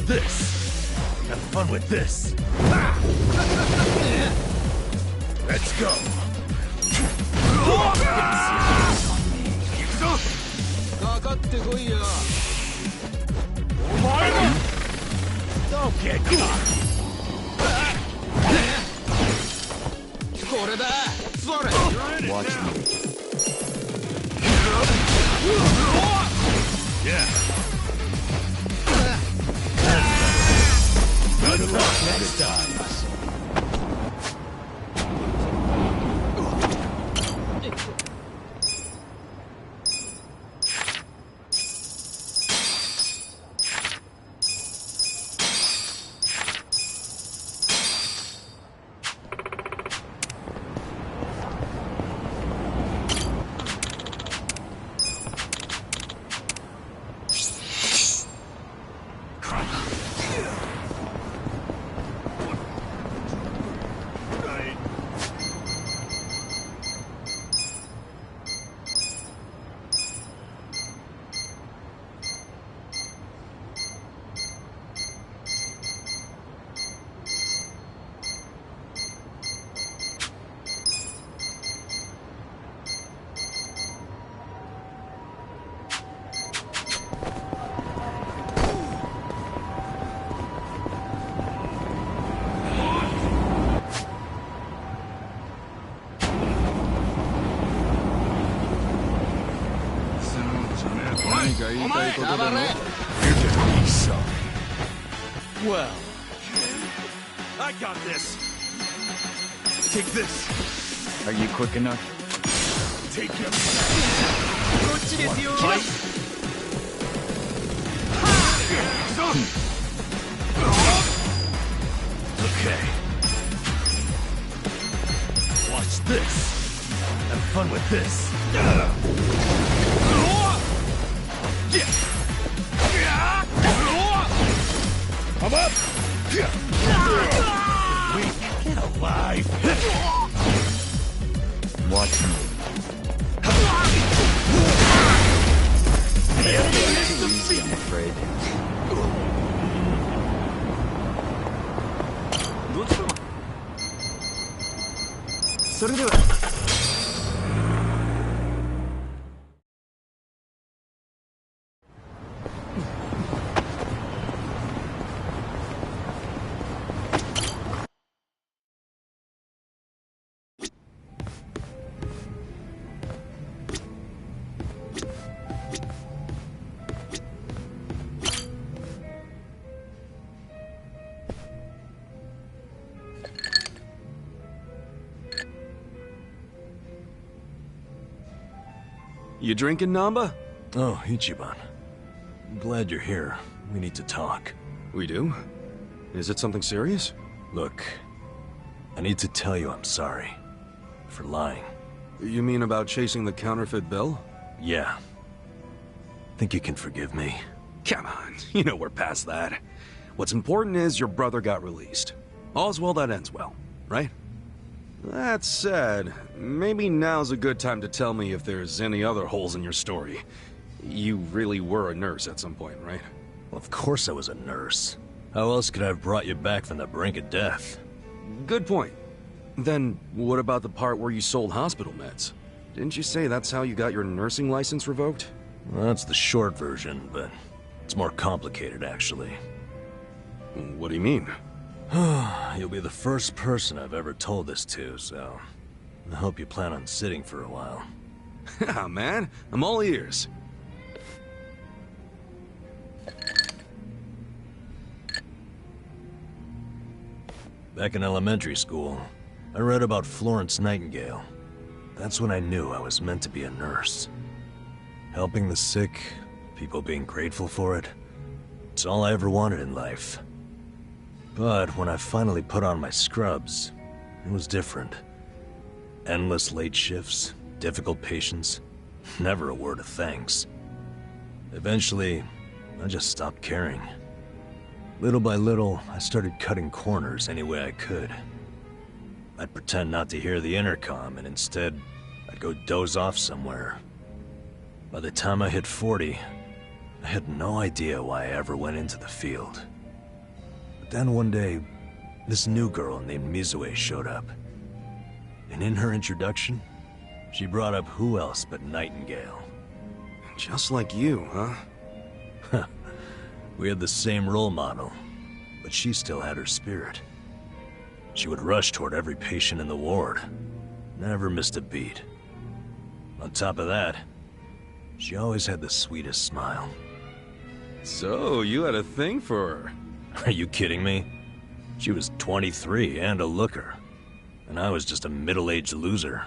this. Have fun with this. Let's go. Don't get caught. Watch me. Yeah. Good luck next time. Well, I got this. Take this. Are you quick enough? Take him. Okay. Watch this. Have fun with this. I'm up! Weak. Get alive! Watch me. Too easy, I'm afraid. You drinking, Namba? Oh, Ichiban. I'm glad you're here. We need to talk. We do? Is it something serious? Look, I need to tell you I'm sorry. For lying. You mean about chasing the counterfeit bill? Yeah. Think you can forgive me? Come on, you know we're past that. What's important is your brother got released. All's well that ends well, right? That said, maybe now's a good time to tell me if there's any other holes in your story. You really were a nurse at some point, right? Well, of course I was a nurse. How else could I have brought you back from the brink of death? Good point. Then, what about the part where you sold hospital meds? Didn't you say that's how you got your nursing license revoked? Well, that's the short version, but it's more complicated, actually. What do you mean? You'll be the first person I've ever told this to, so I hope you plan on sitting for a while. Ah, man, I'm all ears. Back in elementary school, I read about Florence Nightingale. That's when I knew I was meant to be a nurse. Helping the sick, people being grateful for it, it's all I ever wanted in life. But when I finally put on my scrubs, it was different. Endless late shifts, difficult patients, never a word of thanks. Eventually, I just stopped caring. Little by little, I started cutting corners any way I could. I'd pretend not to hear the intercom, and instead, I'd go doze off somewhere. By the time I hit 40, I had no idea why I ever went into the field. Then one day, this new girl named Mizue showed up. And in her introduction, she brought up who else but Nightingale. Just like you, huh? We had the same role model, but she still had her spirit. She would rush toward every patient in the ward. Never missed a beat. On top of that, she always had the sweetest smile. So, you had a thing for her? Are you kidding me? She was 23 and a looker, and I was just a middle-aged loser.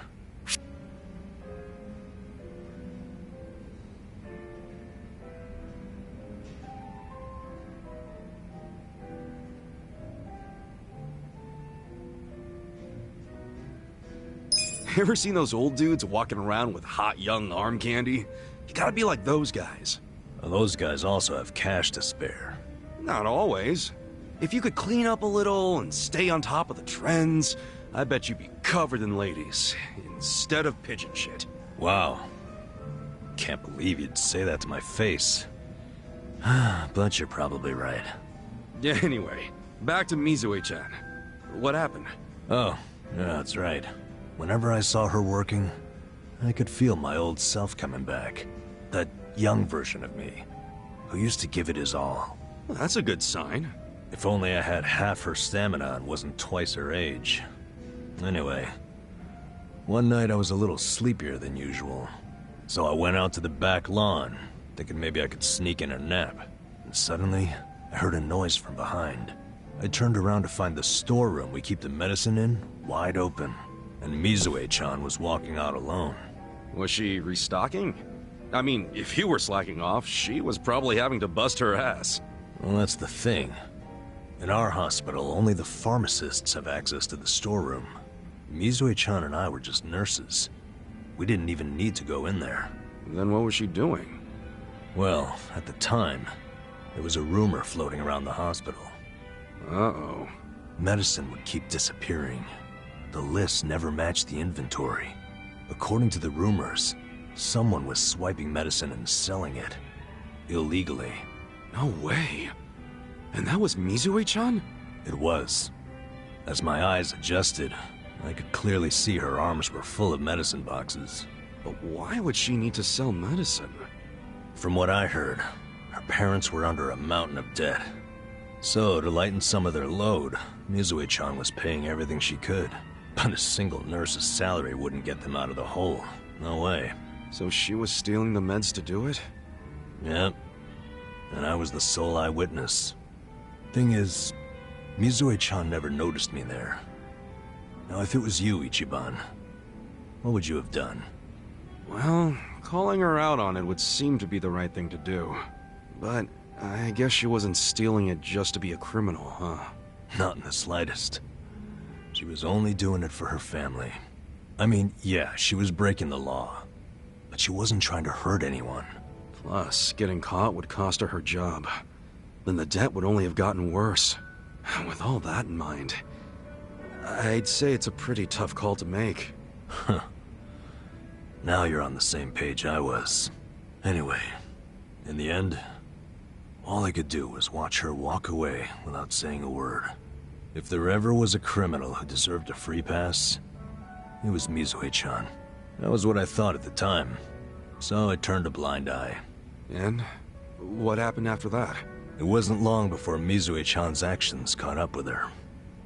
Ever seen those old dudes walking around with hot young arm candy? You gotta be like those guys. Well, those guys also have cash to spare. Not always. If you could clean up a little and stay on top of the trends, I bet you'd be covered in ladies, instead of pigeon shit. Wow. Can't believe you'd say that to my face. But you're probably right. Yeah, anyway, back to Mizue-chan. What happened? Oh, yeah, that's right. Whenever I saw her working, I could feel my old self coming back. That young version of me, who used to give it his all. Well, that's a good sign. If only I had half her stamina and wasn't twice her age. Anyway, one night I was a little sleepier than usual, so I went out to the back lawn, thinking maybe I could sneak in a nap. And suddenly, I heard a noise from behind. I turned around to find the storeroom we keep the medicine in wide open, and Mizue-chan was walking out alone. Was she restocking? I mean, if you were slacking off, she was probably having to bust her ass. Well, that's the thing. In our hospital, only the pharmacists have access to the storeroom. Mizue-chan and I were just nurses. We didn't even need to go in there. Then what was she doing? Well, at the time, there was a rumor floating around the hospital. Uh-oh. Medicine would keep disappearing. The list never matched the inventory. According to the rumors, someone was swiping medicine and selling it. Illegally. No way. And that was Mizue-chan? It was. As my eyes adjusted, I could clearly see her arms were full of medicine boxes. But why would she need to sell medicine? From what I heard, her parents were under a mountain of debt. So, to lighten some of their load, Mizue-chan was paying everything she could. But a single nurse's salary wouldn't get them out of the hole. No way. So she was stealing the meds to do it? Yep. And I was the sole eyewitness. Thing is, Mizue-chan never noticed me there. Now, if it was you, Ichiban, what would you have done? Well, calling her out on it would seem to be the right thing to do. But I guess she wasn't stealing it just to be a criminal, huh? Not in the slightest. She was only doing it for her family. I mean, yeah, she was breaking the law. But she wasn't trying to hurt anyone. Plus, getting caught would cost her her job. Then the debt would only have gotten worse. With all that in mind, I'd say it's a pretty tough call to make. Huh. Now you're on the same page I was. Anyway, in the end, all I could do was watch her walk away without saying a word. If there ever was a criminal who deserved a free pass, it was Mizue-chan. That was what I thought at the time. So I turned a blind eye. And what happened after that? It wasn't long before Mizue-chan's actions caught up with her.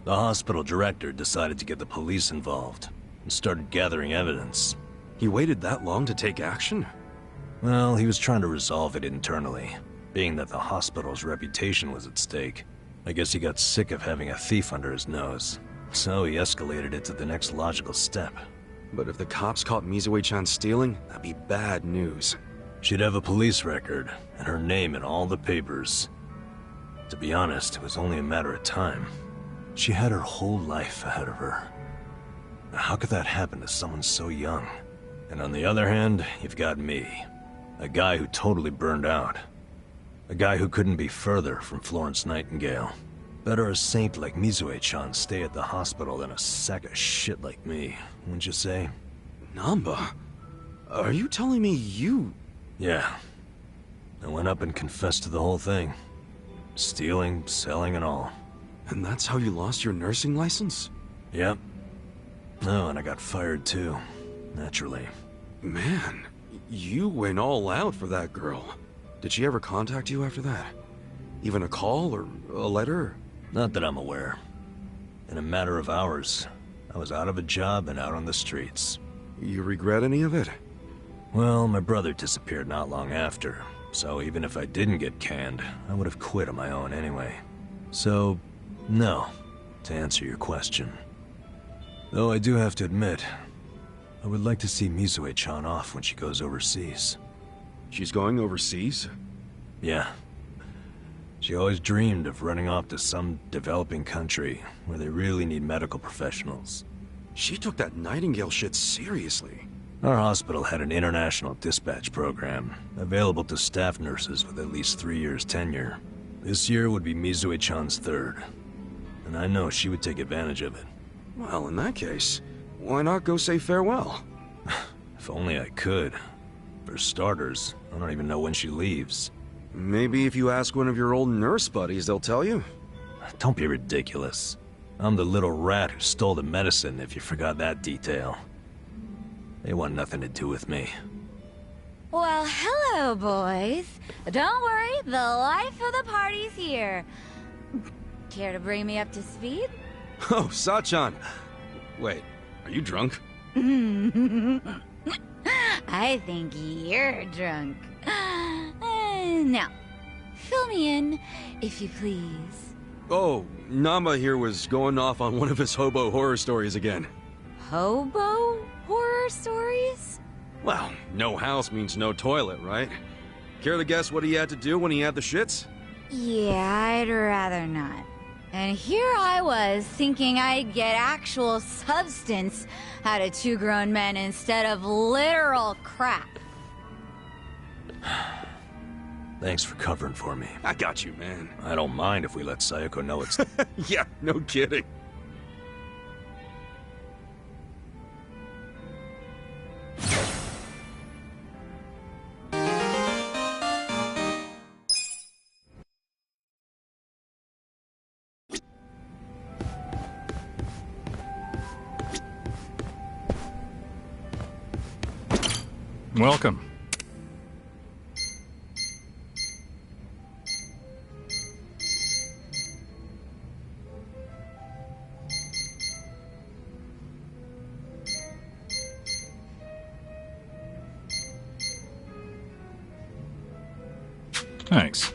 The hospital director decided to get the police involved and started gathering evidence. He waited that long to take action? Well, he was trying to resolve it internally, being that the hospital's reputation was at stake. I guess he got sick of having a thief under his nose, so he escalated it to the next logical step. But if the cops caught Mizue-chan stealing, that'd be bad news. She'd have a police record, and her name in all the papers. To be honest, it was only a matter of time. She had her whole life ahead of her. Now, how could that happen to someone so young? And on the other hand, you've got me. A guy who totally burned out. A guy who couldn't be further from Florence Nightingale. Better a saint like Mizue-chan stay at the hospital than a sack of shit like me, wouldn't you say? Namba? Are you telling me you... Yeah. I went up and confessed to the whole thing. Stealing, selling, and all. And that's how you lost your nursing license? Yep. No, and I got fired too. Naturally. Man, you went all out for that girl. Did she ever contact you after that? Even a call or a letter? Not that I'm aware. In a matter of hours, I was out of a job and out on the streets. You regret any of it? Well, my brother disappeared not long after, so even if I didn't get canned, I would have quit on my own anyway. So, no, to answer your question. Though I do have to admit, I would like to see Mizue-chan off when she goes overseas. She's going overseas? Yeah. She always dreamed of running off to some developing country where they really need medical professionals. She took that Nightingale shit seriously. Our hospital had an international dispatch program, available to staff nurses with at least 3 years tenure. This year would be Mizue-chan's third, and I know she would take advantage of it. Well, in that case, why not go say farewell? If only I could. For starters, I don't even know when she leaves. Maybe if you ask one of your old nurse buddies, they'll tell you. Don't be ridiculous. I'm the little rat who stole the medicine, if you forgot that detail. They want nothing to do with me. Well, hello, boys. Don't worry, the life of the party's here. Care to bring me up to speed? Oh, Sachan. Wait, are you drunk? I think you're drunk. Now, fill me in, if you please. Oh, Nama here was going off on one of his hobo horror stories again. Hobo horror stories? Well, no house means no toilet, right? Care to guess what he had to do when he had the shits? Yeah, I'd rather not. And here I was, thinking I'd get actual substance out of two grown men instead of literal crap. Thanks for covering for me. I got you, man. I don't mind if we let Sayoko know it's... Yeah, no kidding. Welcome. Thanks.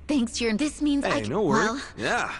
Thanks, Jern. This means Hey, no worries. Well, Yeah.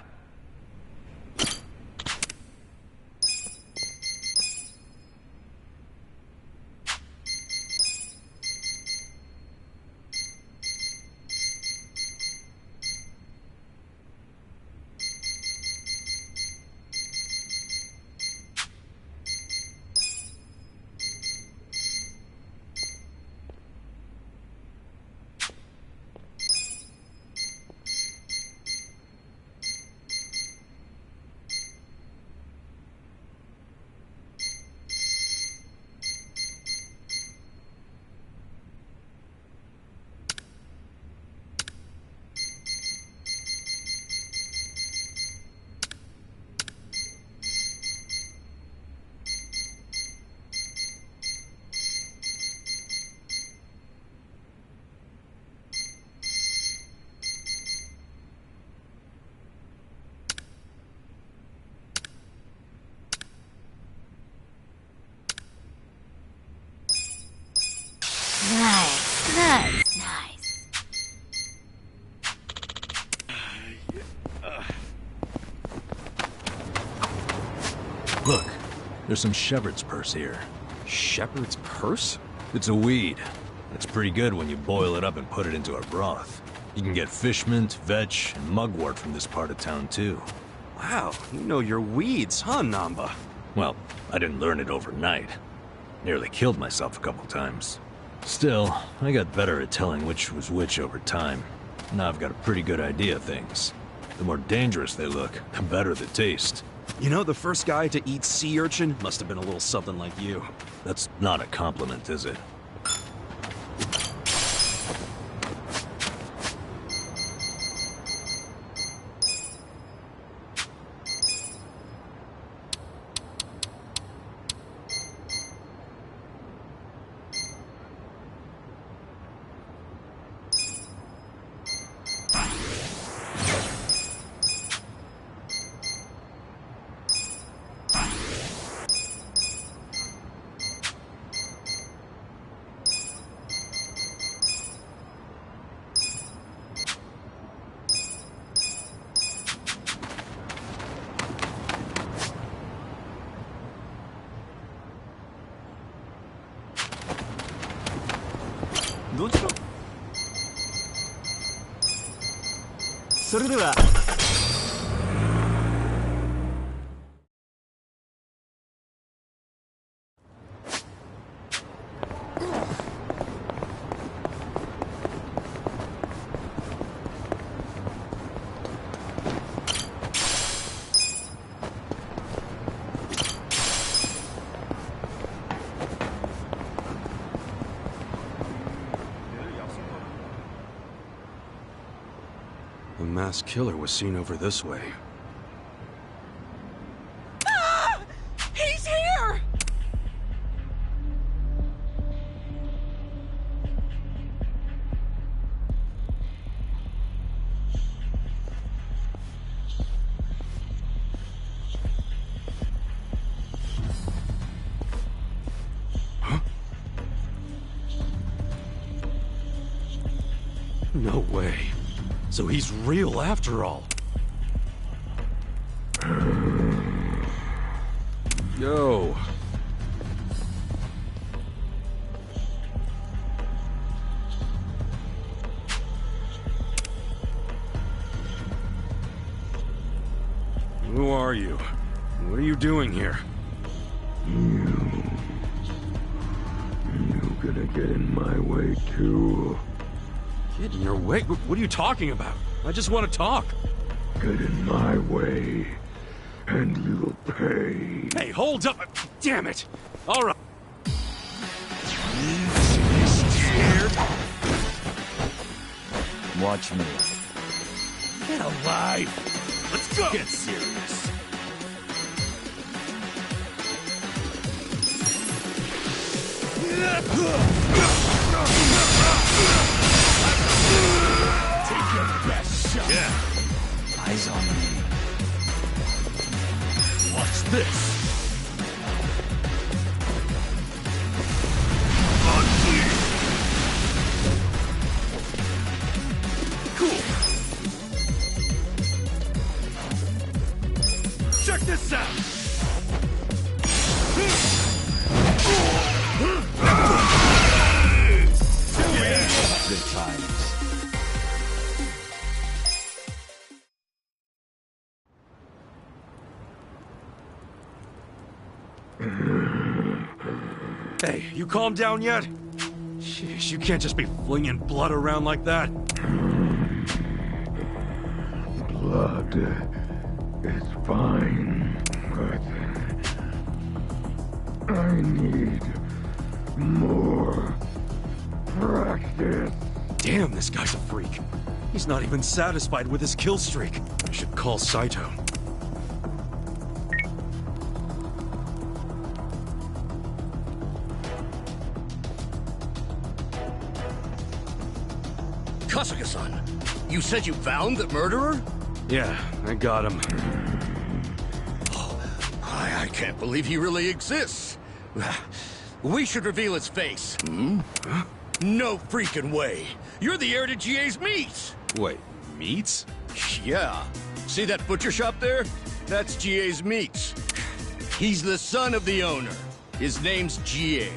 Look, there's some shepherd's purse here. Shepherd's purse? It's a weed. It's pretty good when you boil it up and put it into a broth. You can get fish mint, vetch, and mugwort from this part of town too. Wow, you know your weeds, huh, Namba? Well, I didn't learn it overnight. Nearly killed myself a couple times. Still, I got better at telling which was which over time. Now I've got a pretty good idea of things. The more dangerous they look, the better the taste. You know, the first guy to eat sea urchin must have been a little something like you. That's not a compliment, is it? The masked killer was seen over this way. He's here! No way. So he's real after all. Yo. Who are you? What are you doing here? You gonna get in my way too? Get in your way? What are you talking about? I just want to talk. Get in my way, and you'll pay. Hey, hold up! Damn it! All right. Scared? Watch me. Get alive! Let's go! Get serious. Take your best shot. Yeah. Eyes on me. Watch this. Cool. Check this out. Good times. Hey, you calm down yet? Sheesh, you can't just be flinging blood around like that. Blood is fine, but I need more practice. Damn, this guy's a freak. He's not even satisfied with his kill streak. I should call Saito. Kasuga-san, you said you found the murderer? Yeah, I got him. I can't believe he really exists. We should reveal his face. Huh? No freaking way. You're the heir to GA's meat. Wait, meats? Yeah. See that butcher shop there? That's GA's meats. He's the son of the owner. His name's G.A.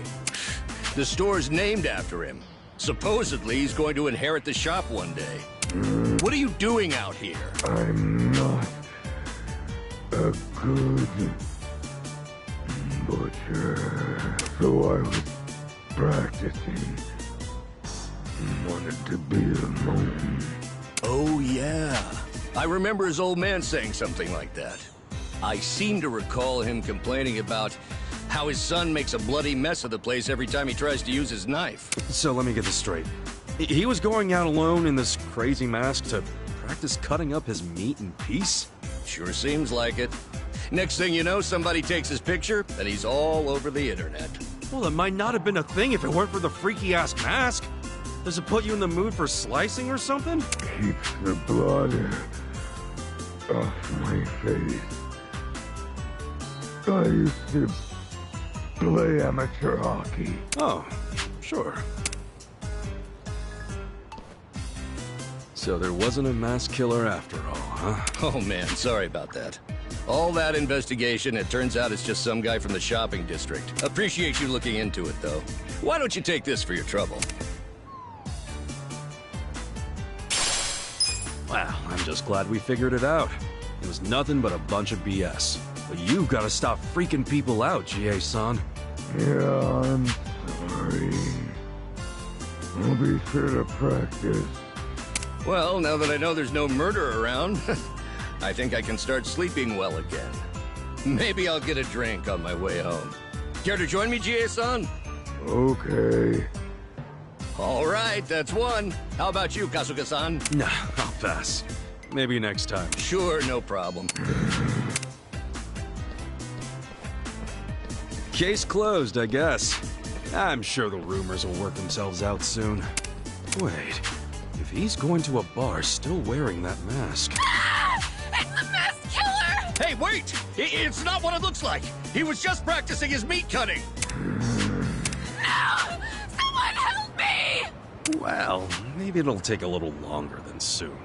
The store's named after him. Supposedly, he's going to inherit the shop one day. What are you doing out here? I'm not a good butcher. So I was practicing. Wanted to be alone. Oh, yeah. I remember his old man saying something like that. I seem to recall him complaining about how his son makes a bloody mess of the place every time he tries to use his knife. So let me get this straight. He was going out alone in this crazy mask to practice cutting up his meat in peace? Sure seems like it. Next thing you know, somebody takes his picture, and he's all over the internet. Well, it might not have been a thing if it weren't for the freaky-ass mask. Does it put you in the mood for slicing or something? Keeps the blood off my face. I used to play amateur hockey. Oh, sure. So there wasn't a mass killer after all, huh? Oh man, sorry about that. All that investigation, it turns out it's just some guy from the shopping district. Appreciate you looking into it, though. Why don't you take this for your trouble? Well, I'm just glad we figured it out. It was nothing but a bunch of BS. But you've got to stop freaking people out, GA-san. Yeah, I'm sorry. I'll be sure to practice. Well, now that I know there's no murder around, I think I can start sleeping well again. Maybe I'll get a drink on my way home. Care to join me, GA-san? Okay. All right, that's one. How about you, Kasuga-san? Nah, I'll pass. Maybe next time. Sure, no problem. Case closed, I guess. I'm sure the rumors will work themselves out soon. Wait, if he's going to a bar still wearing that mask... It's the masked killer! Hey, wait! It's not what it looks like! He was just practicing his meat cutting! No! Someone help me! Well, maybe it'll take a little longer than soon.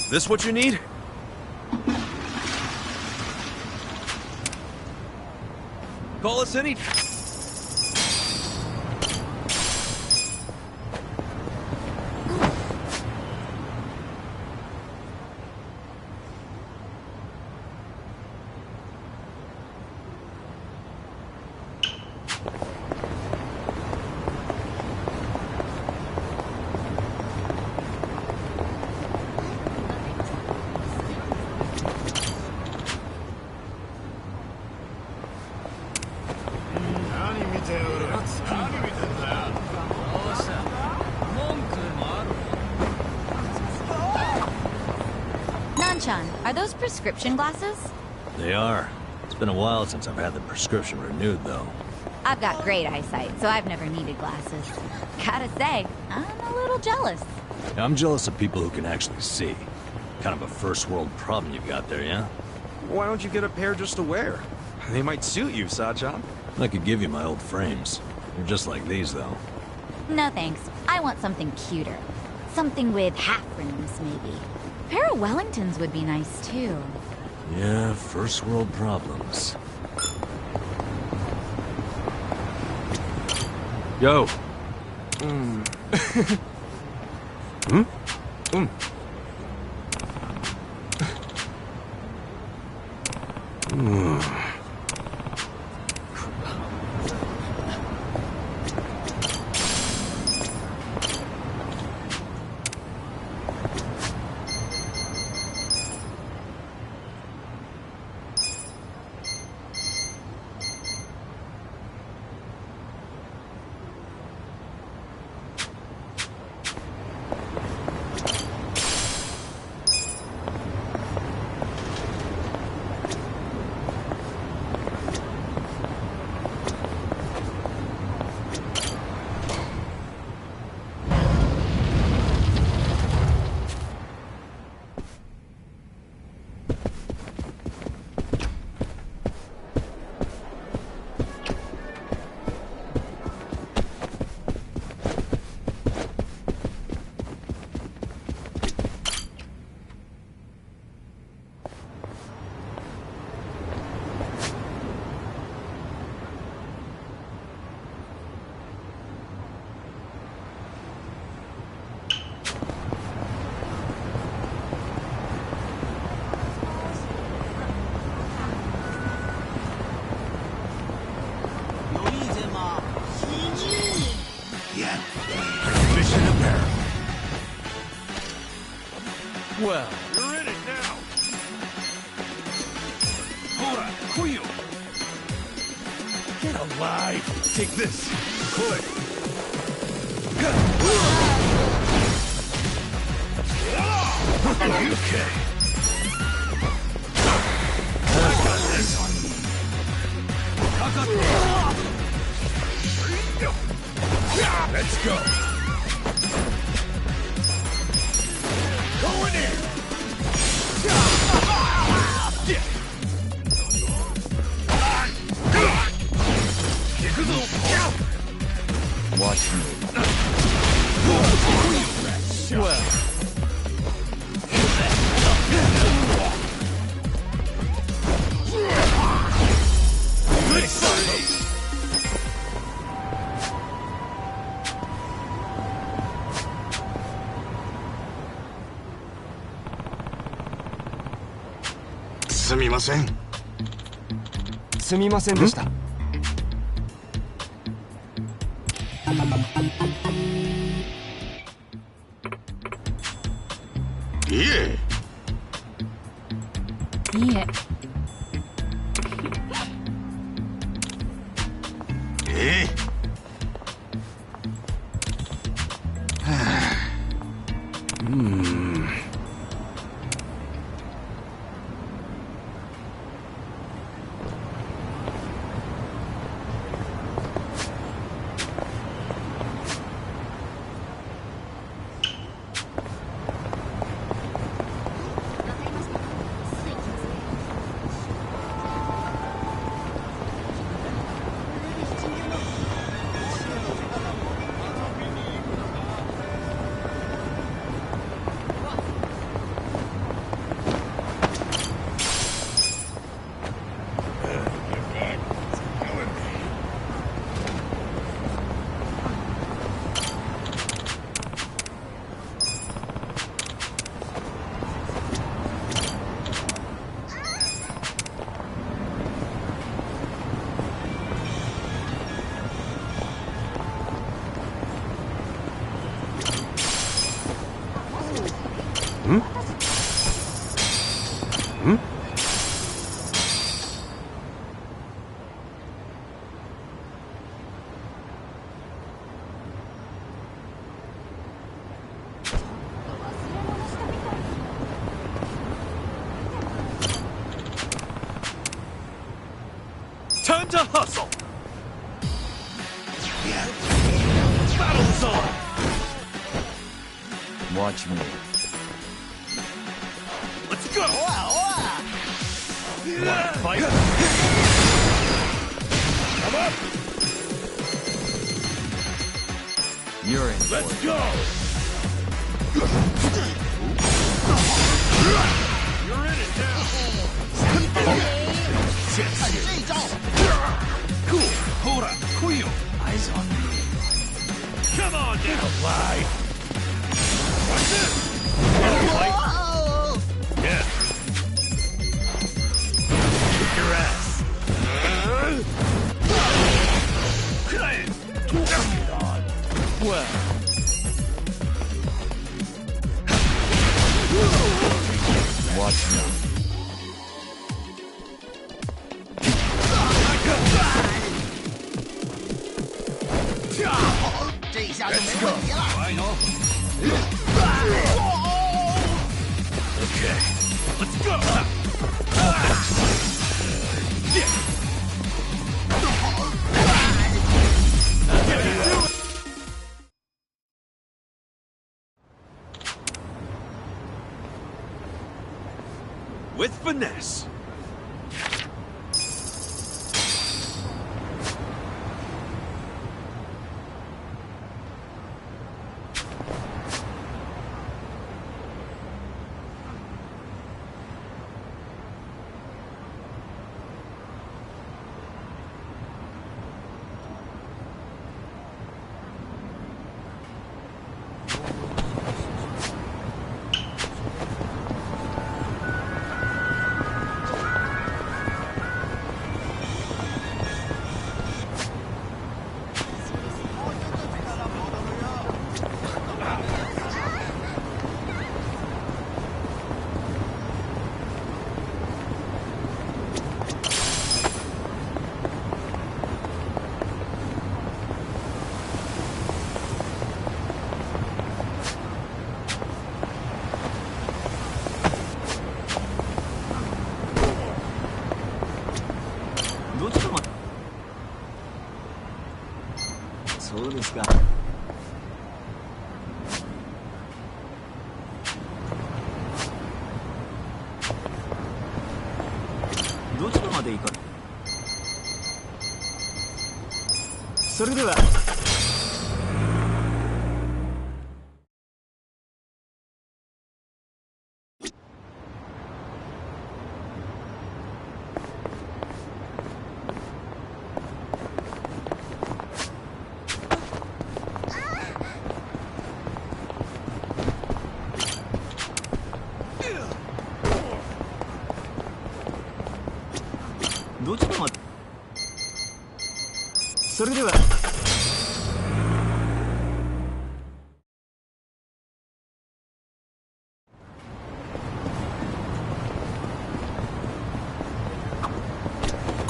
This what you need? Call us any... Nan-chan, are those prescription glasses? They are. It's been a while since I've had the prescription renewed, though. I've got great eyesight, so I've never needed glasses. Gotta say, I'm a little jealous. I'm jealous of people who can actually see. Kind of a first world problem you've got there, yeah? Why don't you get a pair just to wear? They might suit you, Sachan. I could give you my old frames. They're just like these, though. No thanks. I want something cuter. Something with half rims, maybe. A pair of Wellingtons would be nice, too. Yeah, first world problems. Yo. Mission apparent. Well, You're in it now. Hora, Kuyo. Get alive. Take this. Pull it. Okay. I got this. Let's go. Going in. Watch me. Well.すみません。すみませんでした。いえ。いいえ。ええ。time to hustle. Battle's on. Watch me. Let's go. Wanna fight? You're in. Let's go! You're in it now! Cool! Hold on! Quill! Eyes on me. Come on now, fly! What's this? Yeah. Kick your ass. Well, watch me. Let's go. Okay, let's go. With finesse.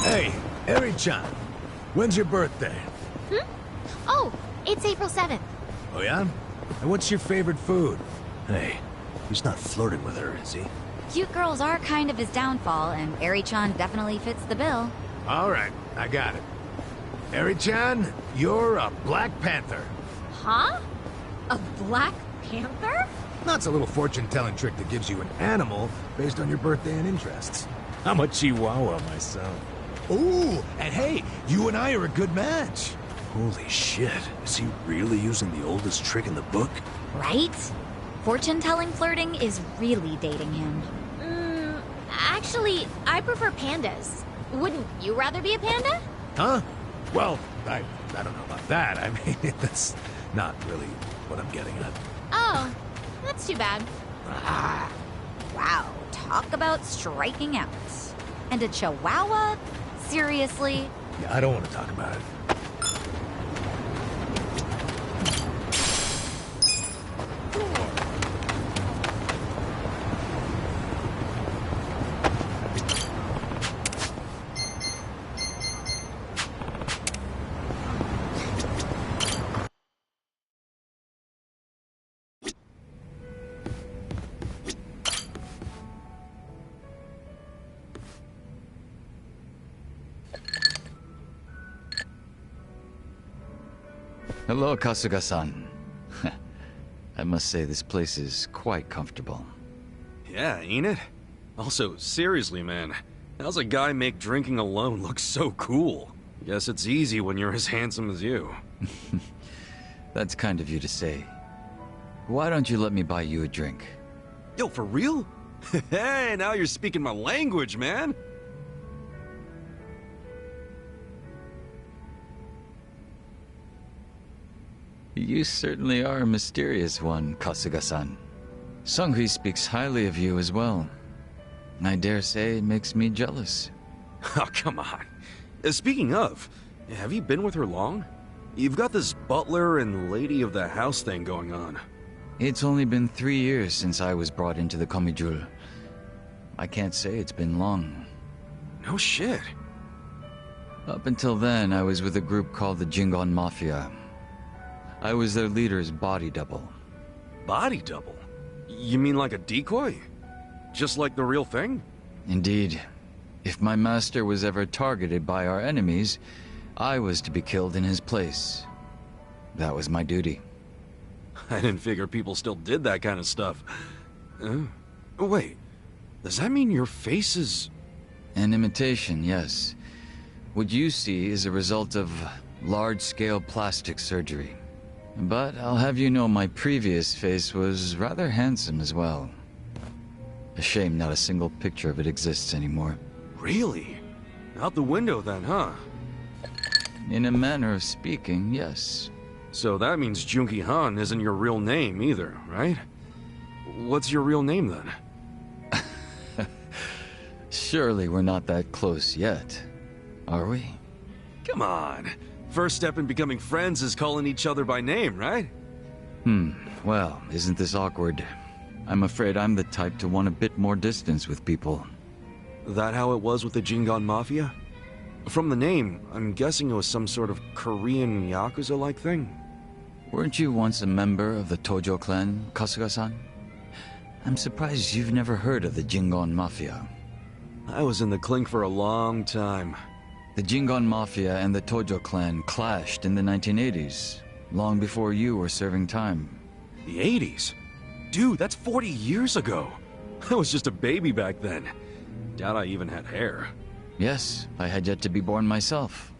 Hey, Eri-chan, when's your birthday? Oh, it's April 7th. Oh yeah? And what's your favorite food? Hey, he's not flirting with her, is he? Cute girls are kind of his downfall, and Eri-chan definitely fits the bill. Alright, I got it. Eri-chan, you're a Black Panther. Huh? A Black Panther? That's a little fortune-telling trick that gives you an animal based on your birthday and interests. I'm a Chihuahua myself. Ooh, and hey, you and I are a good match. Holy shit, is he really using the oldest trick in the book? Right? Fortune-telling flirting is really dating him. Actually, I prefer pandas. Wouldn't you rather be a panda? Huh? Well, I don't know about that. I mean, that's not really what I'm getting at. Oh, that's too bad. Wow, talk about striking out. And a chihuahua? Seriously? Yeah, I don't want to talk about it. Hello, Kasuga-san. I must say this place is quite comfortable. Yeah, ain't it? Also, seriously, man, how's a guy make drinking alone look so cool? Guess it's easy when you're as handsome as you. That's kind of you to say. Why don't you let me buy you a drink? Yo, for real? Hey, now you're speaking my language, man! You certainly are a mysterious one, Kasuga-san. Sunghui speaks highly of you as well. I dare say it makes me jealous. Oh, come on. Speaking of, have you been with her long? You've got this butler and lady of the house thing going on. It's only been 3 years since I was brought into the Komijul. I can't say it's been long. No shit. Up until then, I was with a group called the Jingon Mafia. I was their leader's body double. Body double? You mean like a decoy? Just like the real thing? Indeed. If my master was ever targeted by our enemies, I was to be killed in his place. That was my duty. I didn't figure people still did that kind of stuff. Wait, does that mean your face is... An imitation, yes. What you see is a result of large-scale plastic surgery. But I'll have you know my previous face was rather handsome as well. A shame not a single picture of it exists anymore. Really? Out the window then, huh? In a manner of speaking, yes. So that means Junki Han isn't your real name either, right? What's your real name then? Surely we're not that close yet, are we? Come on. First step in becoming friends is calling each other by name, right? Well, isn't this awkward? I'm afraid I'm the type to want a bit more distance with people. That how it was with the Jingon Mafia? From the name, I'm guessing it was some sort of Korean Yakuza-like thing? Weren't you once a member of the Tojo clan, Kasuga-san? I'm surprised you've never heard of the Jingon Mafia. I was in the clink for a long time. The Jingon Mafia and the Tojo clan clashed in the 1980s, long before you were serving time. The 80s? Dude, that's 40 years ago. I was just a baby back then. Doubt I even had hair. Yes, I had yet to be born myself.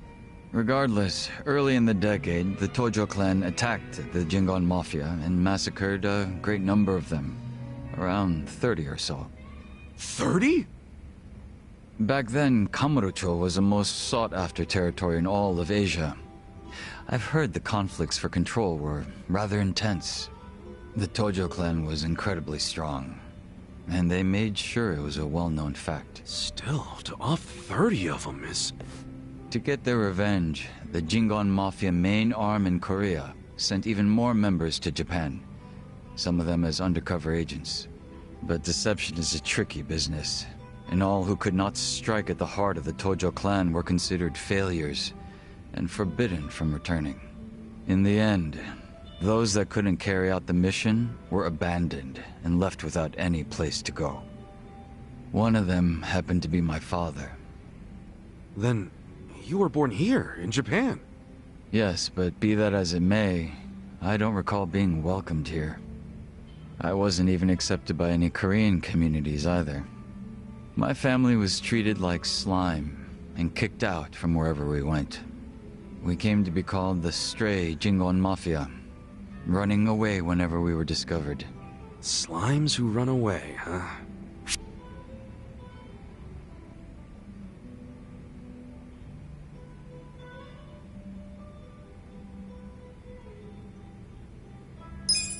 Regardless, early in the decade, the Tojo clan attacked the Jingon Mafia and massacred a great number of them. Around 30 or so. 30? Back then, Kamurocho was the most sought-after territory in all of Asia. I've heard the conflicts for control were rather intense. The Tojo clan was incredibly strong, and they made sure it was a well-known fact. Still, to off 30 of them is... To get their revenge, the Jingon Mafia main arm in Korea sent even more members to Japan, some of them as undercover agents. But deception is a tricky business, and all who could not strike at the heart of the Tojo clan were considered failures and forbidden from returning. In the end, those that couldn't carry out the mission were abandoned and left without any place to go. One of them happened to be my father. Then you were born here, in Japan? Yes, but be that as it may, I don't recall being welcomed here. I wasn't even accepted by any Korean communities either. My family was treated like slime and kicked out from wherever we went. We came to be called the Stray Jingon Mafia, running away whenever we were discovered. Slimes who run away, huh?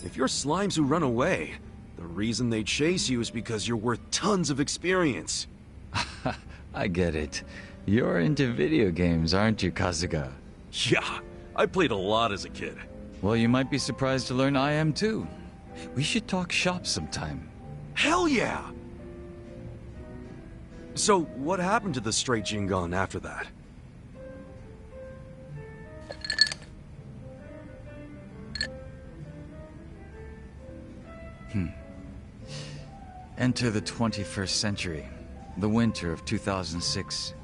If you're slimes who run away, the reason they chase you is because you're worth tons of experience. I get it. You're into video games, aren't you, Kasuga? Yeah, I played a lot as a kid. Well, you might be surprised to learn I am too. We should talk shop sometime. Hell yeah! So, what happened to the Straight Jingon after that? Enter the 21st century, the winter of 2006.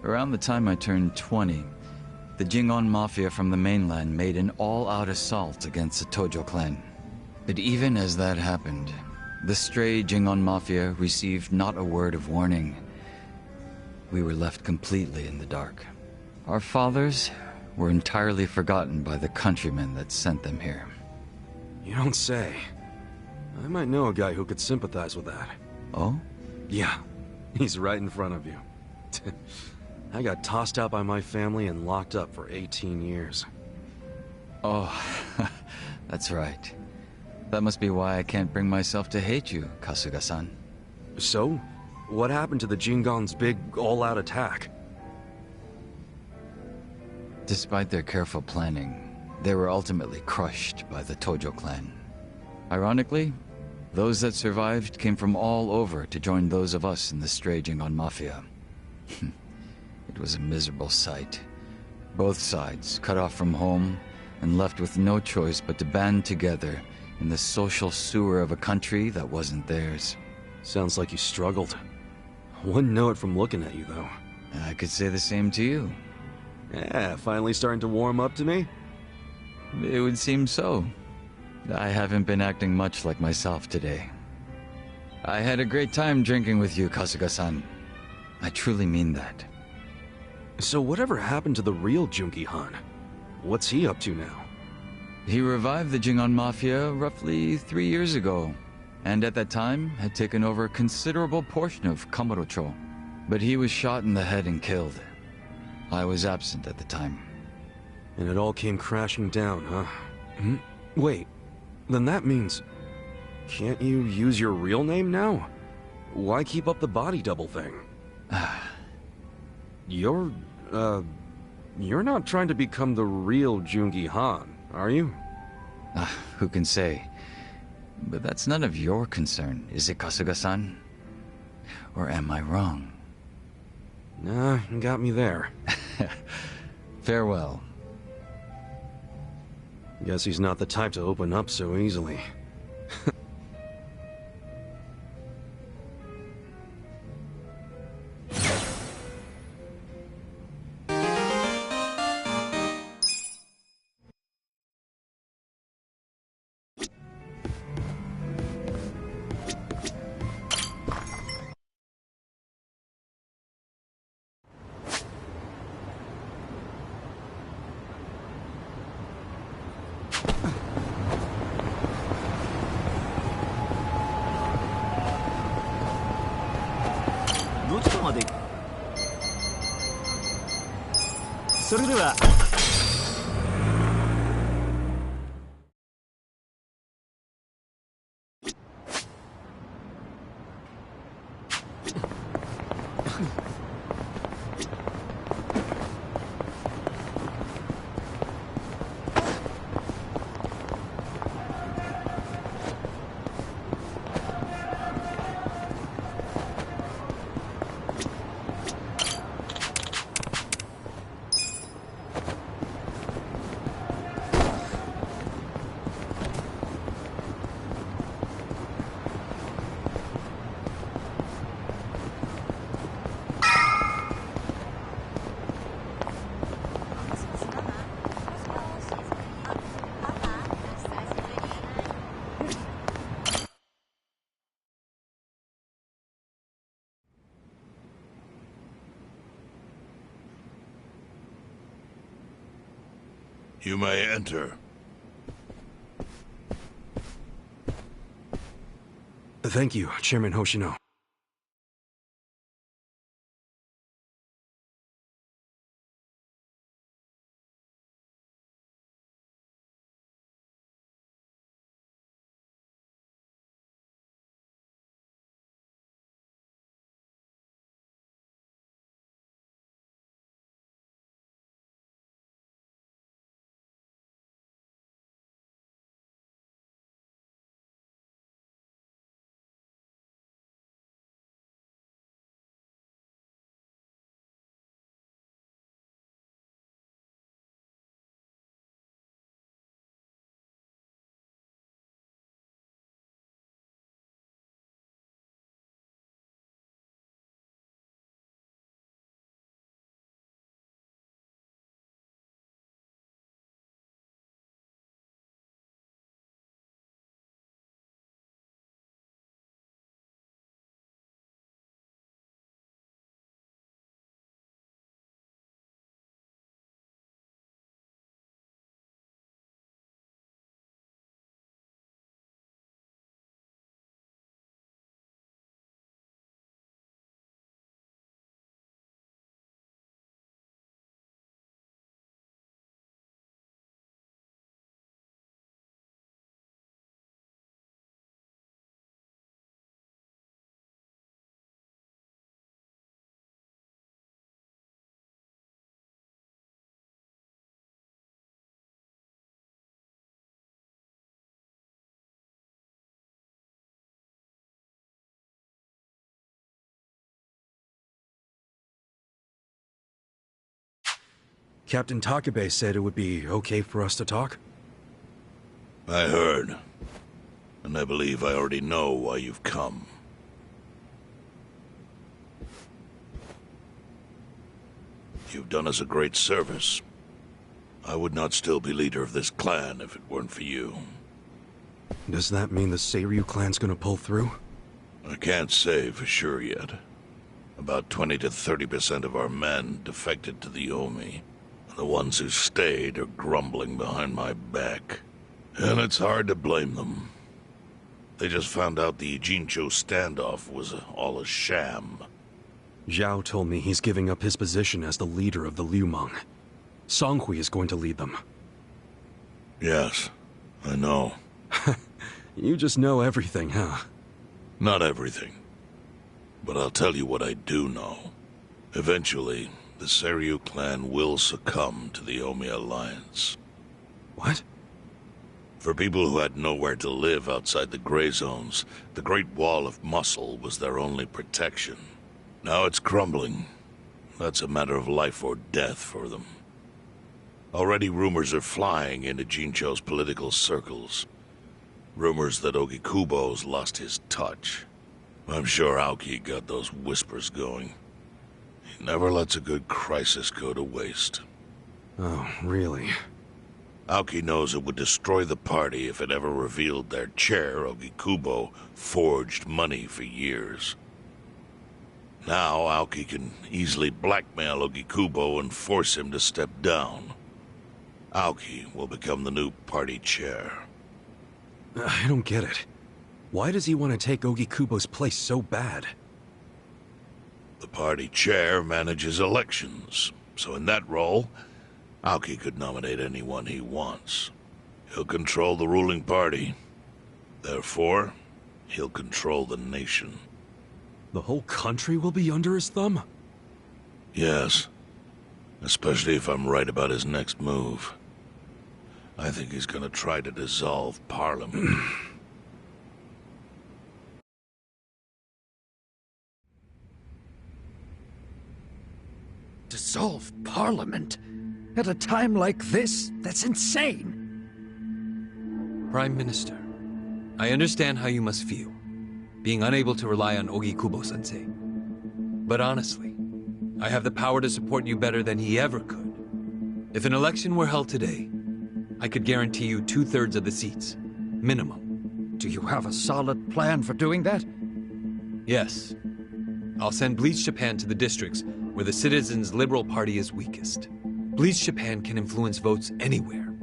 Around the time I turned 20, the Jingon Mafia from the mainland made an all-out assault against the Tojo clan. But even as that happened, the stray Jingon Mafia received not a word of warning. We were left completely in the dark. Our fathers were entirely forgotten by the countrymen that sent them here. You don't say. I might know a guy who could sympathize with that. Oh? Yeah, he's right in front of you. I got tossed out by my family and locked up for 18 years. Oh, that's right. That must be why I can't bring myself to hate you, Kasuga-san. So? What happened to the Jingon's big, all-out attack? Despite their careful planning, they were ultimately crushed by the Tojo clan. Ironically, those that survived came from all over to join those of us in the stray Jingon Mafia. It was a miserable sight. Both sides cut off from home and left with no choice but to band together in the social sewer of a country that wasn't theirs. Sounds like you struggled. Wouldn't know it from looking at you, though. I could say the same to you. Yeah, finally starting to warm up to me? It would seem so. I haven't been acting much like myself today. I had a great time drinking with you, Kasuga-san. I truly mean that. So whatever happened to the real Junki Han? What's he up to now? He revived the Jingon Mafia roughly 3 years ago, and at that time had taken over a considerable portion of Kamurocho. But he was shot in the head and killed. I was absent at the time. And it all came crashing down, huh? Wait, then that means... Can't you use your real name now? Why keep up the body double thing? You're not trying to become the real Jungi Han, are you? Who can say? But that's none of your concern, is it, Kasuga-san? Or am I wrong? Nah, you got me there. Farewell. Guess he's not the type to open up so easily. You may enter. Thank you, Chairman Hoshino. Captain Takabe said it would be okay for us to talk? I heard. And I believe I already know why you've come. You've done us a great service. I would not still be leader of this clan if it weren't for you. Does that mean the Seiryu clan's gonna pull through? I can't say for sure yet. About 20 to 30% of our men defected to the Omi. The ones who stayed are grumbling behind my back. And it's hard to blame them. They just found out the Jincho standoff was all a sham. Zhao told me he's giving up his position as the leader of the Liumang. Songhui is going to lead them. Yes, I know. You just know everything, huh? Not everything. But I'll tell you what I do know. Eventually, the Seiryu clan will succumb to the Omi Alliance. What? For people who had nowhere to live outside the gray zones, the Great Wall of Muscle was their only protection. Now it's crumbling. That's a matter of life or death for them. Already rumors are flying into Jincho's political circles. Rumors that Ogikubo's lost his touch. I'm sure Aoki got those whispers going. He never lets a good crisis go to waste. Oh, really? Aoki knows it would destroy the party if it ever revealed their chair, Ogikubo, forged money for years. Now Aoki can easily blackmail Ogikubo and force him to step down. Aoki will become the new party chair. I don't get it. Why does he want to take Ogikubo's place so bad? The party chair manages elections, so in that role, Aoki could nominate anyone he wants. He'll control the ruling party. Therefore, he'll control the nation. The whole country will be under his thumb? Yes. Especially if I'm right about his next move. I think he's gonna try to dissolve Parliament. Dissolve Parliament? At a time like this? That's insane! Prime Minister, I understand how you must feel, being unable to rely on Ogikubo-sensei. But honestly, I have the power to support you better than he ever could. If an election were held today, I could guarantee you 2/3 of the seats. Minimum. Do you have a solid plan for doing that? Yes. I'll send Bleach Japan to the districts where the citizens' Liberal Party is weakest. Bleach Japan can influence votes anywhere.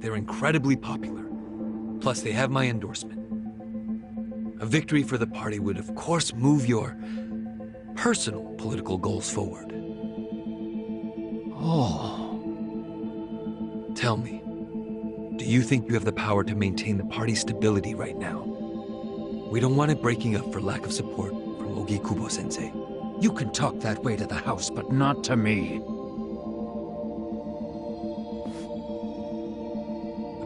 They're incredibly popular. Plus, they have my endorsement. A victory for the party would, of course, move your personal political goals forward. Oh. Tell me, do you think you have the power to maintain the party's stability right now? We don't want it breaking up for lack of support from Ogikubo-sensei. You can talk that way to the house, but not to me.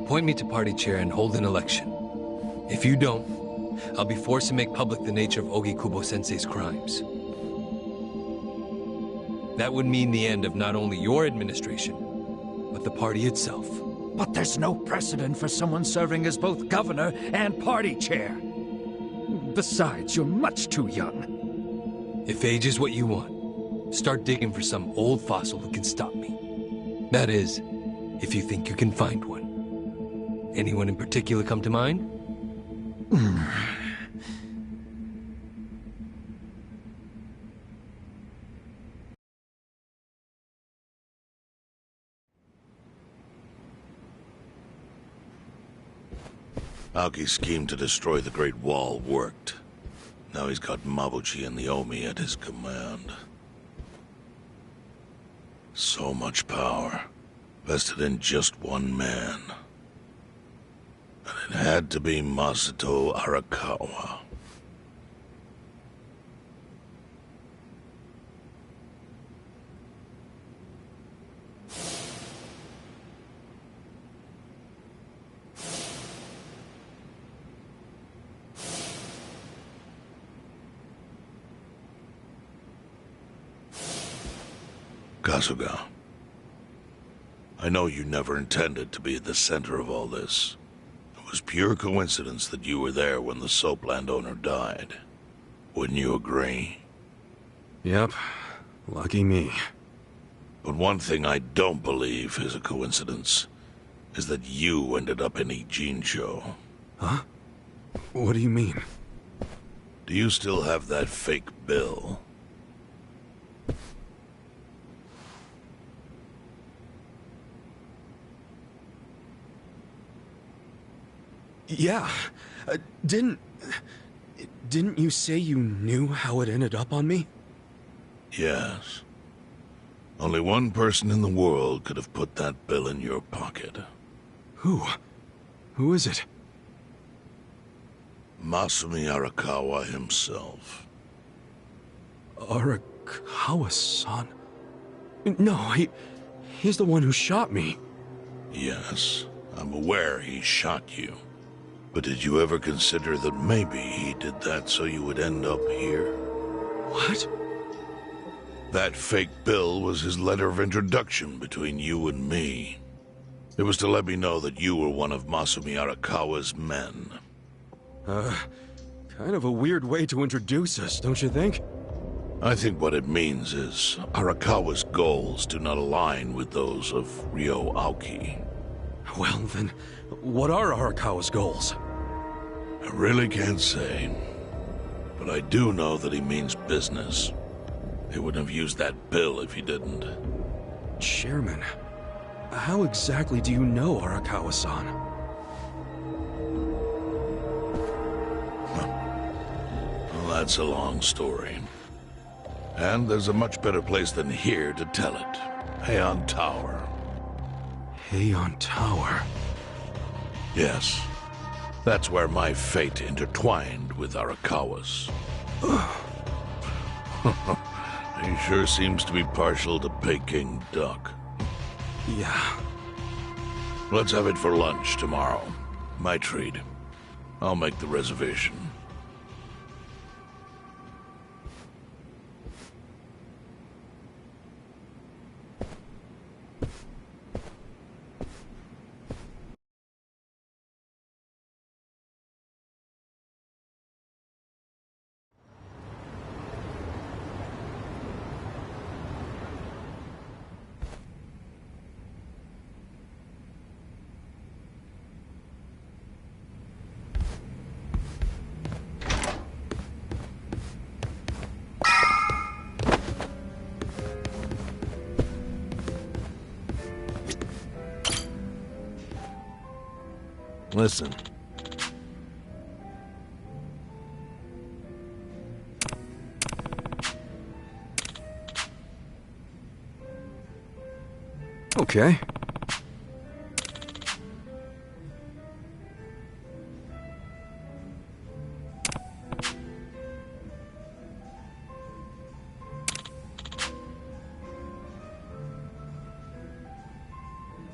Appoint me to party chair and hold an election. If you don't, I'll be forced to make public the nature of Ogikubo-sensei's crimes. That would mean the end of not only your administration, but the party itself. But there's no precedent for someone serving as both governor and party chair. Besides, you're much too young. If age is what you want, start digging for some old fossil who can stop me. That is, if you think you can find one. Anyone in particular come to mind? Aoki's scheme to destroy the Great Wall worked. Now he's got Mabuchi and the Omi at his command. So much power, vested in just one man. And it had to be Masato Arakawa. Kasuga, I know you never intended to be at the center of all this. It was pure coincidence that you were there when the soap landowner died. Wouldn't you agree? Yep. Lucky me. But one thing I don't believe is a coincidence is that you ended up in Ijincho. Huh? What do you mean? Do you still have that fake bill? Yeah. Didn't you say you knew how it ended up on me? Yes. Only one person in the world could have put that bill in your pocket. Who? Who is it? Masumi Arakawa himself. Arakawa-san? No, he's the one who shot me. Yes, I'm aware he shot you. But did you ever consider that maybe he did that so you would end up here? What? That fake bill was his letter of introduction between you and me. It was to let me know that you were one of Masumi Arakawa's men. Kind of a weird way to introduce us, don't you think? I think what it means is Arakawa's goals do not align with those of Ryo Aoki. Well, then, what are Arakawa's goals? I really can't say. But I do know that he means business. He wouldn't have used that bill if he didn't. Chairman, how exactly do you know Arakawa-san? Well, that's a long story. And there's a much better place than here to tell it. Heian Tower. Heian Tower? Yes. That's where my fate intertwined with Arakawa's. He sure seems to be partial to Peking duck. Yeah. Let's have it for lunch tomorrow. My treat. I'll make the reservation. Listen. Okay.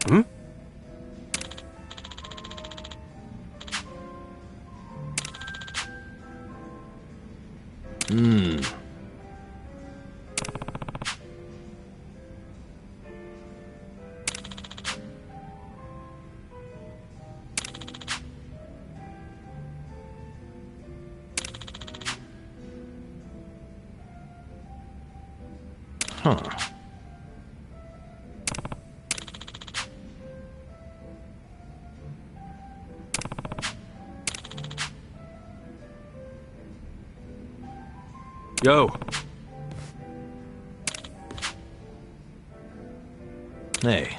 Hmm? Huh. Yo. Hey.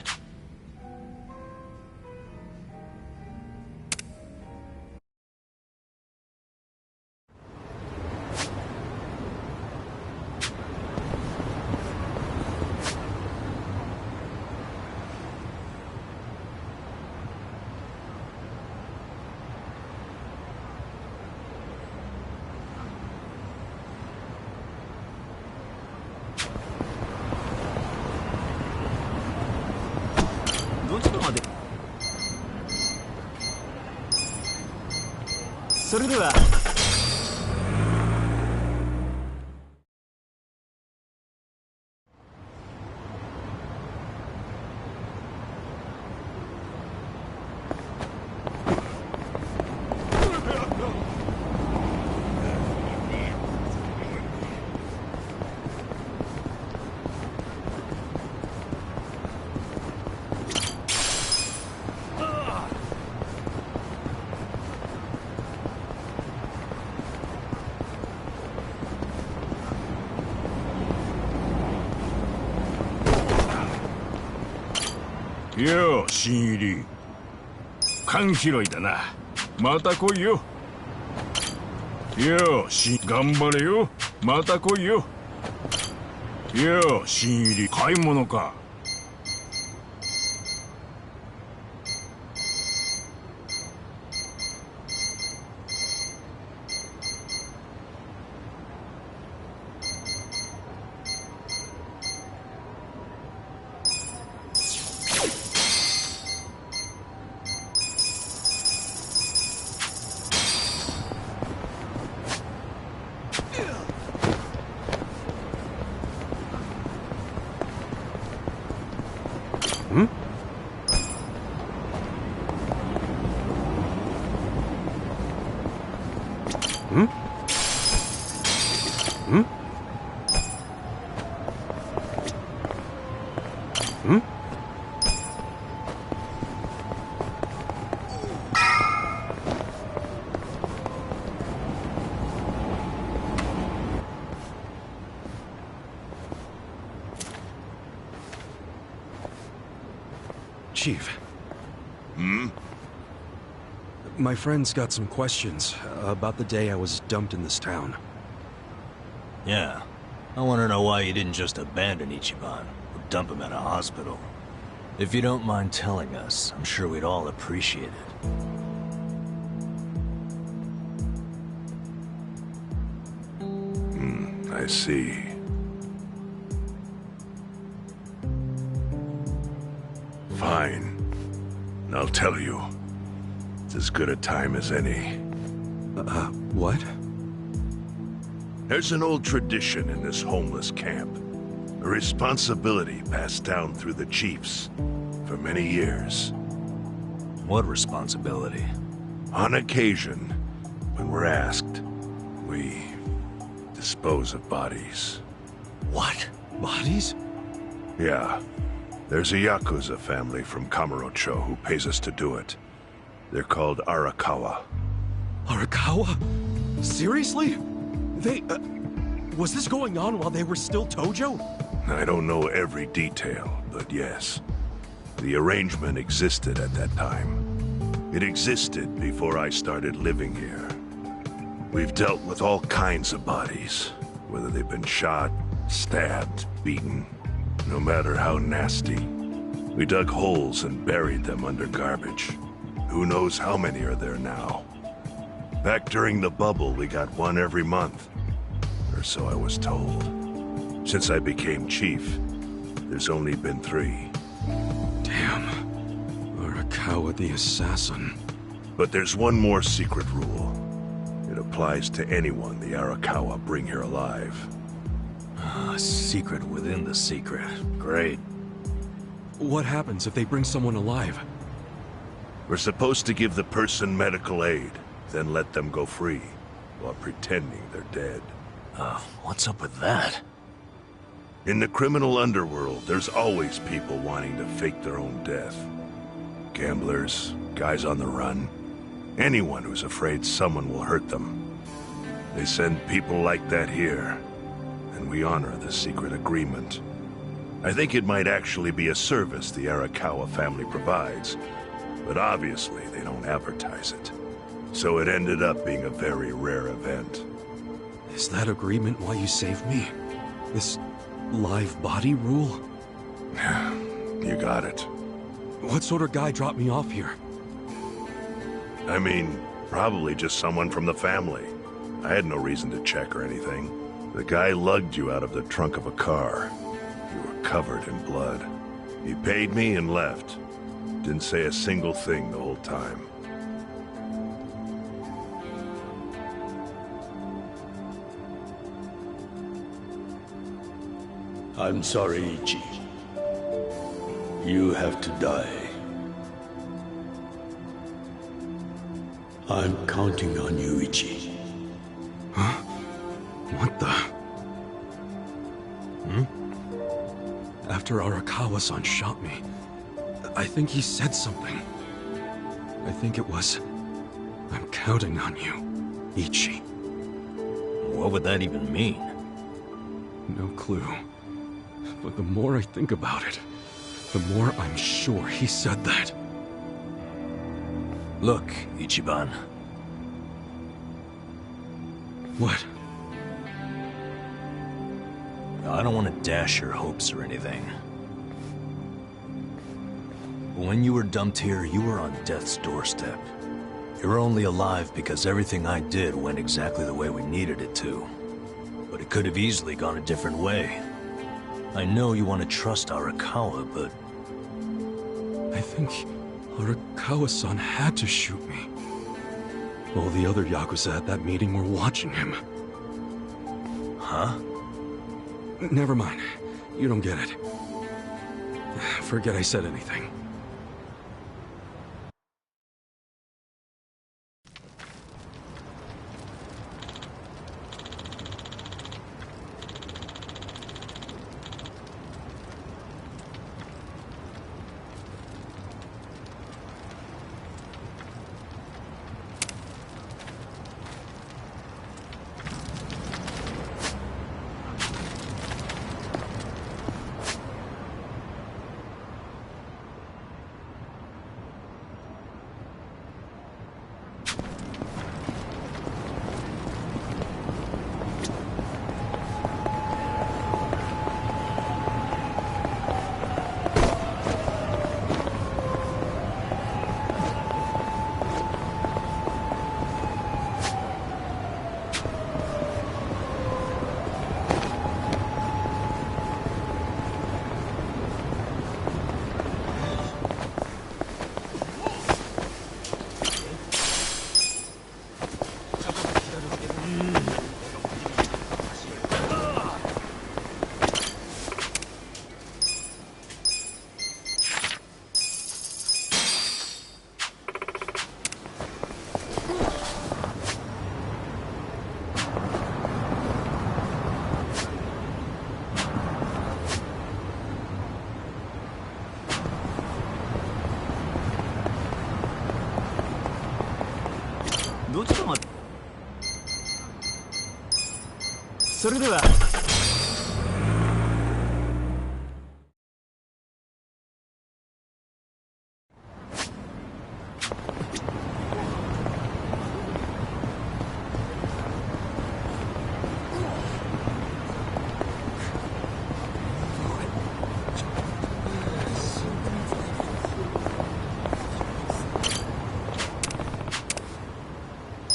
よう、新入り。勘拾いだな。また来いよ。よう、頑張れよ。また来いよ。よう、新入り。買い物か。Chief. My friend's got some questions about the day I was dumped in this town. Yeah. I want to know why you didn't just abandon Ichiban, or dump him at a hospital. If you don't mind telling us, I'm sure we'd all appreciate it. I see. Fine. I'll tell you. It's as good a time as any. What? There's an old tradition in this homeless camp. A responsibility passed down through the chiefs for many years. What responsibility? On occasion, when we're asked, we dispose of bodies. What? Bodies? Yeah. There's a Yakuza family from Kamurocho who pays us to do it. They're called Arakawa. Arakawa? Seriously? They, was this going on while they were still Tojo? I don't know every detail, but yes. The arrangement existed at that time. It existed before I started living here. We've dealt with all kinds of bodies, whether they've been shot, stabbed, beaten, no matter how nasty. We dug holes and buried them under garbage. Who knows how many are there now? Back during the bubble, we got one every month. Or so I was told. Since I became chief, there's only been 3. Damn. Arakawa the assassin. But there's one more secret rule. It applies to anyone the Arakawa bring here alive. A secret within the secret. Great. What happens if they bring someone alive? We're supposed to give the person medical aid, then let them go free, while pretending they're dead. What's up with that? In the criminal underworld, there's always people wanting to fake their own death. Gamblers, guys on the run, anyone who's afraid someone will hurt them. They send people like that here, and we honor the secret agreement. I think it might actually be a service the Arakawa family provides, but obviously they don't advertise it. So it ended up being a very rare event. Is that agreement why you saved me? This live body rule? You got it. What sort of guy dropped me off here? I mean, probably just someone from the family. I had no reason to check or anything. The guy lugged you out of the trunk of a car. You were covered in blood. He paid me and left. Didn't say a single thing the whole time. I'm sorry, Ichi. You have to die. I'm counting on you, Ichi. Huh? What the? After Arakawa-san shot me, I think he said something. I think it was, I'm counting on you, Ichi. What would that even mean? No clue. But the more I think about it, the more I'm sure he said that. Look, Ichiban. What? I don't want to dash your hopes or anything. But when you were dumped here, you were on death's doorstep. You were only alive because everything I did went exactly the way we needed it to. But it could have easily gone a different way. I know you want to trust Arakawa, but... I think Arakawa-san had to shoot me. All the other Yakuza at that meeting were watching him. Huh? Never mind. You don't get it. Forget I said anything.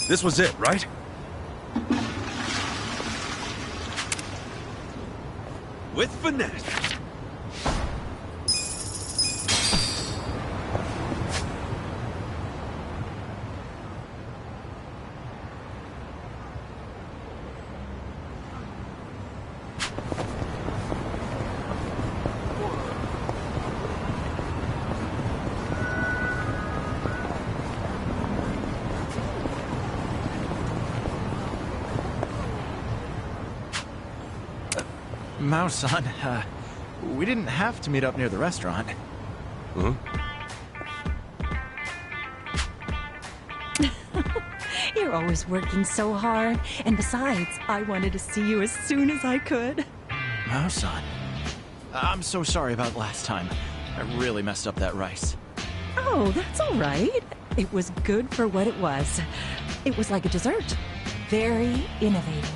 This was it, right? With finesse. Mao-san, we didn't have to meet up near the restaurant. Huh? You're always working so hard. And besides, I wanted to see you as soon as I could. Mao-san, I'm so sorry about last time. I really messed up that rice. Oh, that's all right. It was good for what it was. It was like a dessert. Very innovative.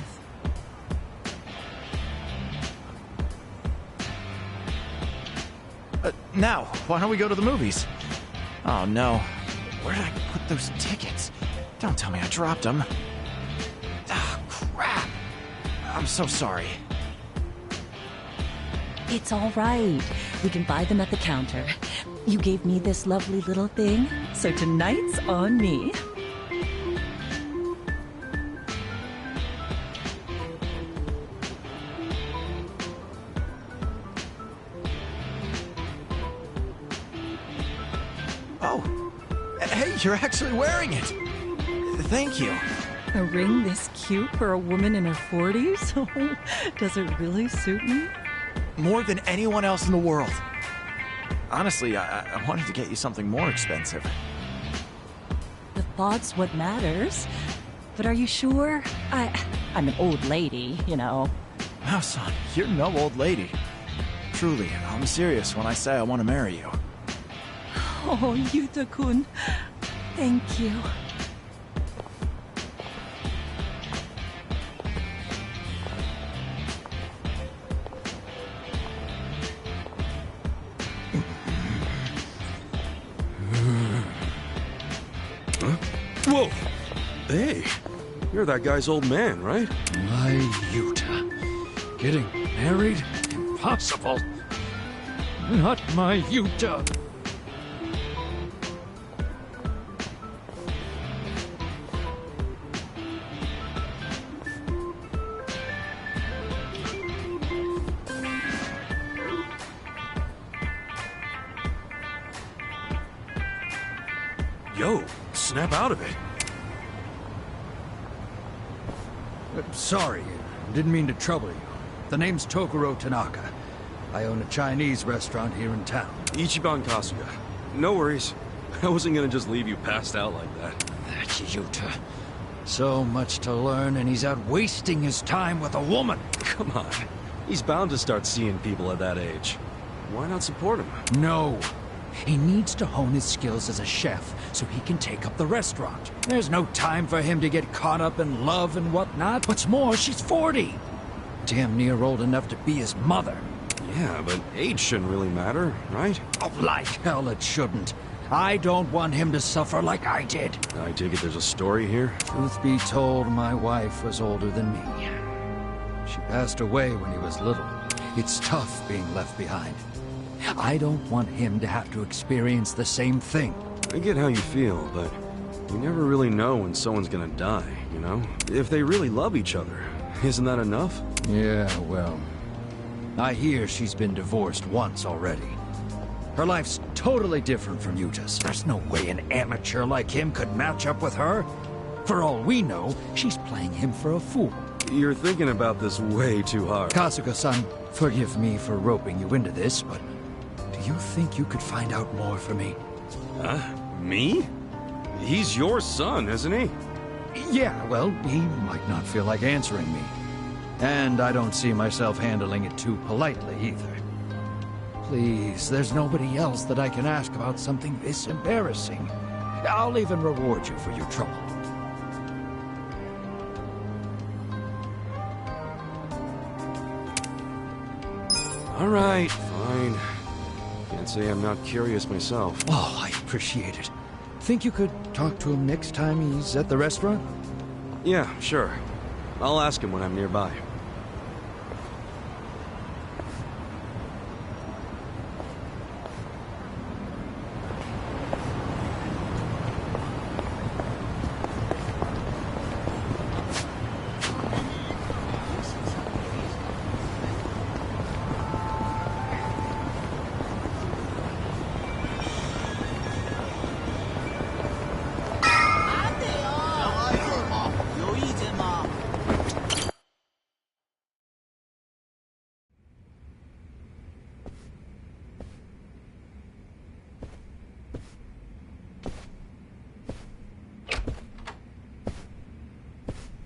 Now, why don't we go to the movies? Oh no, where did I put those tickets? Don't tell me I dropped them. Ah, crap. I'm so sorry. It's all right. We can buy them at the counter. You gave me this lovely little thing, so tonight's on me. Oh, hey, you're actually wearing it. Thank you. A ring this cute for a woman in her 40s? Oh, does it really suit me? More than anyone else in the world. Honestly, I wanted to get you something more expensive. The thought's what matters. But are you sure? I'm an old lady, you know. Wow, son, you're no old lady. truly, I'm serious when I say I want to marry you. Oh, Yuta-kun. Thank you. Huh? Whoa! Hey, you're that guy's old man, right? My Yuta. Getting married? Impossible. Not my Yuta. Yo, snap out of it. Sorry, didn't mean to trouble you. The name's Tokuro Tanaka. I own a Chinese restaurant here in town. Ichiban Kasuga. No worries. I wasn't gonna just leave you passed out like that. That's Yuta. So much to learn, and he's out wasting his time with a woman. Come on. He's bound to start seeing people at that age. Why not support him? No. He needs to hone his skills as a chef so he can take up the restaurant. There's no time for him to get caught up in love and whatnot. What's more, she's 40. Damn near old enough to be his mother. Yeah, but age shouldn't really matter, right? Oh, like hell it shouldn't. I don't want him to suffer like I did. I take it there's a story here? Truth be told, my wife was older than me. She passed away when he was little. It's tough being left behind. I don't want him to have to experience the same thing. I get how you feel, but you never really know when someone's gonna die, you know? If they really love each other, isn't that enough? Yeah, well, I hear she's been divorced once already. Her life's totally different from Yuta's. There's no way an amateur like him could match up with her. For all we know, she's playing him for a fool. You're thinking about this way too hard. Kasuga-san, forgive me for roping you into this, but do you think you could find out more for me? Huh? Me? He's your son, isn't he? Yeah, well, he might not feel like answering me. And I don't see myself handling it too politely either. Please, there's nobody else that I can ask about something this embarrassing. I'll even reward you for your trouble. All right, fine. Can't say I'm not curious myself. Oh, I appreciate it. Think you could talk to him next time he's at the restaurant? Yeah, sure. I'll ask him when I'm nearby.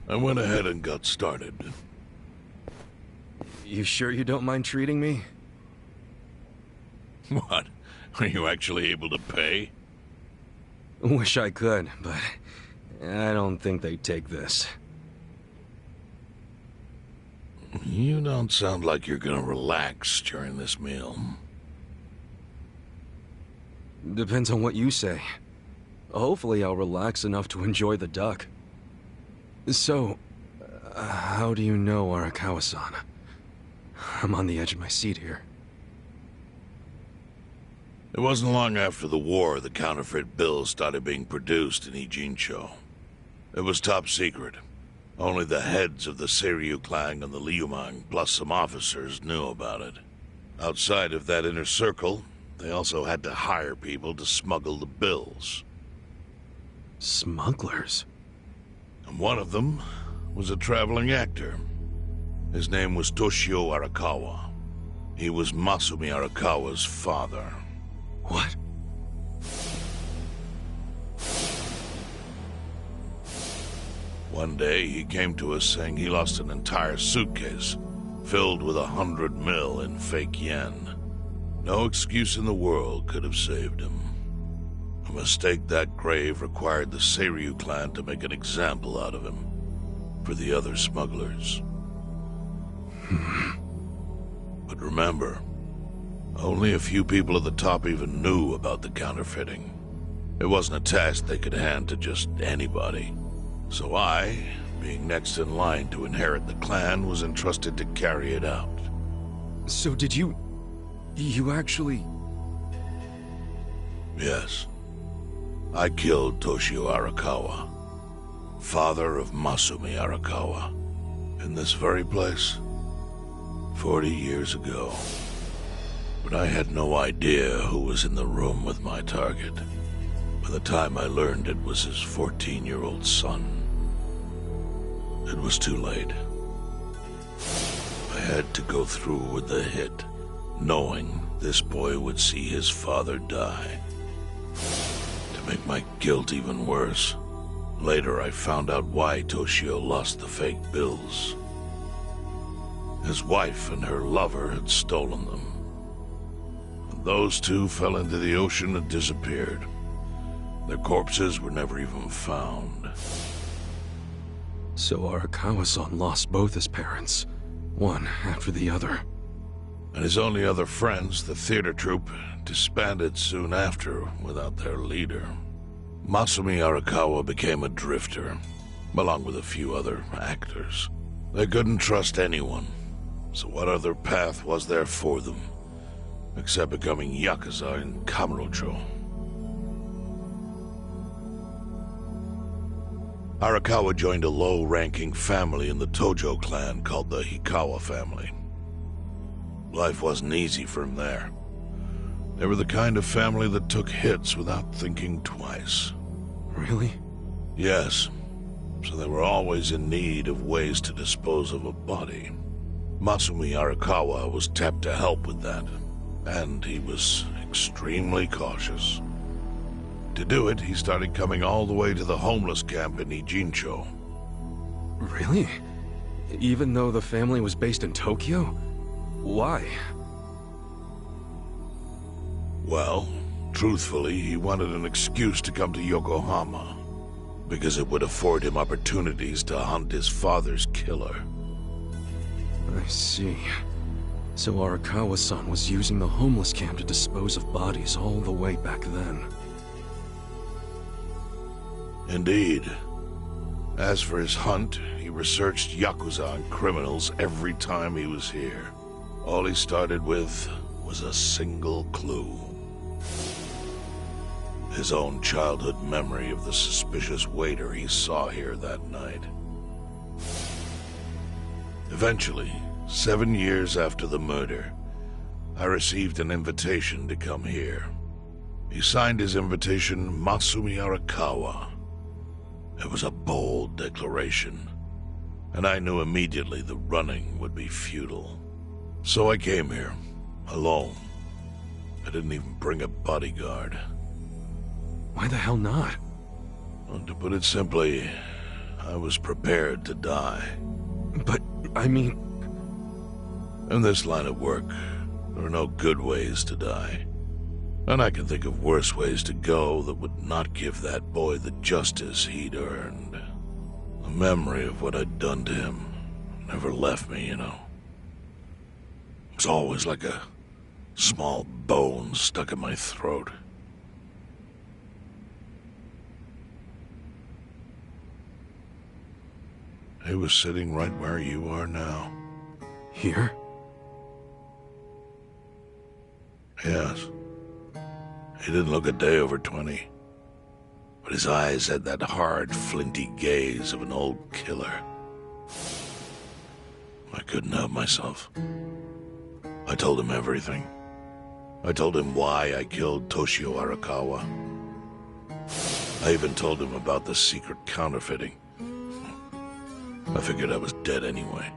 I went ahead and got started. You sure you don't mind treating me? What? Are you actually able to pay? Wish I could, but I don't think they'd take this. You don't sound like you're gonna relax during this meal. Depends on what you say. Hopefully I'll relax enough to enjoy the duck. So, how do you know Arakawa-san? I'm on the edge of my seat here. It wasn't long after the war the counterfeit bills started being produced in Ijincho. It was top secret. Only the heads of the Seiryu clan and the Liumang, plus some officers, knew about it. Outside of that inner circle, they also had to hire people to smuggle the bills. Smugglers? And one of them was a traveling actor. His name was Toshio Arakawa. He was Masumi Arakawa's father. What? One day, he came to us saying he lost an entire suitcase. filled with 100 mil in fake yen. No excuse in the world could have saved him. A mistake that grave required the Seiryu clan to make an example out of him for the other smugglers. But remember, only a few people at the top even knew about the counterfeiting. It wasn't a task they could hand to just anybody. So I, being next in line to inherit the clan, was entrusted to carry it out. So did you actually... Yes. I killed Toshio Arakawa, father of Masumi Arakawa, in this very place, 40 years ago. But I had no idea who was in the room with my target. By the time I learned it was his 14-year-old son, it was too late. I had to go through with the hit, knowing this boy would see his father die. To make my guilt even worse, later I found out why Toshio lost the fake bills. His wife and her lover had stolen them. And those two fell into the ocean and disappeared. Their corpses were never even found. So Arakawa-san lost both his parents, one after the other. And his only other friends, the theater troupe, disbanded soon after without their leader. Masumi Arakawa became a drifter, along with a few other actors. They couldn't trust anyone, so what other path was there for them, except becoming Yakuza in Kamurocho? Arakawa joined a low-ranking family in the Tojo clan called the Hikawa family. Life wasn't easy for him there. They were the kind of family that took hits without thinking twice. Really? Yes. So they were always in need of ways to dispose of a body. Masumi Arakawa was tapped to help with that, and he was extremely cautious. To do it, he started coming all the way to the homeless camp in Ijincho. Really? Even though the family was based in Tokyo? Why? Well, truthfully, he wanted an excuse to come to Yokohama, because it would afford him opportunities to hunt his father's killer. I see. So Arakawa-san was using the homeless camp to dispose of bodies all the way back then. Indeed. As for his hunt, he researched Yakuza and criminals every time he was here. All he started with was a single clue. His own childhood memory of the suspicious waiter he saw here that night. Eventually, 7 years after the murder, I received an invitation to come here. He signed his invitation Masumi Arakawa. It was a bold declaration, and I knew immediately the running would be futile. So I came here, alone. I didn't even bring a bodyguard. Why the hell not? Well, to put it simply, I was prepared to die. But, I mean... In this line of work, there are no good ways to die. And I can think of worse ways to go that would not give that boy the justice he'd earned. The memory of what I'd done to him never left me, you know. It was always like a small bone stuck in my throat. He was sitting right where you are now. Here? Yes. He didn't look a day over 20. But his eyes had that hard, flinty gaze of an old killer. I couldn't help myself. I told him everything. I told him why I killed Toshio Arakawa. I even told him about the secret counterfeiting. I figured I was dead anyway.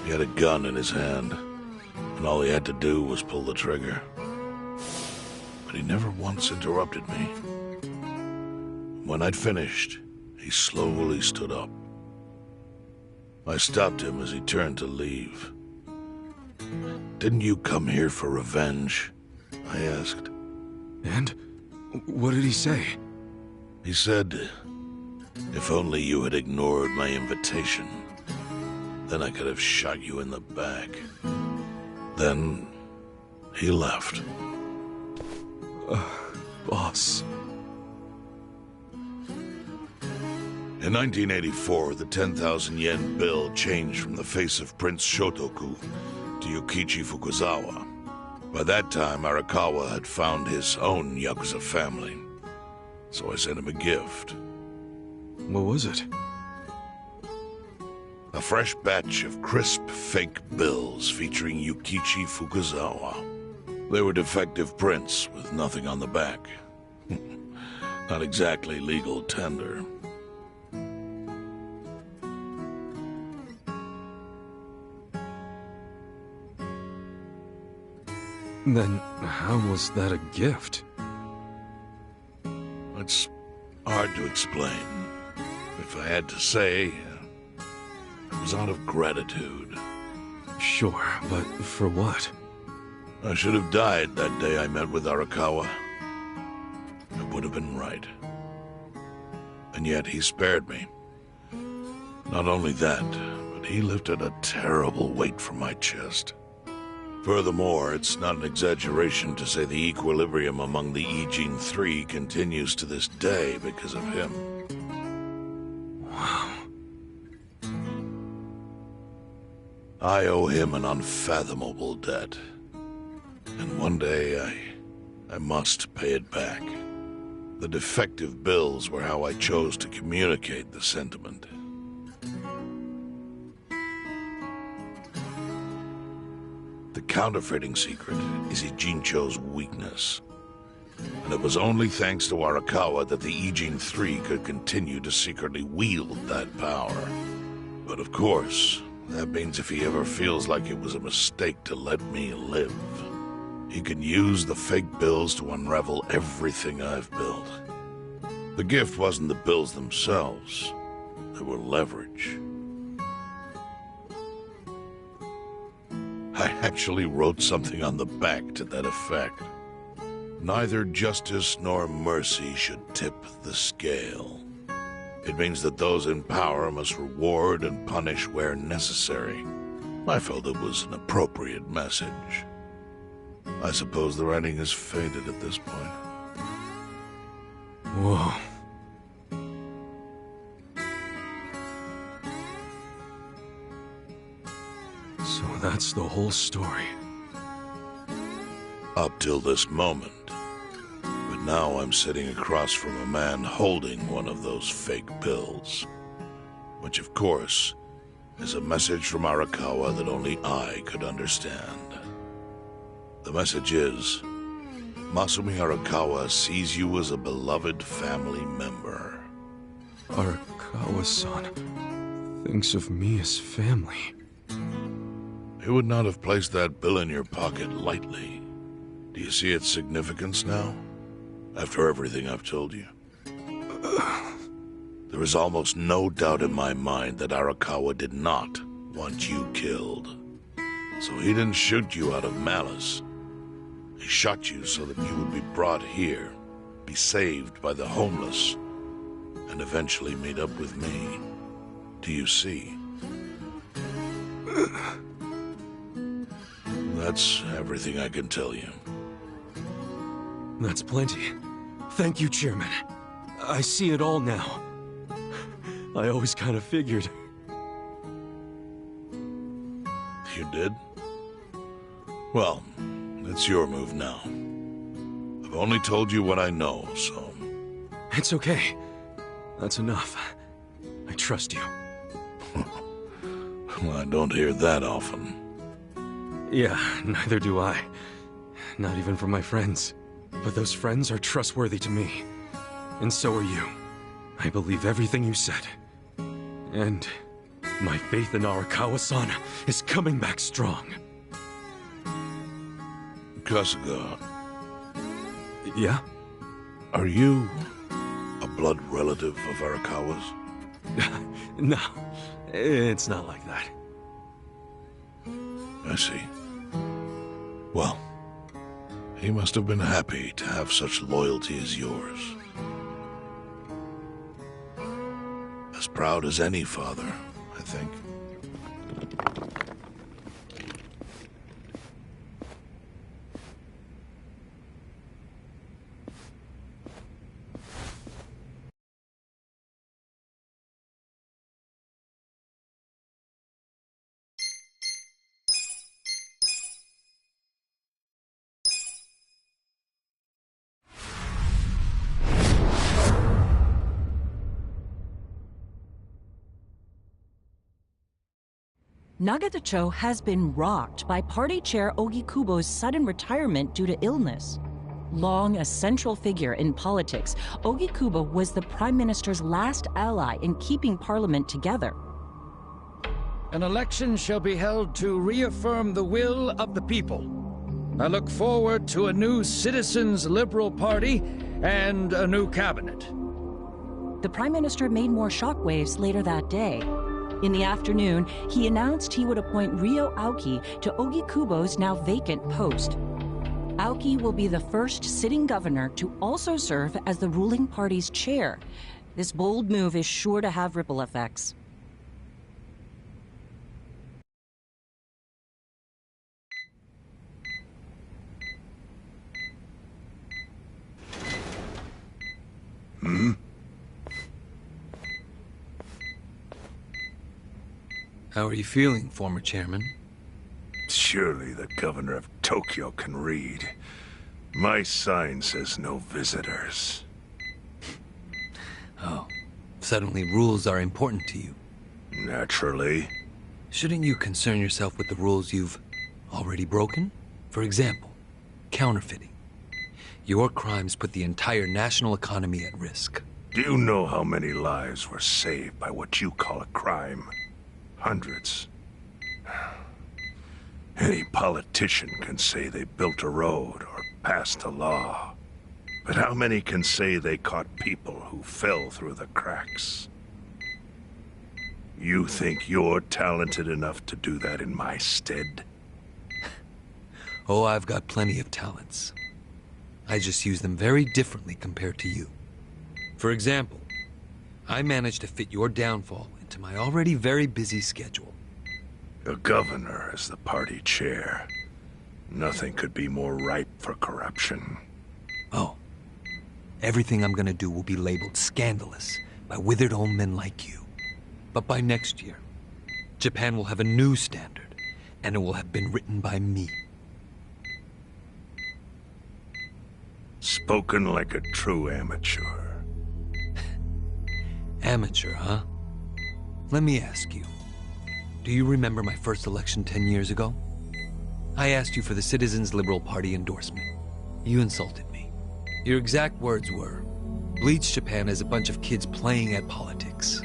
He had a gun in his hand, and all he had to do was pull the trigger. But he never once interrupted me. When I'd finished, he slowly stood up. I stopped him as he turned to leave. "Didn't you come here for revenge?" I asked. And? What did he say? He said, "If only you had ignored my invitation, then I could have shot you in the back." Then he left. Boss. In 1984, the 10,000 yen bill changed from the face of Prince Shotoku to Yukichi Fukuzawa. By that time, Arakawa had found his own Yakuza family, so I sent him a gift. What was it? A fresh batch of crisp, fake bills featuring Yukichi Fukuzawa. They were defective prints with nothing on the back. Not exactly legal tender. Then how was that a gift? It's hard to explain. If I had to say, it was out of gratitude. Sure, but for what? I should have died that day I met with Arakawa. It would have been right. And yet he spared me. Not only that, but he lifted a terrible weight from my chest. Furthermore, it's not an exaggeration to say the equilibrium among the Ijin Three continues to this day because of him. Wow. I owe him an unfathomable debt. And one day, I must pay it back. The defective bills were how I chose to communicate the sentiment. The counterfeiting secret is Ijincho's weakness. And it was only thanks to Arakawa that the Ijin Three could continue to secretly wield that power. But of course, that means if he ever feels like it was a mistake to let me live, he can use the fake bills to unravel everything I've built. The gift wasn't the bills themselves. They were leverage. I actually wrote something on the back to that effect. Neither justice nor mercy should tip the scale. It means that those in power must reward and punish where necessary. I felt it was an appropriate message. I suppose the writing has faded at this point. Whoa. So that's the whole story. Up till this moment. But now I'm sitting across from a man holding one of those fake bills. Which, of course, is a message from Arakawa that only I could understand. The message is, Masumi Arakawa sees you as a beloved family member. Arakawa-san thinks of me as family. He would not have placed that bill in your pocket lightly. Do you see its significance now? After everything I've told you? There is almost no doubt in my mind that Arakawa did not want you killed. So he didn't shoot you out of malice. He shot you so that you would be brought here, be saved by the homeless, and eventually meet up with me. Do you see? That's everything I can tell you. That's plenty. Thank you, Chairman. I see it all now. I always kind of figured. You did? Well, it's your move now. I've only told you what I know, so... It's okay. That's enough. I trust you. Well, I don't hear that often. Yeah, neither do I. Not even from my friends. But those friends are trustworthy to me. And so are you. I believe everything you said. And my faith in Arakawa-san is coming back strong. Kasuga. Yeah? Are you a blood relative of Arakawa's? No. It's not like that. I see. Well, he must have been happy to have such loyalty as yours. As proud as any father, I think. Nagatacho has been rocked by party chair Ogikubo's sudden retirement due to illness. Long a central figure in politics, Ogikubo was the Prime Minister's last ally in keeping Parliament together. An election shall be held to reaffirm the will of the people. I look forward to a new Citizens Liberal Party and a new cabinet. The Prime Minister made more shockwaves later that day. In the afternoon, he announced he would appoint Ryo Aoki to Ogikubo's now vacant post. Aoki will be the first sitting governor to also serve as the ruling party's chair. This bold move is sure to have ripple effects. How are you feeling, former chairman? Surely the governor of Tokyo can read. My sign says no visitors. Oh, suddenly rules are important to you. Naturally. Shouldn't you concern yourself with the rules you've already broken? For example, counterfeiting. Your crimes put the entire national economy at risk. Do you know how many lives were saved by what you call a crime? Hundreds. Any politician can say they built a road or passed a law. But how many can say they caught people who fell through the cracks? You think you're talented enough to do that in my stead? Oh, I've got plenty of talents. I just use them very differently compared to you. For example, I managed to fit your downfall into my already very busy schedule. The governor is the party chair. Nothing could be more ripe for corruption. Oh. Everything I'm gonna do will be labeled scandalous by withered old men like you. But by next year, Japan will have a new standard, and it will have been written by me. Spoken like a true amateur. Amateur, huh? Let me ask you. Do you remember my first election 10 years ago? I asked you for the Citizens Liberal Party endorsement. You insulted me. Your exact words were, "Bleach Japan is a bunch of kids playing at politics."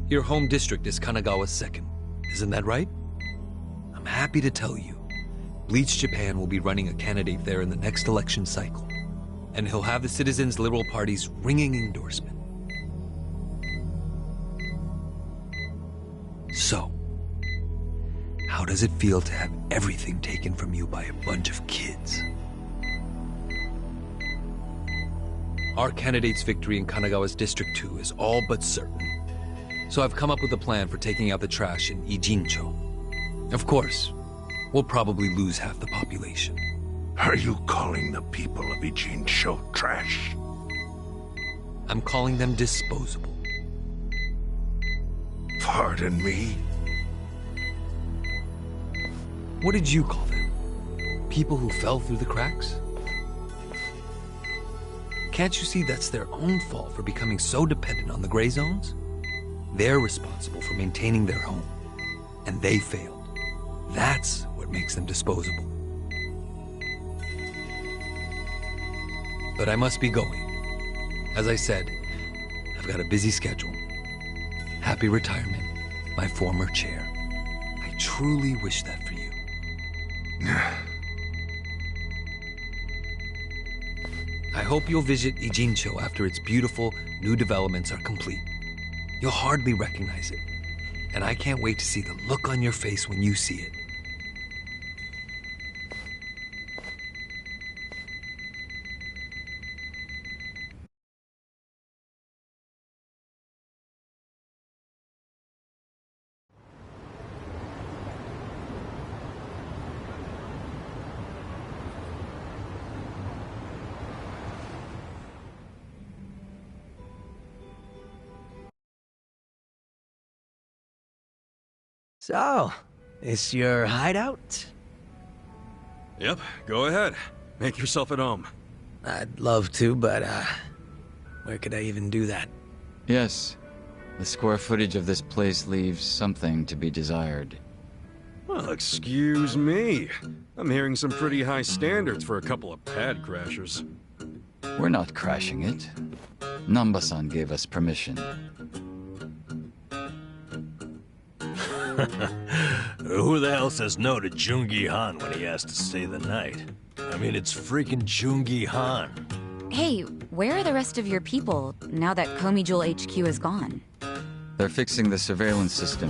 Your home district is Kanagawa's second. Isn't that right? I'm happy to tell you, Bleach Japan will be running a candidate there in the next election cycle. And he'll have the Citizens Liberal Party's ringing endorsement. So, how does it feel to have everything taken from you by a bunch of kids? Our candidate's victory in Kanagawa's District 2 is all but certain. So I've come up with a plan for taking out the trash in Ijincho. Of course, we'll probably lose half the population. Are you calling the people of Ijincho trash? I'm calling them disposable. Pardon me? What did you call them? People who fell through the cracks? Can't you see that's their own fault for becoming so dependent on the gray zones? They're responsible for maintaining their home, and they failed. That's what makes them disposable. But I must be going. As I said, I've got a busy schedule. Happy retirement, my former chair. I truly wish that for you. I hope you'll visit Ijincho after its beautiful new developments are complete. You'll hardly recognize it, and I can't wait to see the look on your face when you see it. So, this your hideout? Yep, go ahead. Make yourself at home. I'd love to, but, where could I even do that? Yes. The square footage of this place leaves something to be desired. Well, excuse me. I'm hearing some pretty high standards for a couple of pad crashers. We're not crashing it. Namba-san gave us permission. Who the hell says no to Jungi Han when he has to stay the night? I mean, it's freaking Jungi Han. Hey, where are the rest of your people now that Komi Jewel HQ is gone? They're fixing the surveillance system.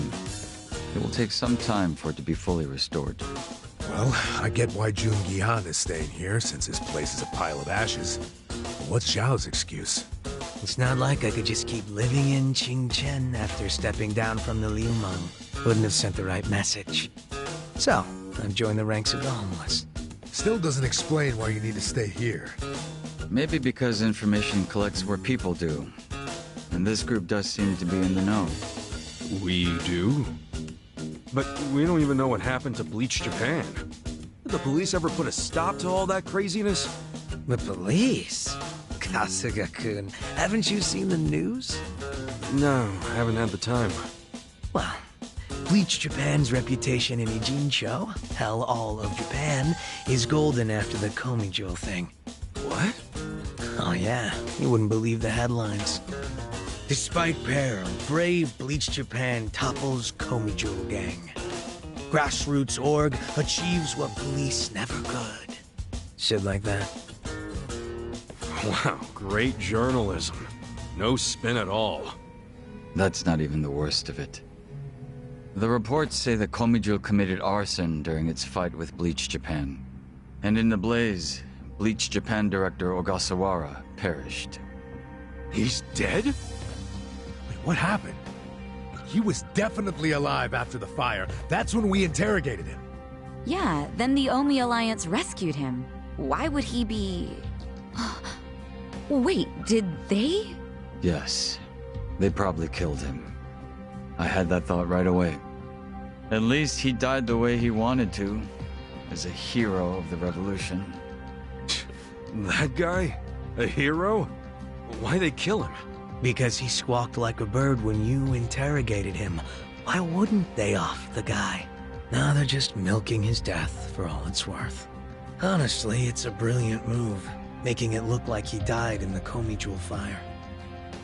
It will take some time for it to be fully restored. Well, I get why Jun Gihan is staying here, since his place is a pile of ashes. But what's Zhao's excuse? It's not like I could just keep living in Qingchen after stepping down from the Liumeng. Wouldn't have sent the right message. So, I've joined the ranks of the homeless. Still doesn't explain why you need to stay here. Maybe because information collects where people do. And this group does seem to be in the know. We do? But we don't even know what happened to Bleach Japan. Did the police ever put a stop to all that craziness? The police? Kasuga-kun, haven't you seen the news? No, I haven't had the time. Well, Bleach Japan's reputation in Ijincho, hell all of Japan, is golden after the Komi Jewel thing. What? Oh yeah, you wouldn't believe the headlines. Despite peril, brave Bleach Japan topples Komi Jewel gang. Grassroots org achieves what police never could. Shit like that. Wow, great journalism. No spin at all. That's not even the worst of it. The reports say that Komijul committed arson during its fight with Bleach Japan. And in the blaze, Bleach Japan director Ogasawara perished. He's dead? Wait, what happened? He was definitely alive after the fire. That's when we interrogated him. Yeah, then the Omi Alliance rescued him. Why would he be... Wait, did they? Yes. They probably killed him. I had that thought right away. At least he died the way he wanted to, as a hero of the revolution. That guy? A hero? Why'd they kill him? Because he squawked like a bird when you interrogated him. Why wouldn't they off the guy? No, they're just milking his death for all it's worth. Honestly, it's a brilliant move, making it look like he died in the Komi Jewel fire.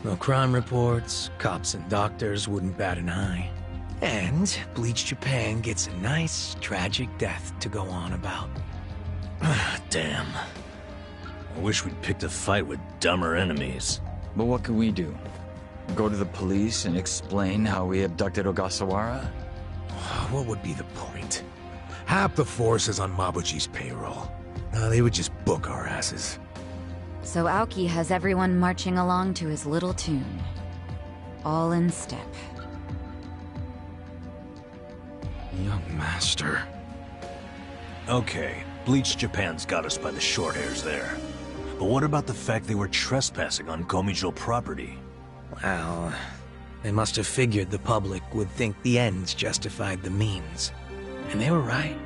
No crime reports, cops and doctors wouldn't bat an eye. And Bleach Japan gets a nice, tragic death to go on about. Damn. I wish we'd picked a fight with dumber enemies. But what can we do? Go to the police and explain how we abducted Ogasawara? What would be the point? Half the force is on Mabuchi's payroll. No, they would just book our asses. So Aoki has everyone marching along to his little tune. All in step. Young master. Okay, Bleach Japan's got us by the short hairs there. But what about the fact they were trespassing on Komijul property? Well, they must have figured the public would think the ends justified the means. And they were right.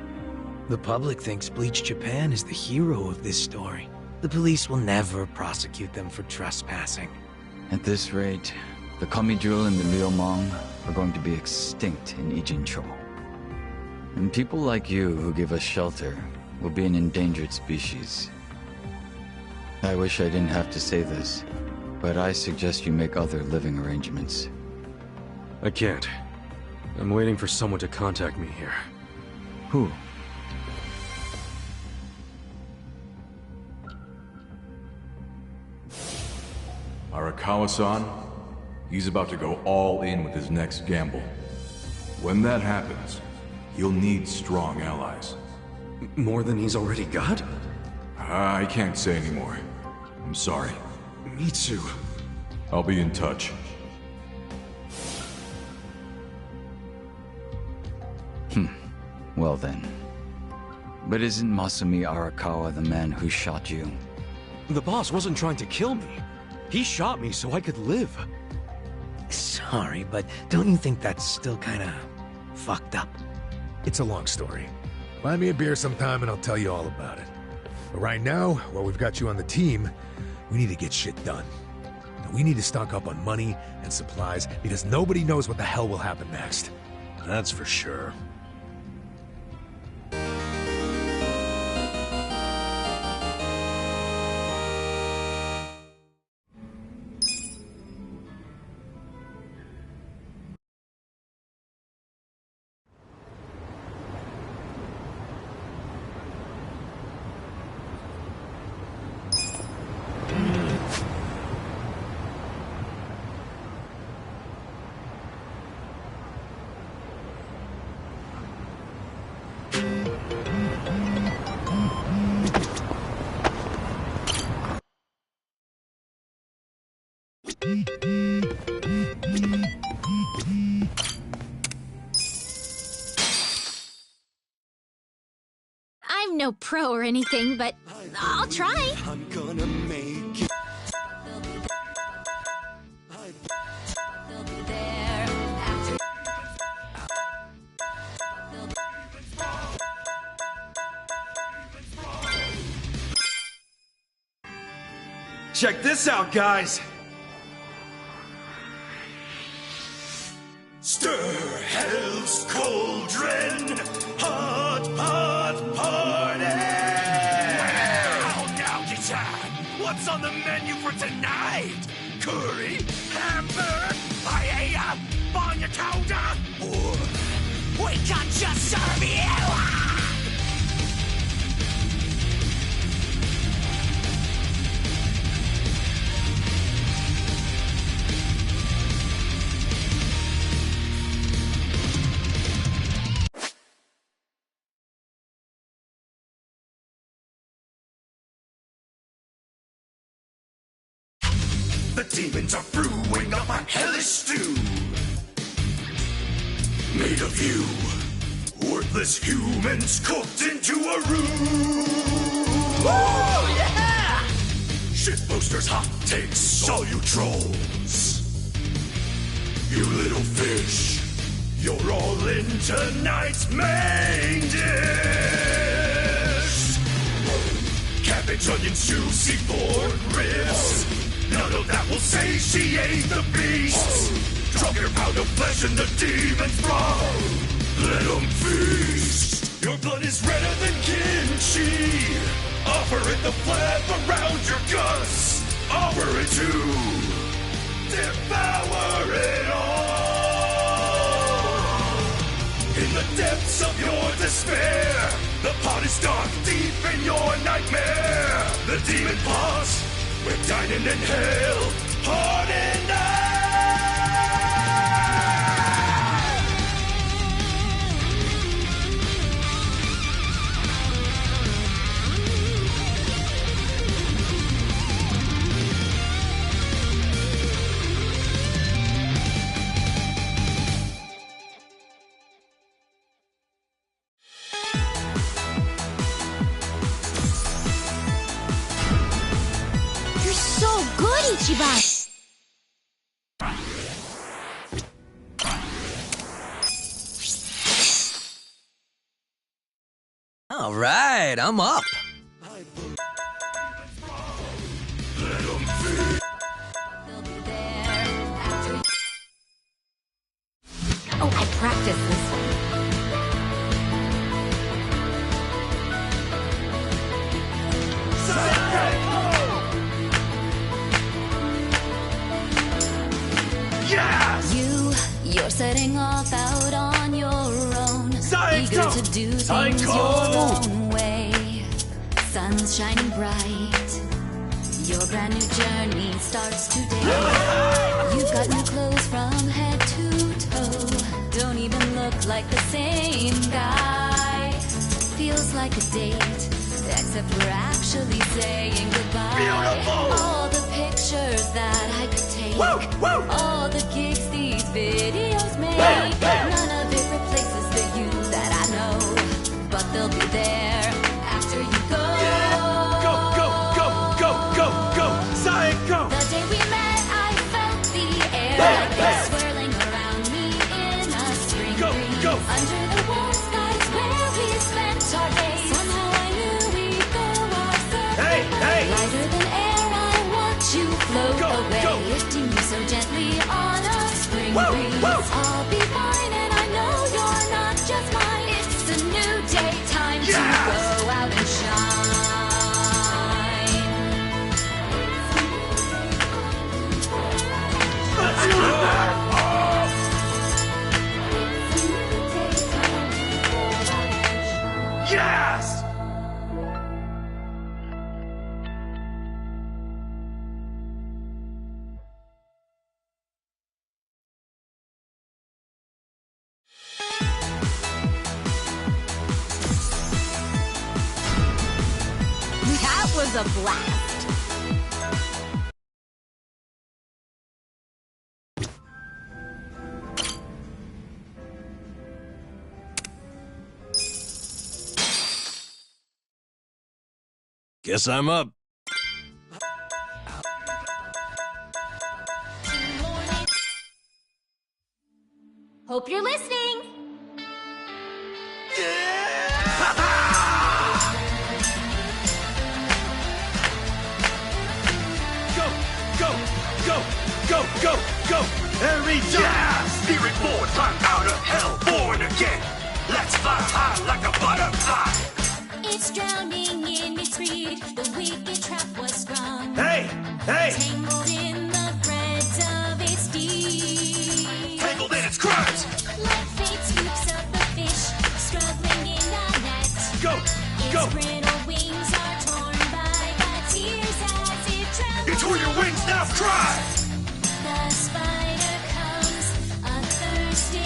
The public thinks Bleach Japan is the hero of this story. The police will never prosecute them for trespassing. At this rate, the Komijul and the Liumeng are going to be extinct in Ijincho. And people like you who give us shelter will be an endangered species. I wish I didn't have to say this, but I suggest you make other living arrangements. I can't. I'm waiting for someone to contact me here. Arakawa-san, he's about to go all in with his next gamble. When that happens, he'll need strong allies. More than he's already got? I can't say anymore. I'm sorry. Me too. I'll be in touch. Well then. But isn't Masumi Arakawa the man who shot you? The boss wasn't trying to kill me. He shot me so I could live. Sorry, but don't you think that's still kinda fucked up? It's a long story. Buy me a beer sometime and I'll tell you all about it. But right now, while we've got you on the team, we need to get shit done. Now, we need to stock up on money and supplies because nobody knows what the hell will happen next. That's for sure. I'm no pro or anything, but I'll try. I'm gonna make it. Check this out, guys! Stir hell's cauldron, hot pot party! Well, now it's time. What's on the menu for tonight? Curry, hamburger, paella, banya chowder, or we can just serve you! The demons are brewing up a hellish stew, made of you, worthless humans cooked into a roux. Oh yeah! Shit posters, hot takes, all you trolls. You little fish, you're all in tonight's main dish. Cabbage, onions, juicy pork ribs. None of that will satiate the beasts. Drop your pound of flesh in the demon's broth. Let them feast. Your blood is redder than kimchi. Offer it the flap around your guts. Offer it to devour it all. In the depths of your despair, the pot is dark, deep in your nightmare. The demon pause. We're dining in hell, hard enough. Ichiban! All right, I'm up. Oh, I practiced this one. Yes! You're setting off out on your own, eager to do things your own way. Sun's shining bright, Your brand new journey starts today. You've got new clothes from head to toe. Don't even look like the same guy. Feels like a date, except we're actually saying goodbye. Beautiful! All the pictures that I could take. All the gigs these videos make. None of it replaces the you that I know. But they'll be there after you go. Go! The day we met, I felt the air like this swirling around me in a spring breeze. Under the warm skies where we spent our days. Somehow I knew we'd go our separate ways. Lighter than air, I watch you float away, lifting me so gently on a spring breeze. I'll be fine, and I know you're not just mine. It's a new day, time to go out and shine. Yes! That was a blast. Guess I'm up. Hope you're listening. Go! Every time! Yeah! Spirit born, I'm out of hell, born again. Let's fly high like a butterfly. It's drowning in its greed. The wicked trap was sprung. Hey! Tangled in the threads of its deed. Tangled in its crimes. Like fate scoops up the fish, struggling in a net. Go! Its brittle wings are torn by the tears as it drowns. You tore your wings, now cry! The spider comes, athirst in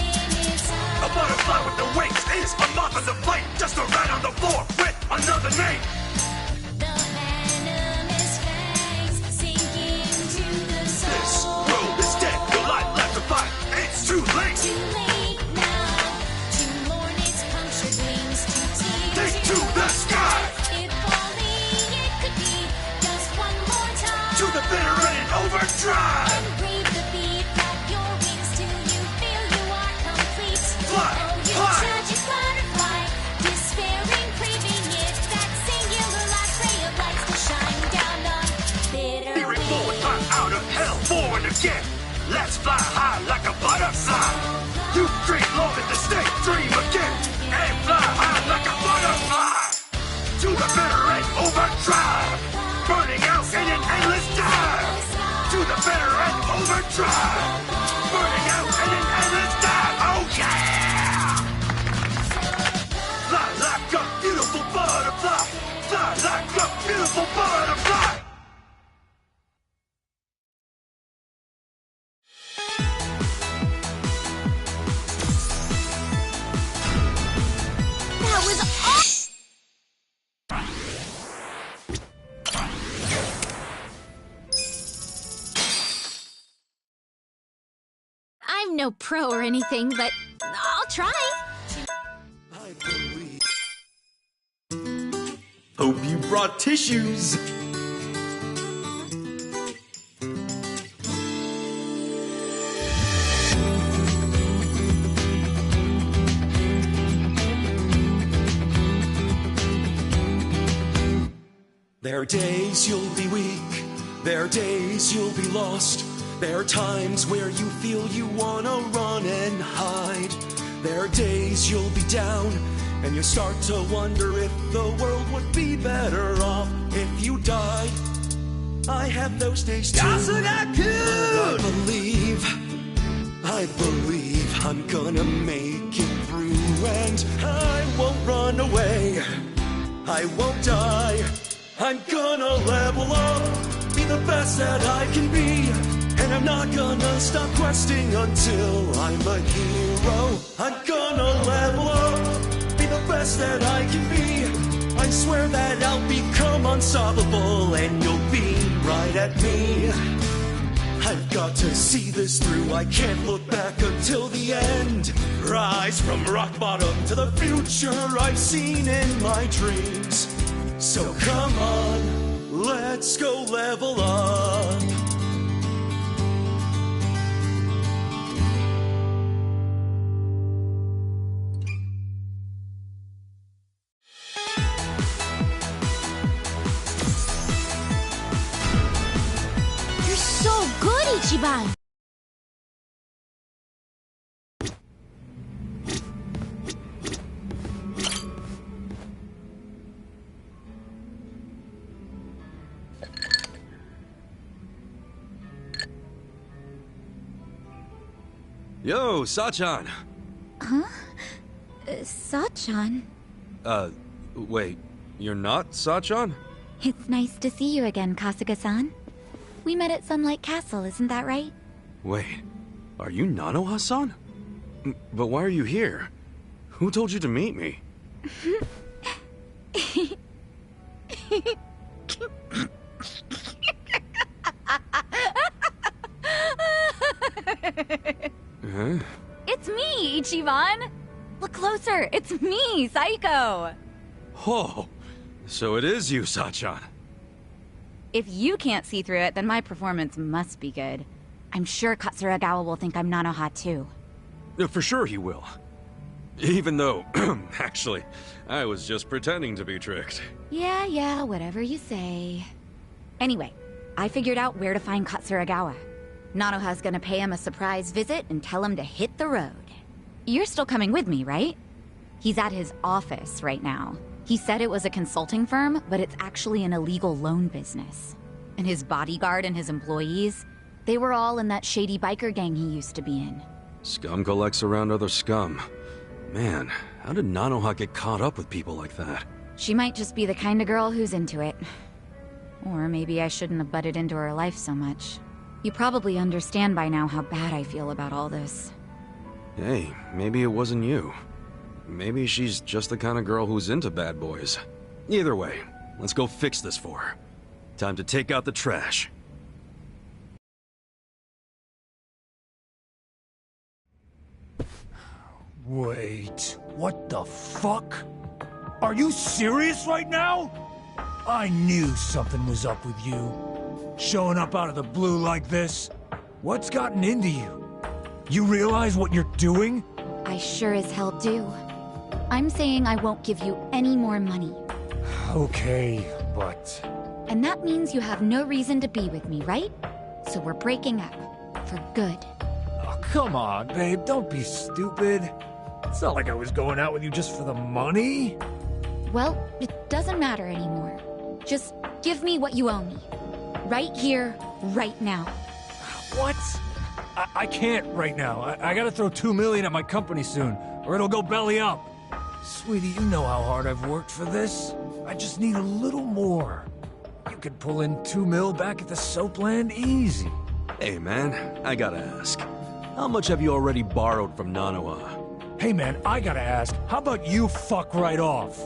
its eyes. A butterfly with the wings is a moth on the flame, just a rat on the floor with another name. The venomous fangs sink into the soul. This world is dead, no life left to fight. It's too late. Too late now to mourn its punctured wings, to Take to the sky. If only it could be just one more time. To the bitter end and overdrive. And breathe the beat, flap your wings till you feel you are complete. Fly, oh, you fly. tragic butterfly, despairing, craving it. That singular last ray of light to shine down on bitter Spirit born, I'm out of hell, born again. Let's fly high like a butterfly. You dream long in the state, dream again. And fly high like a butterfly. To the bitter end, overdrive. Burning out in an endless dive. To the bitter end, overdrive. Burning out in an endless dive. Oh yeah! Fly like a beautiful butterfly. Fly like a beautiful butterfly. That was I'm no pro or anything, but I'll try. Hope you brought tissues. There are days you'll be weak, there are days you'll be lost. There are times where you feel you wanna run and hide. There are days you'll be down, and you start to wonder if the world would be better off if you died. I have those days too. But I believe I'm gonna make it through, and I won't run away. I won't die. I'm gonna level up. the best that I can be. And I'm not gonna stop questing until I'm a hero. I'm gonna level up, be the best that I can be. I swear that I'll become unstoppable, and you'll be right at me. I've got to see this through, I can't look back until the end. Rise from rock bottom to the future I've seen in my dreams. So come on, let's go level up. You're so good, Ichiban! Yo, Sachan! Huh? Sachan? Wait, you're not Sachan? It's nice to see you again, Kasuga-san. We met at Sunlight Castle, isn't that right? Wait, are you Nanoha-san? But why are you here? Who told you to meet me? Huh? It's me, Ichiban! Look closer, it's me, Saiko! Oh, so it is you, Sachan. If you can't see through it, then my performance must be good. I'm sure Katsuragawa will think I'm Nanoha too. For sure he will. Even though, actually, I was just pretending to be tricked. Yeah, whatever you say. Anyway, I figured out where to find Katsuragawa. Nanoha's gonna pay him a surprise visit and tell him to hit the road. You're still coming with me, right? He's at his office right now. He said it was a consulting firm, but it's actually an illegal loan business. And his bodyguard and his employees, they were all in that shady biker gang he used to be in. Scum collects around other scum. Man, how did Nanoha get caught up with people like that? She might just be the kind of girl who's into it. Or maybe I shouldn't have butted into her life so much. You probably understand by now how bad I feel about all this. Hey, maybe it wasn't you. Maybe she's just the kind of girl who's into bad boys. Either way, let's go fix this for her. Time to take out the trash. Wait, what the fuck? Are you serious right now? I knew something was up with you. Showing up out of the blue like this? What's gotten into you? You realize what you're doing? I sure as hell do. I'm saying I won't give you any more money. Okay, but... And that means you have no reason to be with me, right? So we're breaking up. For good. Oh, come on, babe, don't be stupid. It's not like I was going out with you just for the money. Well, it doesn't matter anymore. Just give me what you owe me. Right here, right now. What? I can't right now. I gotta throw $2 million at my company soon, or it'll go belly up. Sweetie, you know how hard I've worked for this. I just need a little more. You could pull in $2 million back at the Soapland easy. Hey man, I gotta ask. How much have you already borrowed from Nanoha? Hey man, I gotta ask, how about you fuck right off?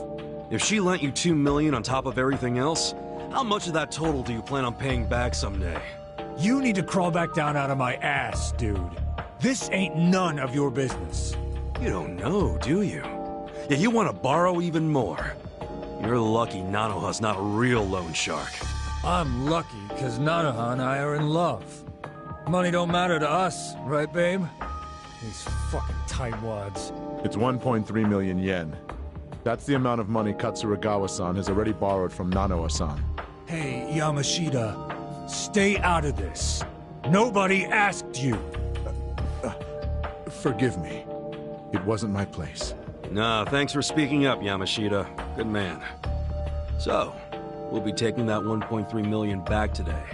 If she lent you $2 million on top of everything else, how much of that total do you plan on paying back someday? You need to crawl back down out of my ass, dude. This ain't none of your business. You don't know, do you? Yeah, you want to borrow even more. You're lucky Nanoha's not a real loan shark. I'm lucky because Nanoha and I are in love. Money don't matter to us, right, babe? These fucking tightwads. It's 1.3 million yen. That's the amount of money Katsuragawa-san has already borrowed from Nanoha-san. Hey, Yamashita, stay out of this. Nobody asked you. Forgive me. It wasn't my place. Nah, thanks for speaking up, Yamashita. Good man. So, we'll be taking that 1.3 million back today.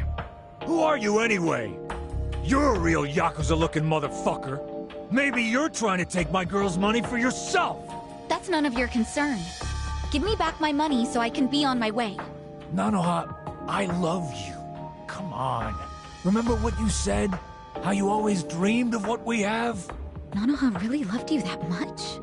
Who are you anyway? You're a real Yakuza-looking motherfucker. Maybe you're trying to take my girl's money for yourself. That's none of your concern. Give me back my money so I can be on my way. Nanoha, I love you. Come on. Remember what you said? How you always dreamed of what we have? Nanoha really loved you that much?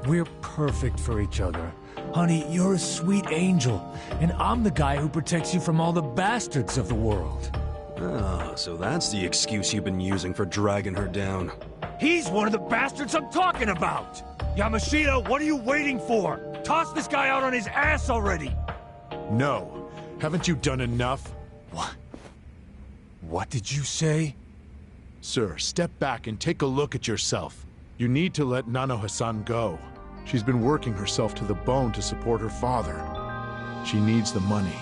We're perfect for each other. Honey, you're a sweet angel, and I'm the guy who protects you from all the bastards of the world. Oh, so that's the excuse you've been using for dragging her down. He's one of the bastards I'm talking about! Yamashita, what are you waiting for? Toss this guy out on his ass already! No. Haven't you done enough? What? What did you say? Sir, step back and take a look at yourself. You need to let Nanoha-san go. She's been working herself to the bone to support her father. She needs the money.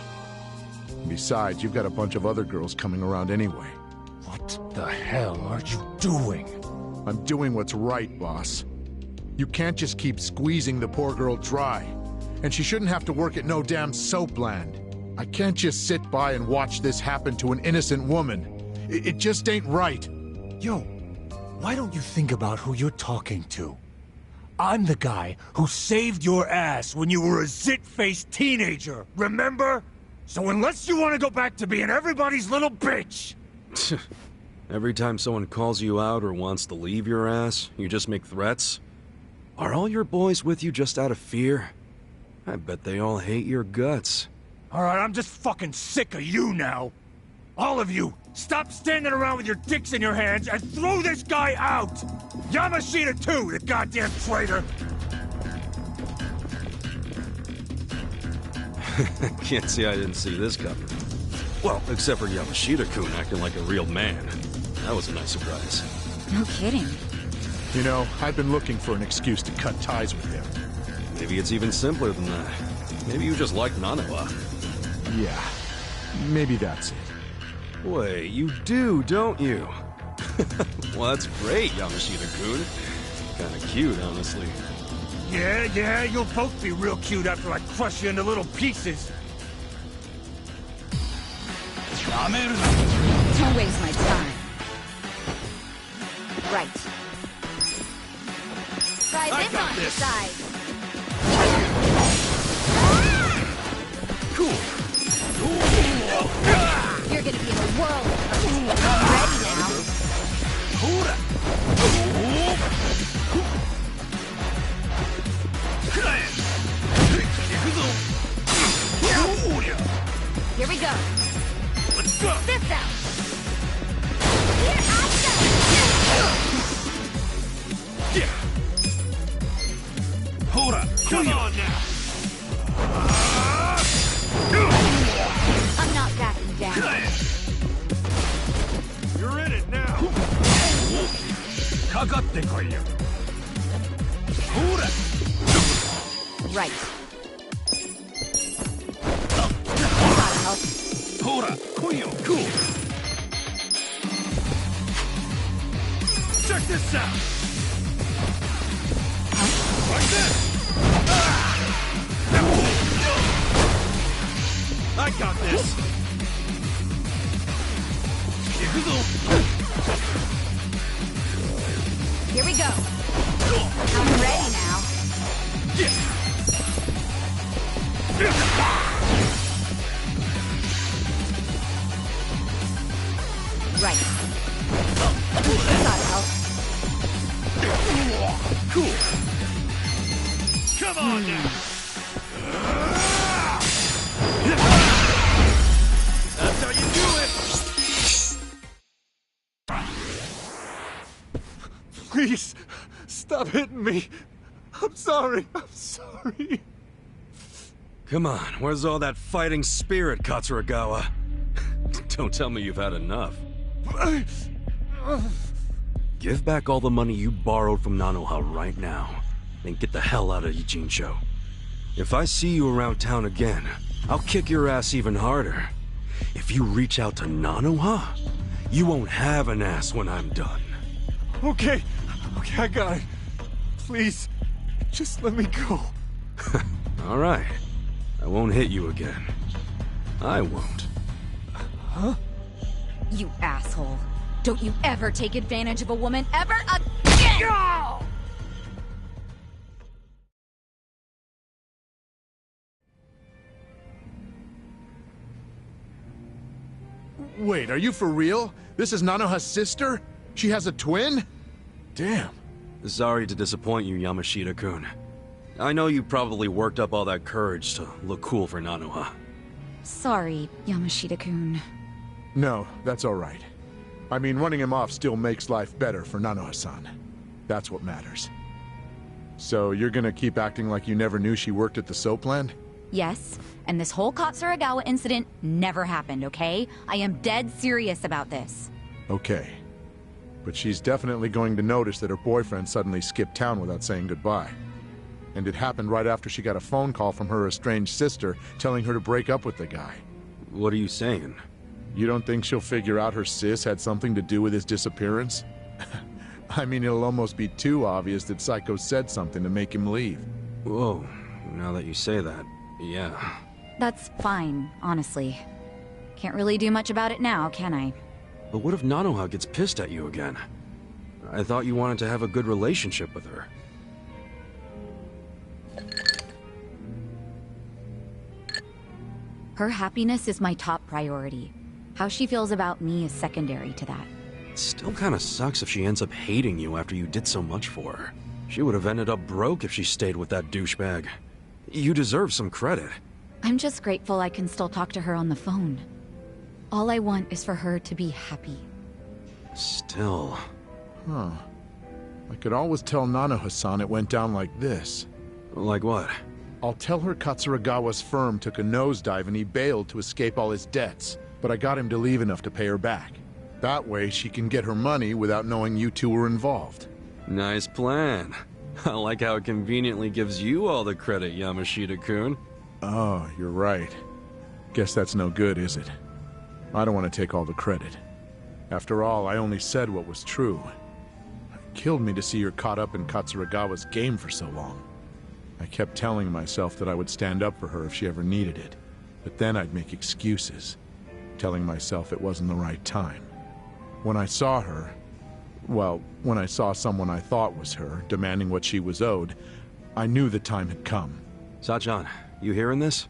Besides, you've got a bunch of other girls coming around anyway. What the hell are you doing? I'm doing what's right, boss. You can't just keep squeezing the poor girl dry. And she shouldn't have to work at no damn soapland. I can't just sit by and watch this happen to an innocent woman. It just ain't right. Yo, why don't you think about who you're talking to? I'm the guy who saved your ass when you were a zit-faced teenager, remember? So unless you want to go back to being everybody's little bitch... Every time someone calls you out or wants to leave your ass, you just make threats? Are all your boys with you just out of fear? I bet they all hate your guts. Alright, I'm just fucking sick of you now. All of you, stop standing around with your dicks in your hands and throw this guy out! Yamashita too, the goddamn traitor! Can't say I didn't see this coming. Well, except for Yamashita-kun acting like a real man. That was a nice surprise. No kidding. You know, I've been looking for an excuse to cut ties with him. Maybe it's even simpler than that. Maybe you just like Nanoha. Yeah, maybe that's it. Wait, you do, don't you? Well, that's great, Yamashita-kun. Kinda cute, honestly. Yeah, you'll both be real cute after I crush you into little pieces. Don't waste my time. Right. Try this on your side. Cool. You're gonna be in a world of hurt. I'm ready now. Here we go. Let's go. This out. Hold up. Come on now. I'm not backing down. You're in it now. Right. Cool. Check this out. Like this. I got this. Here we go. I'm ready now. Right. Gotta help. Cool. Come on now. That's how you do it. Please, stop hitting me. I'm sorry. Come on, where's all that fighting spirit, Katsuragawa? Don't tell me you've had enough. Give back all the money you borrowed from Nanoha right now, and get the hell out of Ichincho. If I see you around town again, I'll kick your ass even harder. If you reach out to Nanoha, you won't have an ass when I'm done. Okay, I got it. Please, just let me go. All right. I won't hit you again. I won't. Huh? You asshole. Don't you ever take advantage of a woman ever again! Wait, are you for real? This is Nanoha's sister? She has a twin? Damn. Sorry to disappoint you, Yamashita-kun. I know you probably worked up all that courage to look cool for Nanoha. Sorry, Yamashita-kun. No, that's all right. I mean, running him off still makes life better for Nanoha-san. That's what matters. So you're gonna keep acting like you never knew she worked at the soap land? Yes, and this whole Katsuragawa incident never happened, okay? I am dead serious about this. Okay. But she's definitely going to notice that her boyfriend suddenly skipped town without saying goodbye. And it happened right after she got a phone call from her estranged sister telling her to break up with the guy. What are you saying? You don't think she'll figure out her sis had something to do with his disappearance? I mean, it'll almost be too obvious that Psycho said something to make him leave. Whoa, now that you say that, yeah. That's fine, honestly. Can't really do much about it now, can I? But what if Nanoha gets pissed at you again? I thought you wanted to have a good relationship with her. Her happiness is my top priority. How she feels about me is secondary to that. It still kinda sucks if she ends up hating you after you did so much for her. She would have ended up broke if she stayed with that douchebag. You deserve some credit. I'm just grateful I can still talk to her on the phone. All I want is for her to be happy. Still... Huh. I could always tell Nanoha-san it went down like this. Like what? I'll tell her Katsuragawa's firm took a nosedive and he bailed to escape all his debts, but I got him to leave enough to pay her back. That way she can get her money without knowing you two were involved. Nice plan. I like how it conveniently gives you all the credit, Yamashita-kun. Oh, you're right. Guess that's no good, is it? I don't want to take all the credit. After all, I only said what was true. It killed me to see her caught up in Katsuragawa's game for so long. I kept telling myself that I would stand up for her if she ever needed it. But then I'd make excuses, telling myself it wasn't the right time. When I saw her, well, when I saw someone I thought was her, demanding what she was owed, I knew the time had come. Sachan, you hearing this?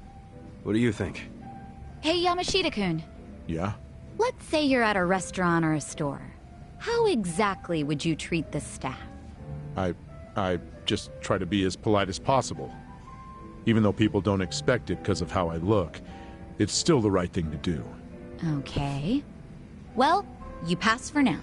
What do you think? Hey, Yamashita-kun. Yeah? Let's say you're at a restaurant or a store. How exactly would you treat the staff? I just try to be as polite as possible. Even though people don't expect it because of how I look, it's still the right thing to do. Okay. Well, you pass for now.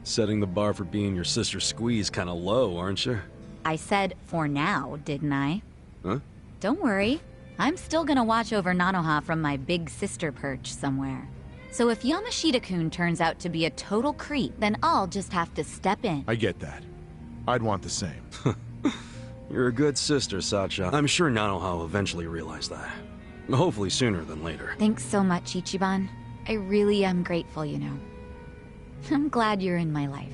Setting the bar for being your sister squeeze kinda low, aren't you? I said for now, didn't I? Huh? Don't worry. I'm still gonna watch over Nanoha from my big sister perch somewhere. So if Yamashita-kun turns out to be a total creep, then I'll just have to step in. I get that. I'd want the same. You're a good sister, Sacha. I'm sure Nanoha will eventually realize that. Hopefully sooner than later. Thanks so much, Ichiban. I really am grateful, you know. I'm glad you're in my life.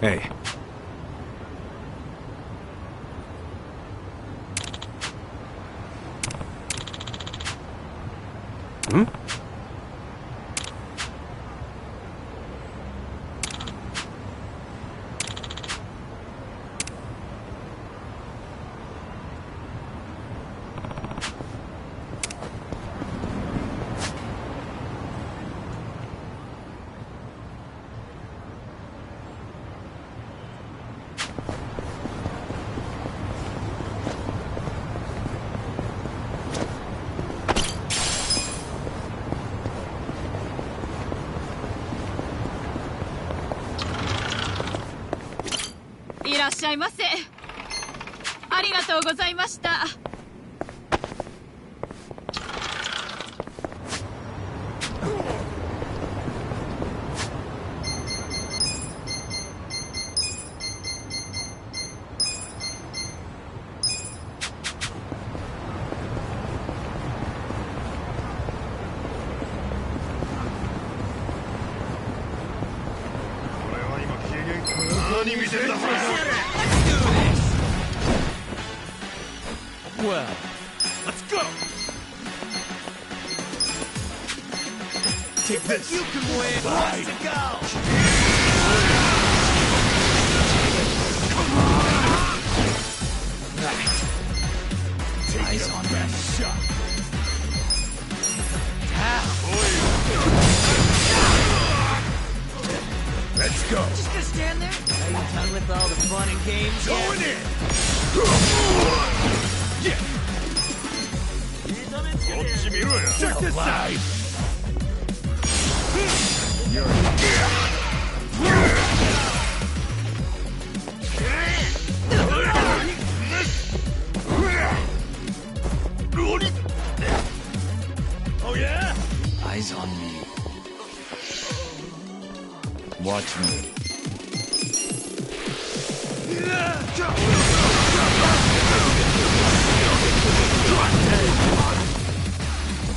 Hey. Hmm? Well, let's go! Take this! You can win! Right. To go! Eyes on that shot! Let's go! Just gonna stand there? Are you done with all the fun and games? Going in! Yeah! Check this out! Oh yeah? Eyes on me. Watch me.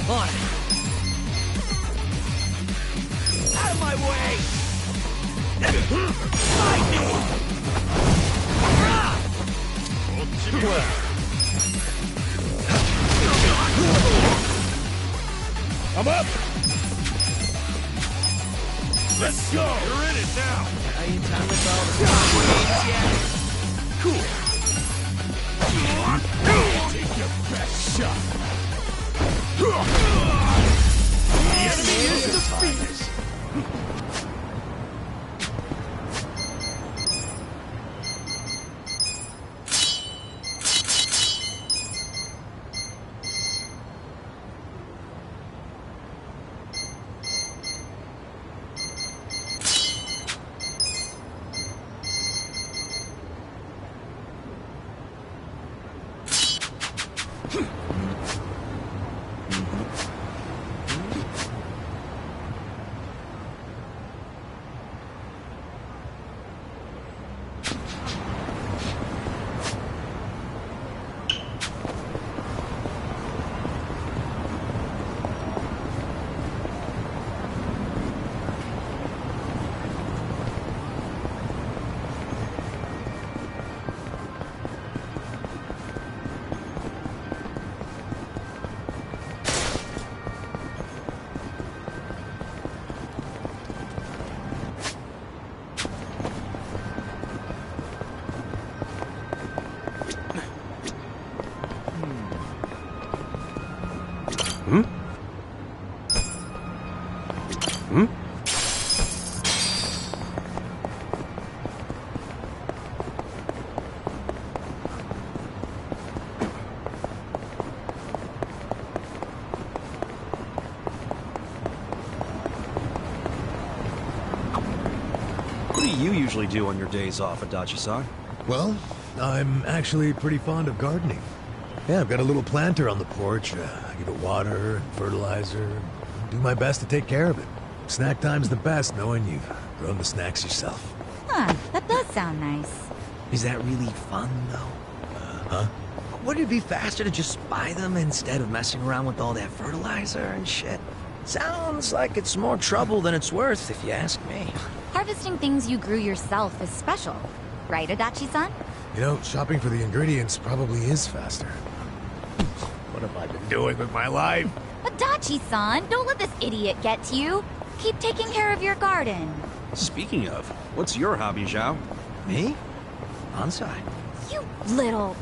On it. Out of my way! I'm up! Let's go! You're in it now! Are you done with all the fun games yet? Cool! Take your best shot! The enemy is defeated! What do you usually do on your days off, Adachi-san? Well, I'm actually pretty fond of gardening. Yeah, I've got a little planter on the porch. I give it water and fertilizer. Do my best to take care of it. Snack time's the best, knowing you've grown the snacks yourself. Huh, that does sound nice. Is that really fun, though? Huh? Wouldn't it be faster to just buy them instead of messing around with all that fertilizer and shit? Sounds like it's more trouble than it's worth, if you ask me. Harvesting things you grew yourself is special. Right, Adachi-san? You know, shopping for the ingredients probably is faster. What have I been doing with my life? Adachi-san, don't let this idiot get to you. Keep taking care of your garden. Speaking of, what's your hobby, Zhao? Me? Bonsai. You little...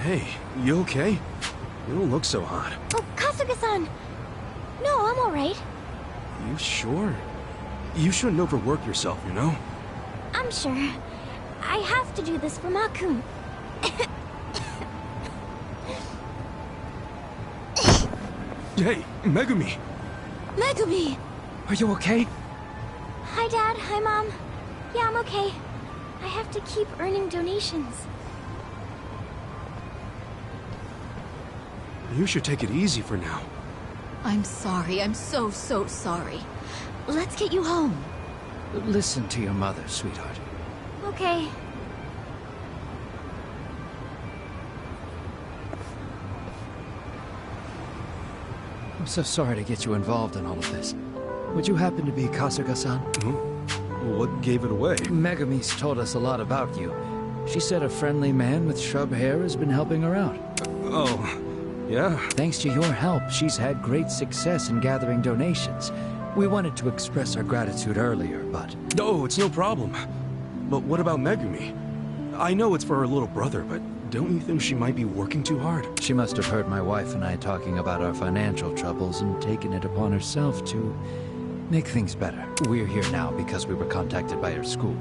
Hey, you okay? You don't look so hot. Oh, Kasuga-san! No, I'm alright. You sure? You shouldn't overwork yourself, you know? I'm sure. I have to do this for Makun. Hey, Megumi! Megumi! Are you okay? Hi, Dad. Hi, Mom. Yeah, I'm okay. I have to keep earning donations. You should take it easy for now. I'm sorry. I'm so sorry. Let's get you home. Listen to your mother, sweetheart. Okay. I'm so sorry to get you involved in all of this. Would you happen to be Kasuga-san? What gave it away? Megumi's told us a lot about you. She said a friendly man with shrub hair has been helping her out. Oh, yeah? Thanks to your help, she's had great success in gathering donations. We wanted to express our gratitude earlier, but... No, it's no problem. But what about Megumi? I know it's for her little brother, but don't you think she might be working too hard? She must have heard my wife and I talking about our financial troubles and taken it upon herself to make things better. We're here now because we were contacted by her school.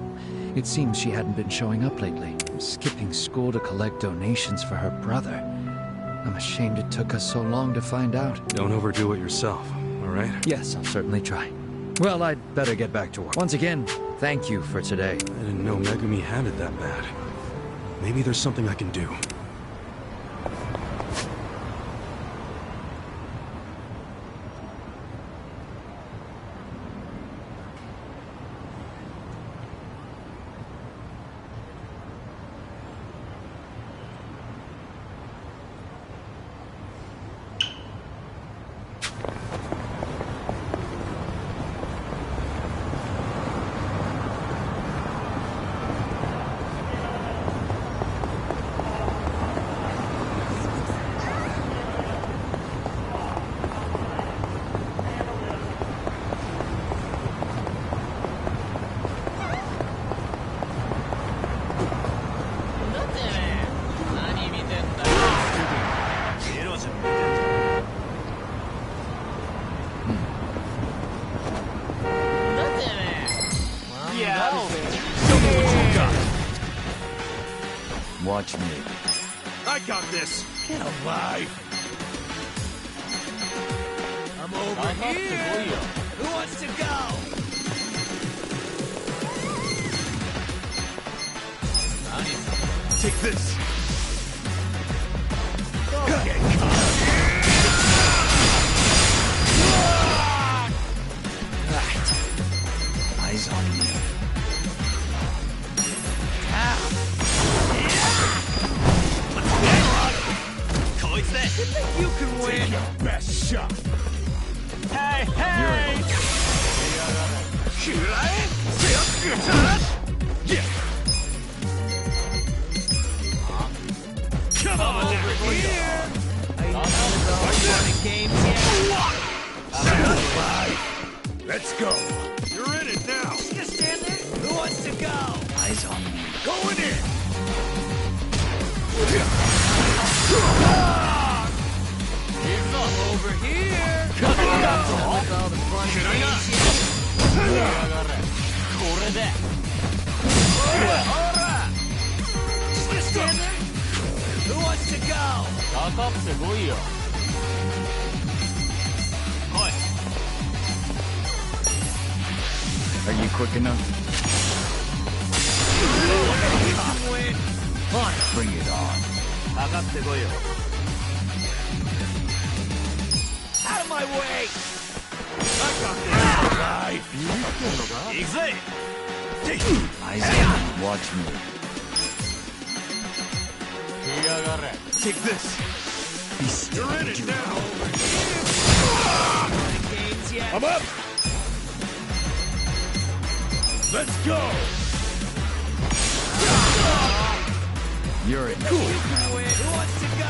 It seems she hadn't been showing up lately, skipping school to collect donations for her brother. I'm ashamed it took us so long to find out. Don't overdo it yourself, all right? Yes, I'll certainly try. Well, I'd better get back to work. Once again, thank you for today. I didn't know Megumi had it that bad. Maybe there's something I can do. Watch me. I got this. Get alive. I'm over here. Who wants to go? Take this. Eyes on me. You think you can win? Take your best shot. Hey, hey! Come on over here! Games Let's go. You're in it now. Just stand there. Who wants to go? Eyes on me. Going in. It's all over here. With all the fun games Just stand there. Who wants to go? Are you quick enough? Win. Bring it on. Out of my way! I got this! Right! Isaac, watch me. Take this! Be still. You're in it now! I'm up! Let's go! You're in. Who wants to go?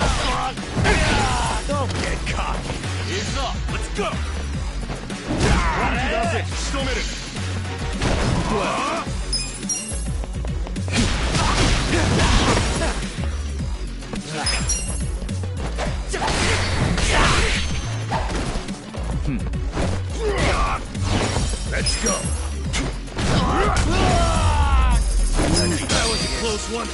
Don't get cocky. Ease up. Let's go. That's it. Still minute. Let's go. That was a close one.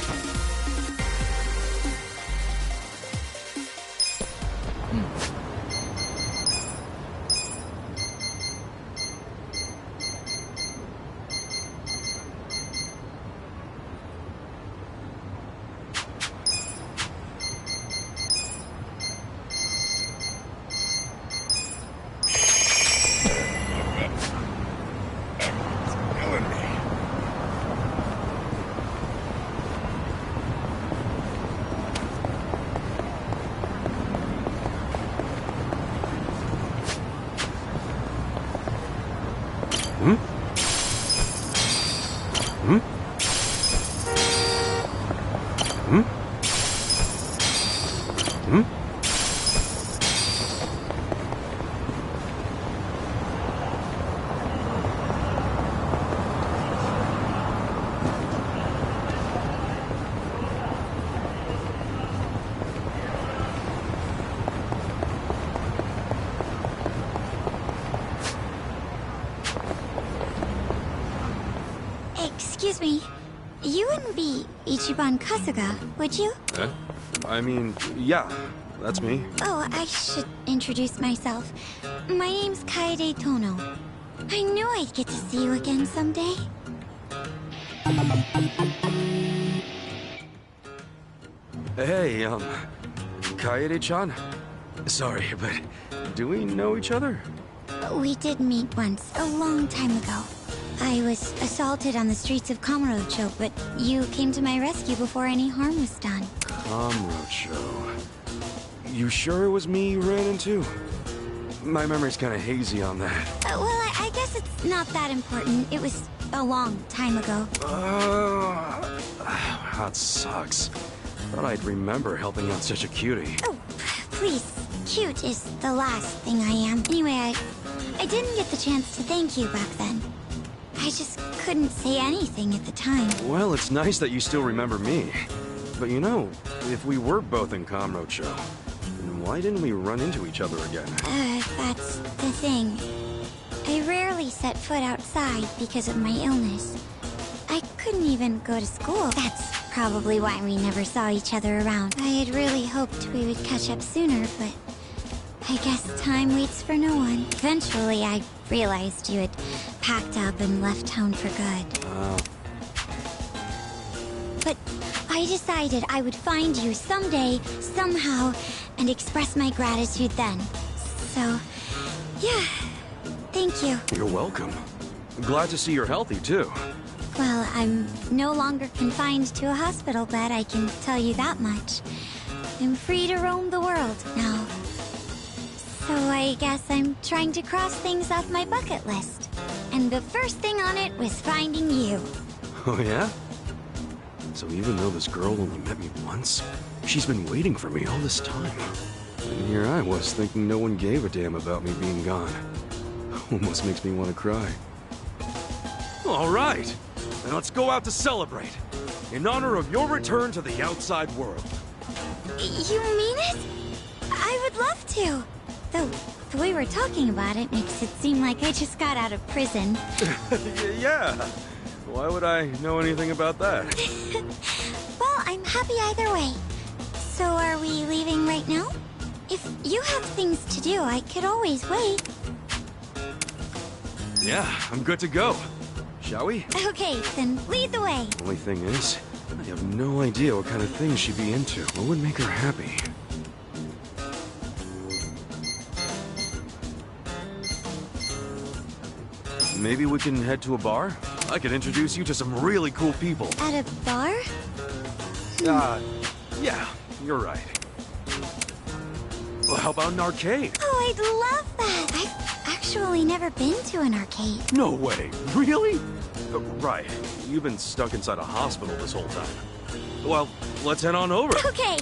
Excuse me. You wouldn't be Ichiban Kasuga, would you? I mean, yeah, that's me. Oh, I should introduce myself. My name's Kaede Tono. I knew I'd get to see you again someday. Hey, Kaede-chan? Sorry, but do we know each other? We did meet once, a long time ago. I was assaulted on the streets of Kamurocho, but you came to my rescue before any harm was done. Kamurocho. You sure it was me you ran into? My memory's kind of hazy on that. Well, I guess it's not that important. It was a long time ago. That sucks. Thought I'd remember helping out such a cutie. Oh, please. Cute is the last thing I am. Anyway, I didn't get the chance to thank you back then. I just couldn't say anything at the time. Well, it's nice that you still remember me. But you know, if we were both in Kamurocho, then why didn't we run into each other again? That's the thing. I rarely set foot outside because of my illness. I couldn't even go to school. That's probably why we never saw each other around. I had really hoped we would catch up sooner, but I guess time waits for no one. Eventually, I realized you had packed up and left town for good. But I decided I would find you someday, somehow, and express my gratitude then. So, yeah, thank you. You're welcome. Glad to see you're healthy, too. Well, I'm no longer confined to a hospital bed, I can tell you that much. I'm free to roam the world now. So I guess I'm trying to cross things off my bucket list. And the first thing on it was finding you. Oh, yeah? So even though this girl only met me once, she's been waiting for me all this time. And here I was thinking no one gave a damn about me being gone. Almost makes me want to cry. All right, then let's go out to celebrate. In honor of your return to the outside world. You mean it? I would love to. Though, the way we're talking about it makes it seem like I just got out of prison. Yeah. Why would I know anything about that? Well, I'm happy either way. So are we leaving right now? If you have things to do, I could always wait. Yeah, I'm good to go. Shall we? Okay, then lead the way. Only thing is, I have no idea what kind of things she'd be into. What would make her happy? Maybe we can head to a bar? I could introduce you to some really cool people. At a bar? Yeah, you're right. Well, how about an arcade? Oh, I'd love that. I've actually never been to an arcade. No way. Really? Right. You've been stuck inside a hospital this whole time. Well, let's head on over. Okay.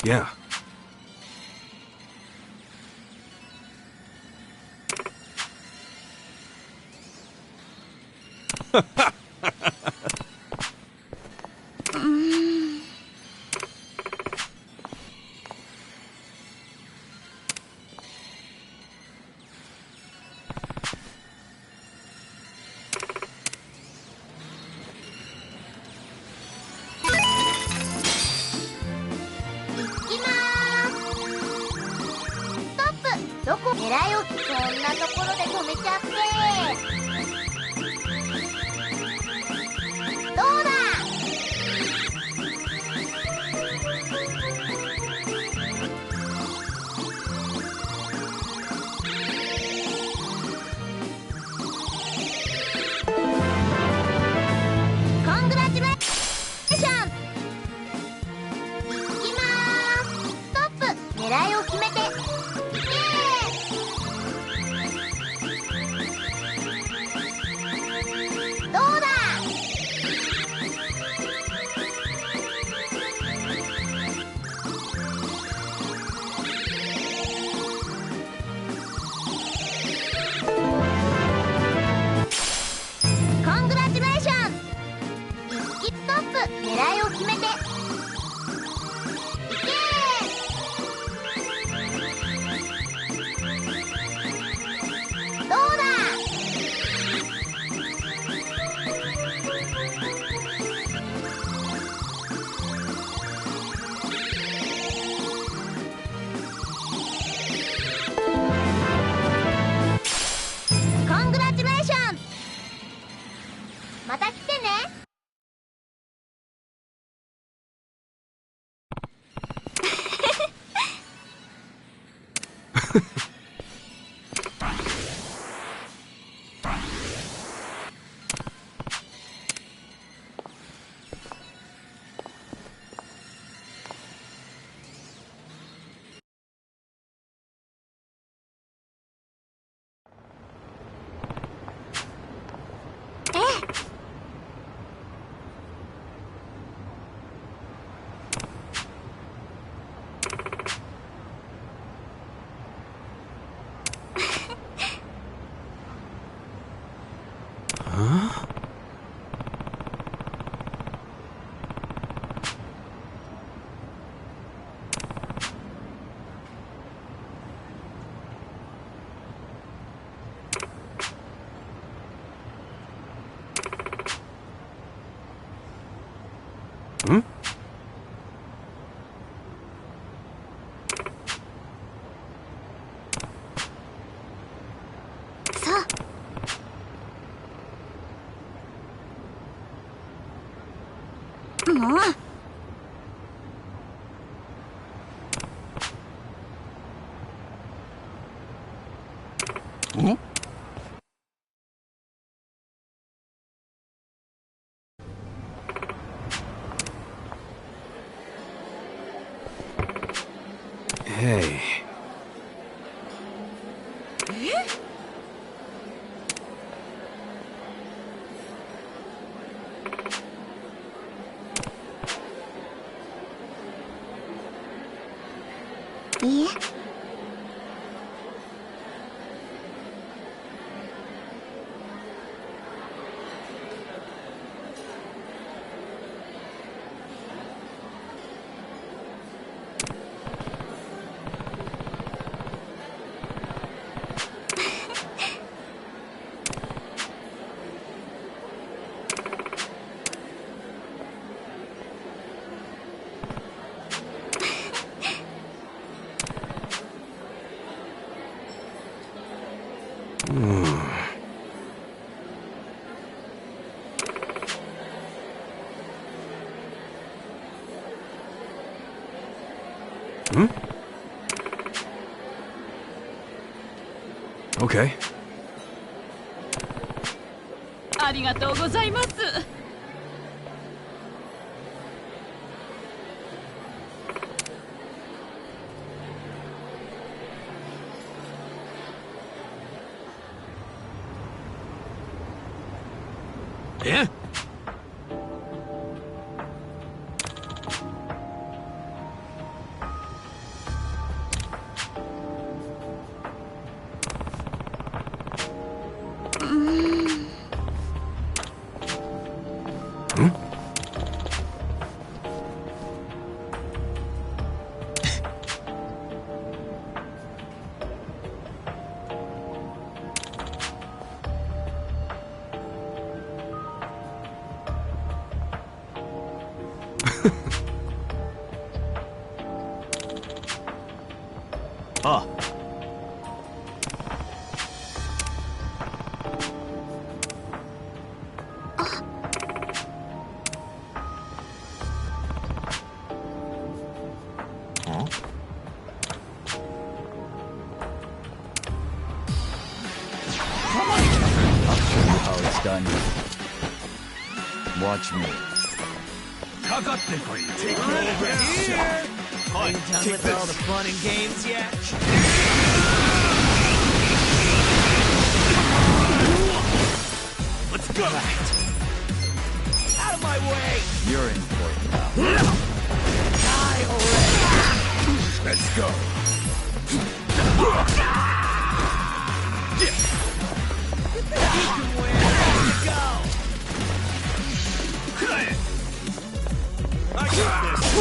Yeah. Hmm? Hey. Yeah? Hmm? Okay. ありがとうございます。えあ。How it's done. Watch me. かかってこい。 Take over here! Are you done with all the fun and games yet? Let's go! Out of my way! You're in for it now. Die already! Let's go! You can win! Let's go! I got this!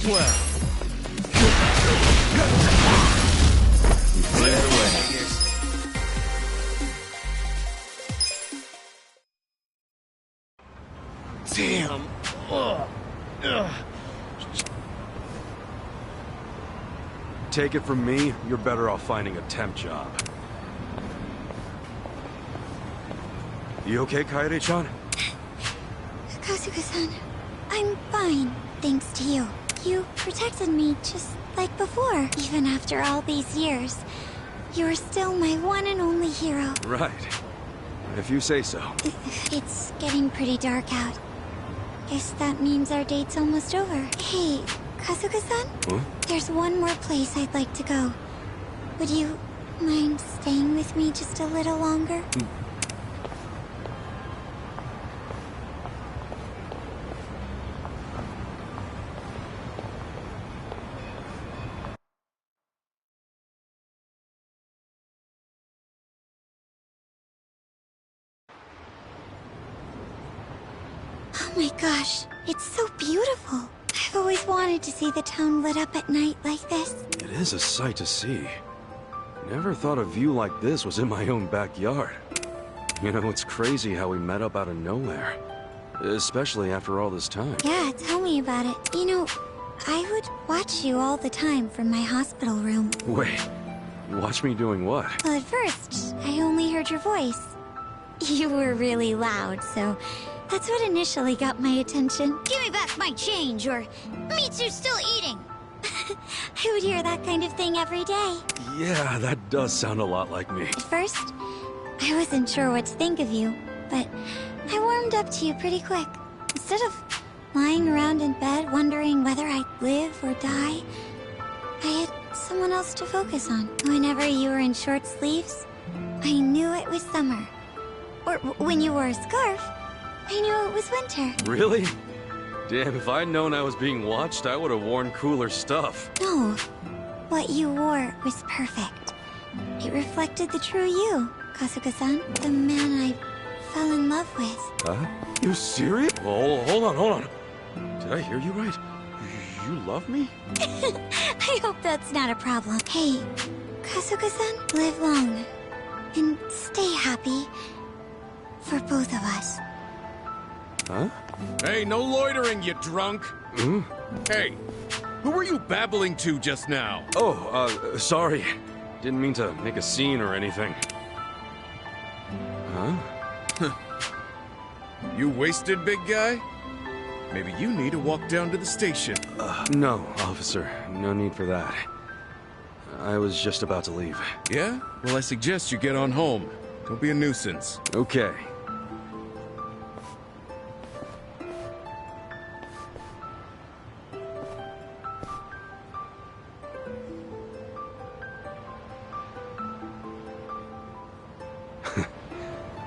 Well. You cleared away. Damn! Ugh. Take it from me, you're better off finding a temp job. You okay, Kaede-chan? Kasuga-san, I'm fine, thanks to you. You protected me just like before. Even after all these years, you're still my one and only hero. Right. If you say so. It's getting pretty dark out. Guess that means our date's almost over. Hey, Kasuga-san? Huh? There's one more place I'd like to go. Would you mind staying with me just a little longer? Oh my gosh, it's so beautiful. I've always wanted to see the town lit up at night like this. It is a sight to see. Never thought a view like this was in my own backyard. You know, it's crazy how we met up out of nowhere. Especially after all this time. Yeah, tell me about it. You know, I would watch you all the time from my hospital room. Wait, watch me doing what? Well, at first, I only heard your voice. You were really loud, so that's what initially got my attention. Give me back my change, or Mitsu's still eating. I would hear that kind of thing every day. Yeah, that does sound a lot like me. At first, I wasn't sure what to think of you, but I warmed up to you pretty quick. Instead of lying around in bed wondering whether I'd live or die, I had someone else to focus on. Whenever you were in short sleeves, I knew it was summer. Or when you wore a scarf, I knew it was winter. Really? Damn, if I'd known I was being watched, I would have worn cooler stuff. No, what you wore was perfect. It reflected the true you, Kasuga-san, the man I fell in love with. Huh? You serious? Oh, hold on. Did I hear you right? You love me? I hope that's not a problem. Hey, Kasuga-san, live long and stay happy for both of us. Huh? Hey, no loitering, you drunk! Hmm? Hey, who were you babbling to just now? Oh, sorry. Didn't mean to make a scene or anything. Huh? You wasted, big guy? Maybe you need to walk down to the station. No, officer. No need for that. I was just about to leave. Yeah? Well, I suggest you get on home. Don't be a nuisance. Okay.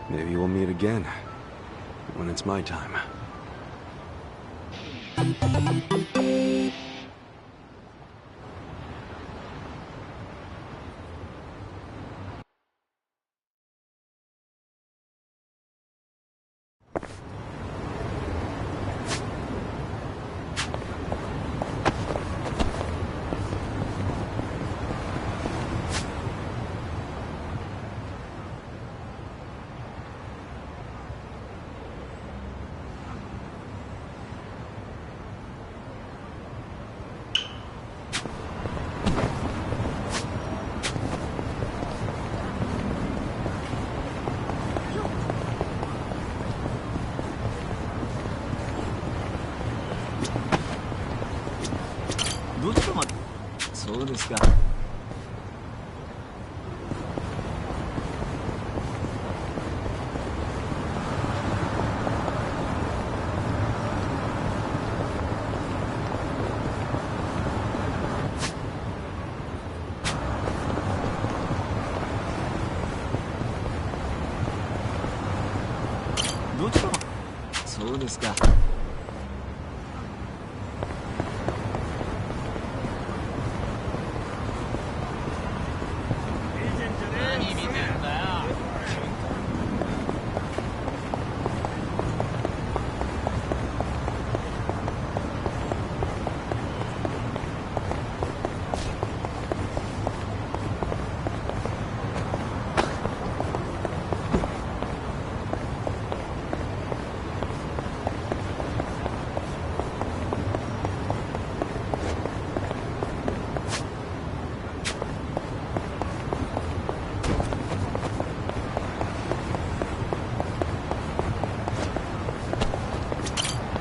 Maybe we'll meet again. When it's my time.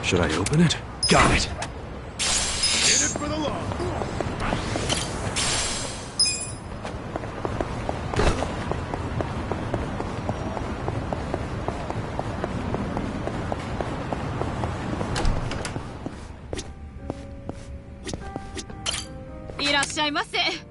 Should I open it? Got it! In it for the law! Irashaimase.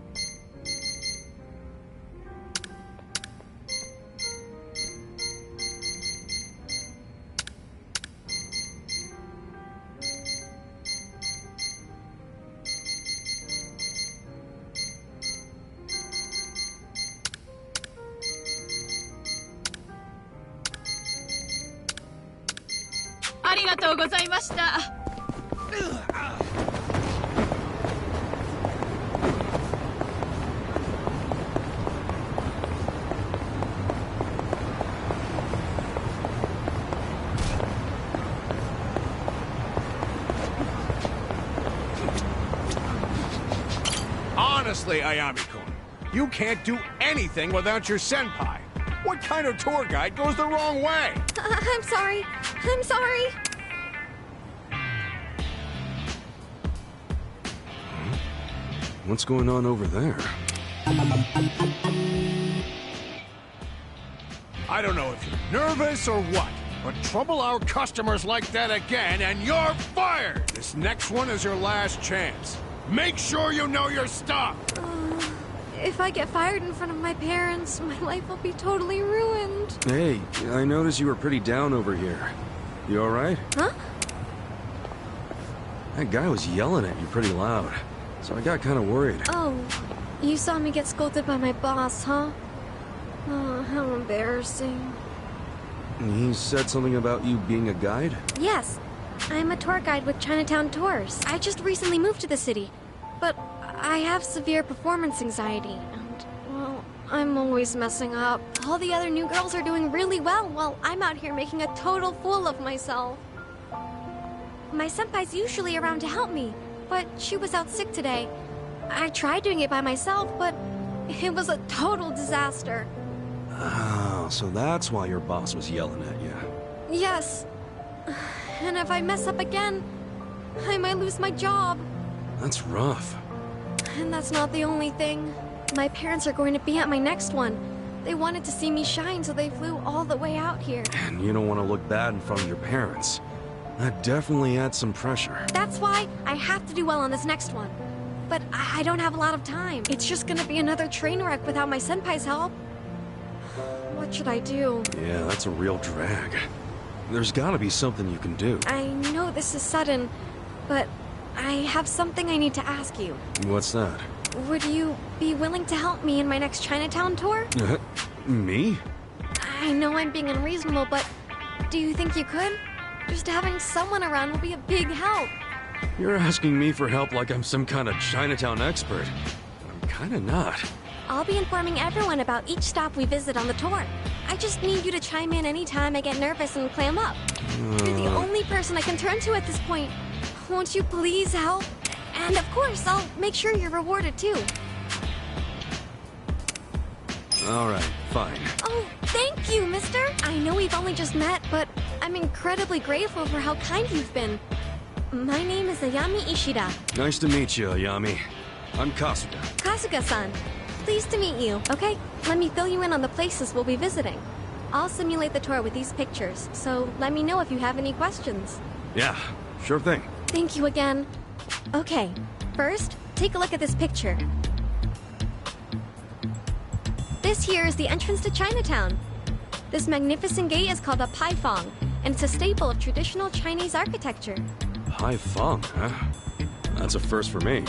ありがとうございました。Honestly, Ayami-kun, you can't do anything without your senpai. What kind of tour guide goes the wrong way? I'm sorry. I'm sorry. What's going on over there? I don't know if you're nervous or what, but trouble our customers like that again and you're fired! This next one is your last chance. Make sure you know your stuff! If I get fired in front of my parents, my life will be totally ruined. Hey, I noticed you were pretty down over here. You alright? Huh? That guy was yelling at you pretty loud, so I got kind of worried. Oh, you saw me get scolded by my boss, huh? Oh, how embarrassing. He said something about you being a guide? Yes, I'm a tour guide with Chinatown Tours. I just recently moved to the city, but I have severe performance anxiety, and, well, I'm always messing up. All the other new girls are doing really well, while I'm out here making a total fool of myself. My senpai's usually around to help me, but she was out sick today. I tried doing it by myself, but it was a total disaster. Oh, so that's why your boss was yelling at you. Yes. And if I mess up again, I might lose my job. That's rough. And that's not the only thing. My parents are going to be at my next one. They wanted to see me shine, so they flew all the way out here. And you don't want to look bad in front of your parents. That definitely adds some pressure. That's why I have to do well on this next one. But I don't have a lot of time. It's just gonna be another train wreck without my senpai's help. What should I do? Yeah, that's a real drag. There's gotta be something you can do. I know this is sudden, but I have something I need to ask you. What's that? Would you be willing to help me in my next Chinatown tour? Me? I know I'm being unreasonable, but do you think you could? Just having someone around will be a big help. You're asking me for help like I'm some kind of Chinatown expert. I'm kinda not. I'll be informing everyone about each stop we visit on the tour. I just need you to chime in anytime I get nervous and clam up. You're the only person I can turn to at this point. Won't you please help? And of course, I'll make sure you're rewarded too. Alright, fine. Oh, thank you, mister! I know we've only just met, but I'm incredibly grateful for how kind you've been. My name is Ayami Ishida. Nice to meet you, Ayami. I'm Kasuga. Kasuga-san. Pleased to meet you. Okay, let me fill you in on the places we'll be visiting. I'll simulate the tour with these pictures, so let me know if you have any questions. Yeah, sure thing. Thank you again. Okay, first, take a look at this picture. This here is the entrance to Chinatown. This magnificent gate is called a paifang, and it's a staple of traditional Chinese architecture. Paifang, huh? That's a first for me.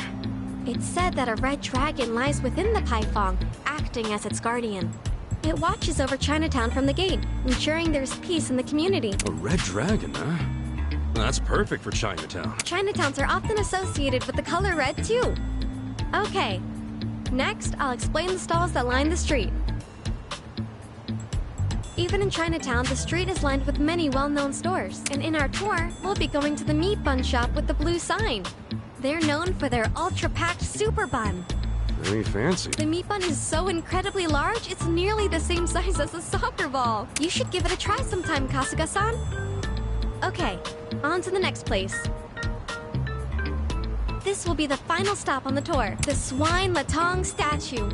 It's said that a red dragon lies within the paifang, acting as its guardian. It watches over Chinatown from the gate, ensuring there's peace in the community. A red dragon, huh? That's perfect for Chinatown. Chinatowns are often associated with the color red, too. Okay, next I'll explain the stalls that line the street. Even in Chinatown, the street is lined with many well-known stores. And in our tour, we'll be going to the meat bun shop with the blue sign. They're known for their ultra-packed super bun. Very fancy. The meat bun is so incredibly large, it's nearly the same size as a soccer ball. You should give it a try sometime, Kasuga-san. Okay, on to the next place. This will be the final stop on the tour, the Swine Latong statue.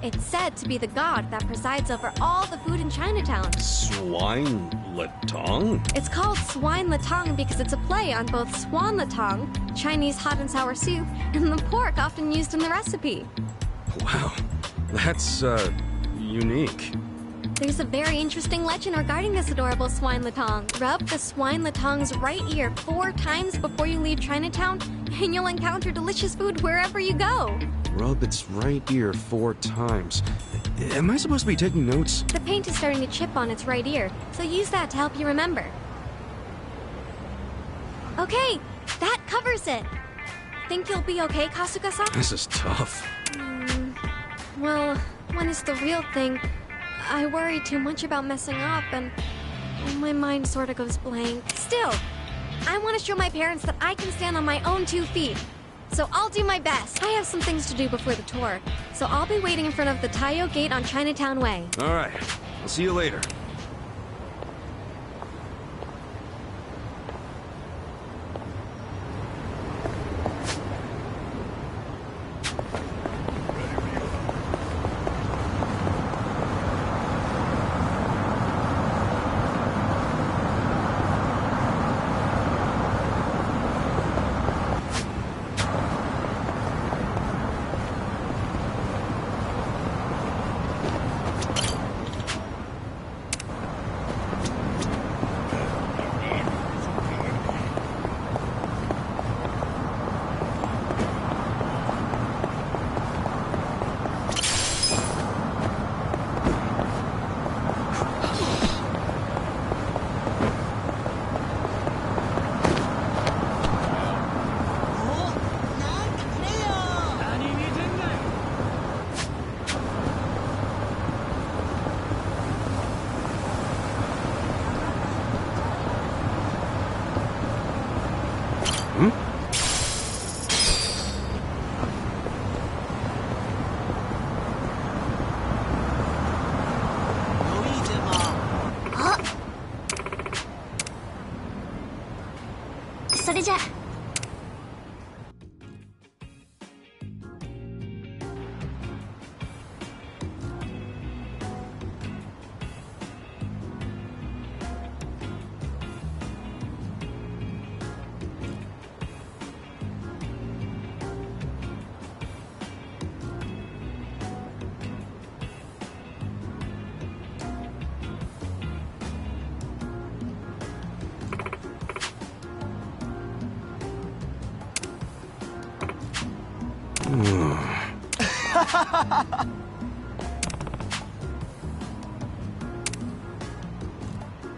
It's said to be the god that presides over all the food in Chinatown. Swine Latong? It's called Swine Latong because it's a play on both swan latong, Chinese hot and sour soup, and the pork often used in the recipe. Wow, that's, unique. There's a very interesting legend regarding this adorable swine latong. Rub the swine latong's right ear 4 times before you leave Chinatown, and you'll encounter delicious food wherever you go. Rub its right ear 4 times. Am I supposed to be taking notes? The paint is starting to chip on its right ear, so use that to help you remember. Okay, that covers it. Think you'll be okay, Kasuga-san? This is tough. Well, when it's the real thing, I worry too much about messing up, and my mind sort of goes blank. Still, I want to show my parents that I can stand on my own 2 feet. So I'll do my best. I have some things to do before the tour, so I'll be waiting in front of the Taiyo Gate on Chinatown Way. All right, I'll see you later.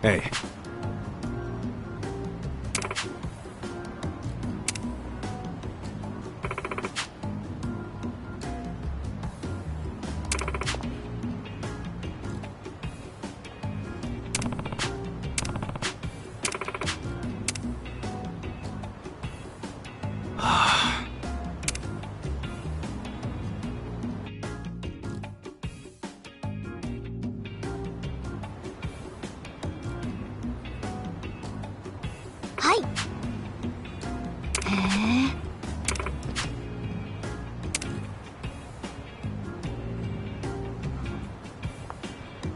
Hey.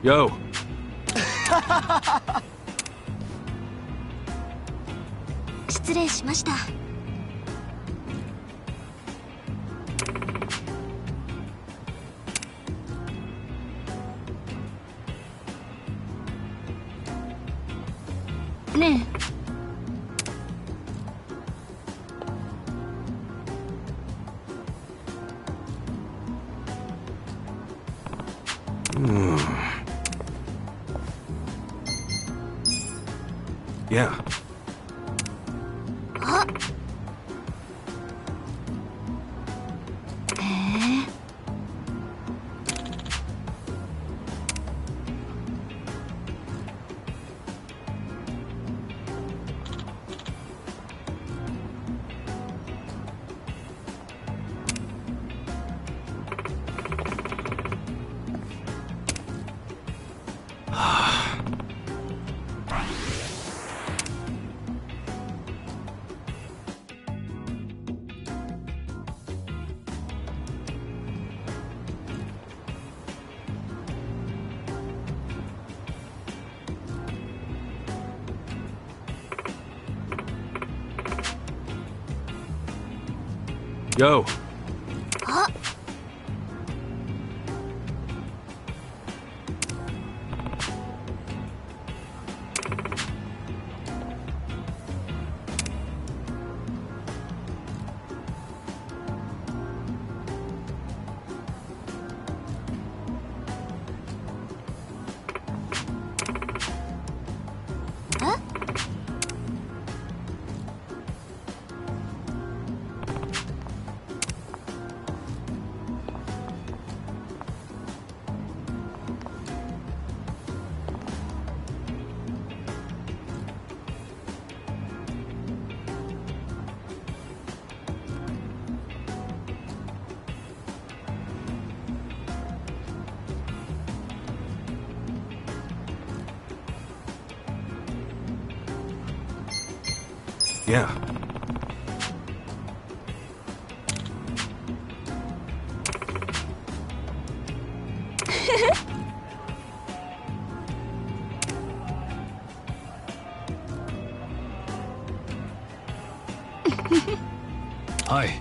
Yo. 失礼しました。ねえ。Yeah. あ。Yo. あ。Yeah. Hi.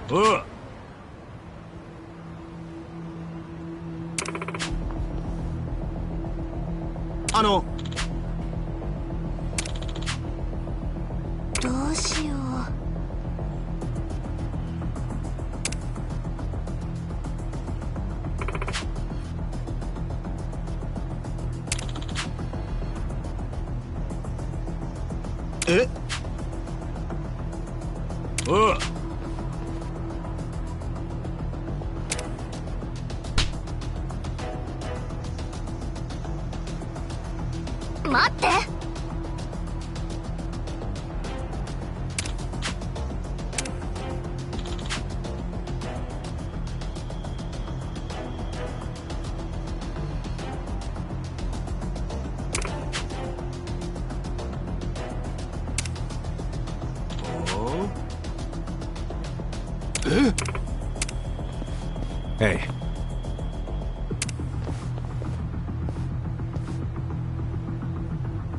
どうしよう。え？待って。Hey.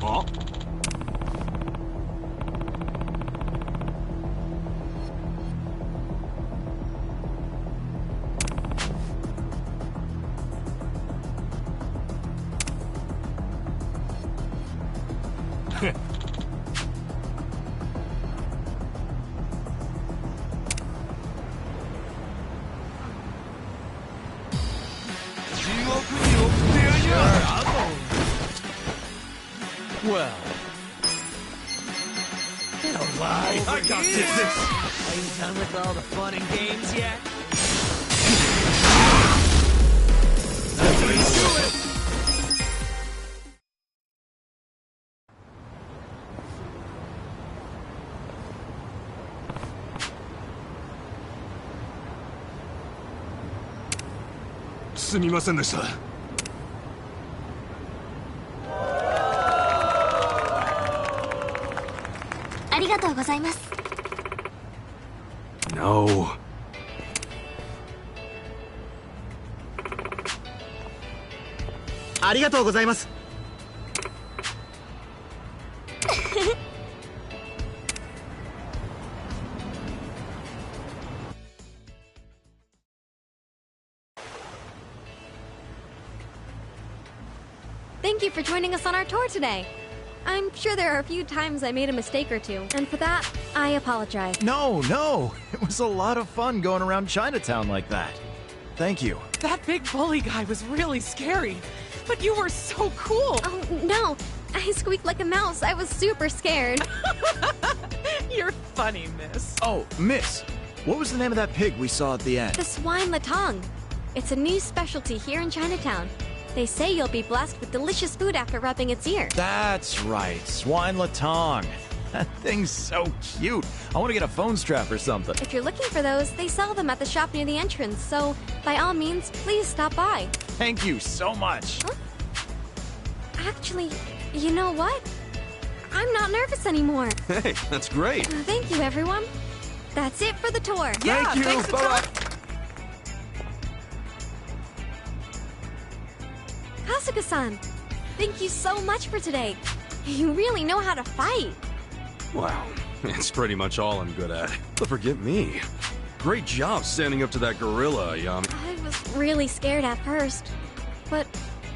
Oh? Well. Don't lie. I got this. Are you done with all the fun and games yet? That's how you do it! No. Thank you for joining us on our tour today. I'm sure there are a few times I made a mistake or two, and for that, I apologize. No, no. It was a lot of fun going around Chinatown like that. Thank you. That big bully guy was really scary, but you were so cool. Oh, no. I squeaked like a mouse. I was super scared. You're funny, miss. Oh, miss. What was the name of that pig we saw at the end? The swine latong. It's a new specialty here in Chinatown. They say you'll be blessed with delicious food after rubbing its ear. That's right, swine latong. That thing's so cute. I want to get a phone strap or something. If you're looking for those, they sell them at the shop near the entrance, so by all means, please stop by. Thank you so much. Huh? Actually, you know what? I'm not nervous anymore. Hey, that's great. Thank you, everyone. That's it for the tour. Yeah, Thank you. thanks a Bye-bye. ton. Kasuga-san, thank you so much for today. You really know how to fight. Wow, it's pretty much all I'm good at. But forget me. Great job standing up to that gorilla, Ayami. I was really scared at first, but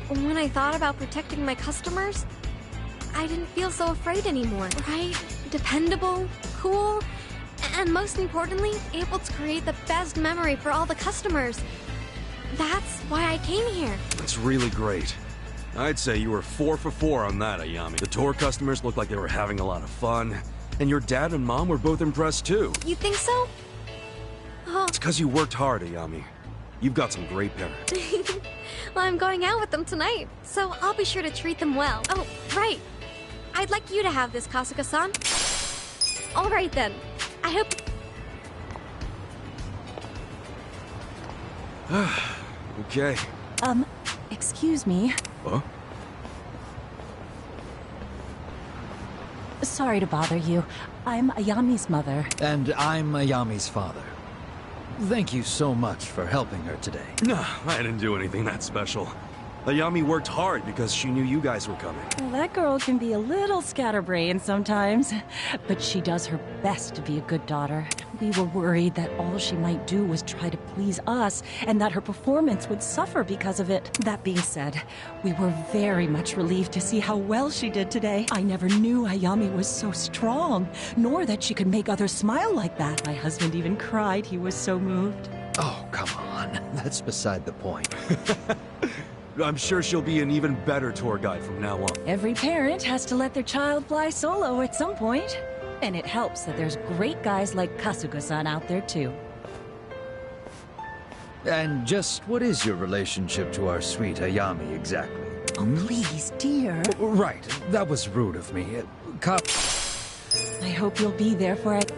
when I thought about protecting my customers, I didn't feel so afraid anymore. Right? Dependable, cool, and most importantly, able to create the best memory for all the customers. That's why I came here. That's really great. I'd say you were 4 for 4 on that, Ayami. The tour customers looked like they were having a lot of fun, and your dad and mom were both impressed too. You think so? Oh. It's because you worked hard, Ayami. You've got some great parents. Well, I'm going out with them tonight, so I'll be sure to treat them well. Oh, right. I'd like you to have this, Kasuga-san. All right, then. I hope... Okay. Excuse me. Huh? Sorry to bother you. I'm Ayami's mother. And I'm Ayami's father. Thank you so much for helping her today. No, I didn't do anything that special. Ayami worked hard because she knew you guys were coming. Well, that girl can be a little scatterbrained sometimes, but she does her best to be a good daughter. We were worried that all she might do was try to please us, and that her performance would suffer because of it. That being said, we were very much relieved to see how well she did today. I never knew Ayami was so strong, nor that she could make others smile like that. My husband even cried, he was so moved. Oh, come on. That's beside the point. I'm sure she'll be an even better tour guide from now on. Every parent has to let their child fly solo at some point. And it helps that there's great guys like Kasuga-san out there too. And just what is your relationship to our sweet Ayami exactly? Oh, please, dear. Right, that was rude of me. I hope you'll be there for it.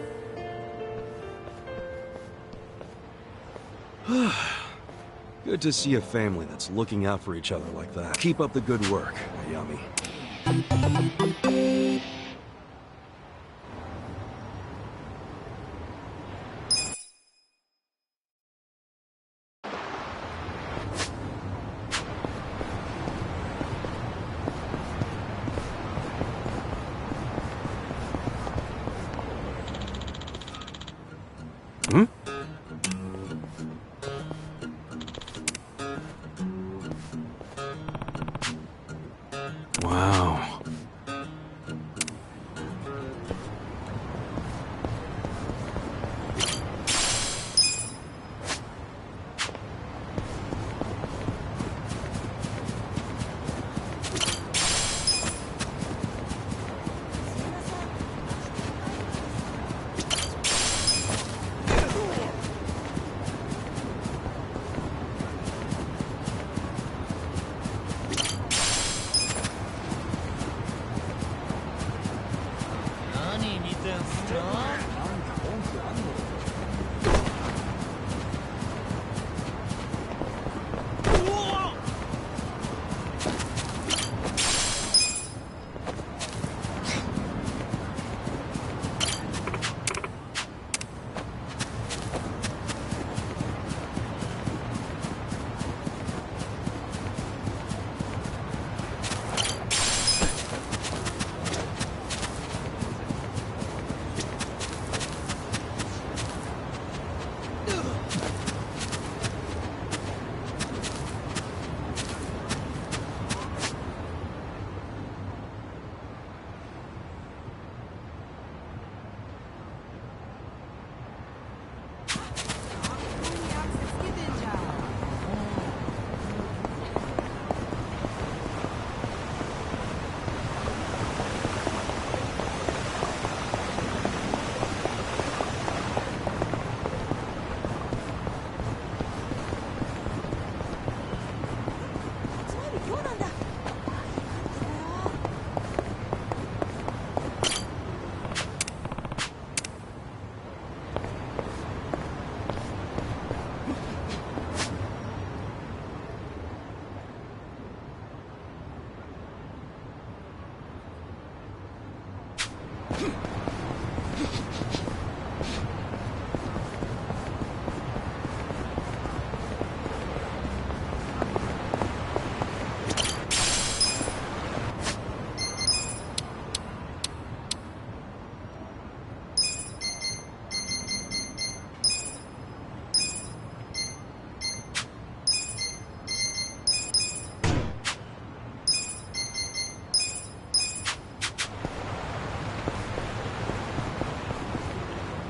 Good to see a family that's looking out for each other like that. Keep up the good work, Ayami. Hmm? Wow.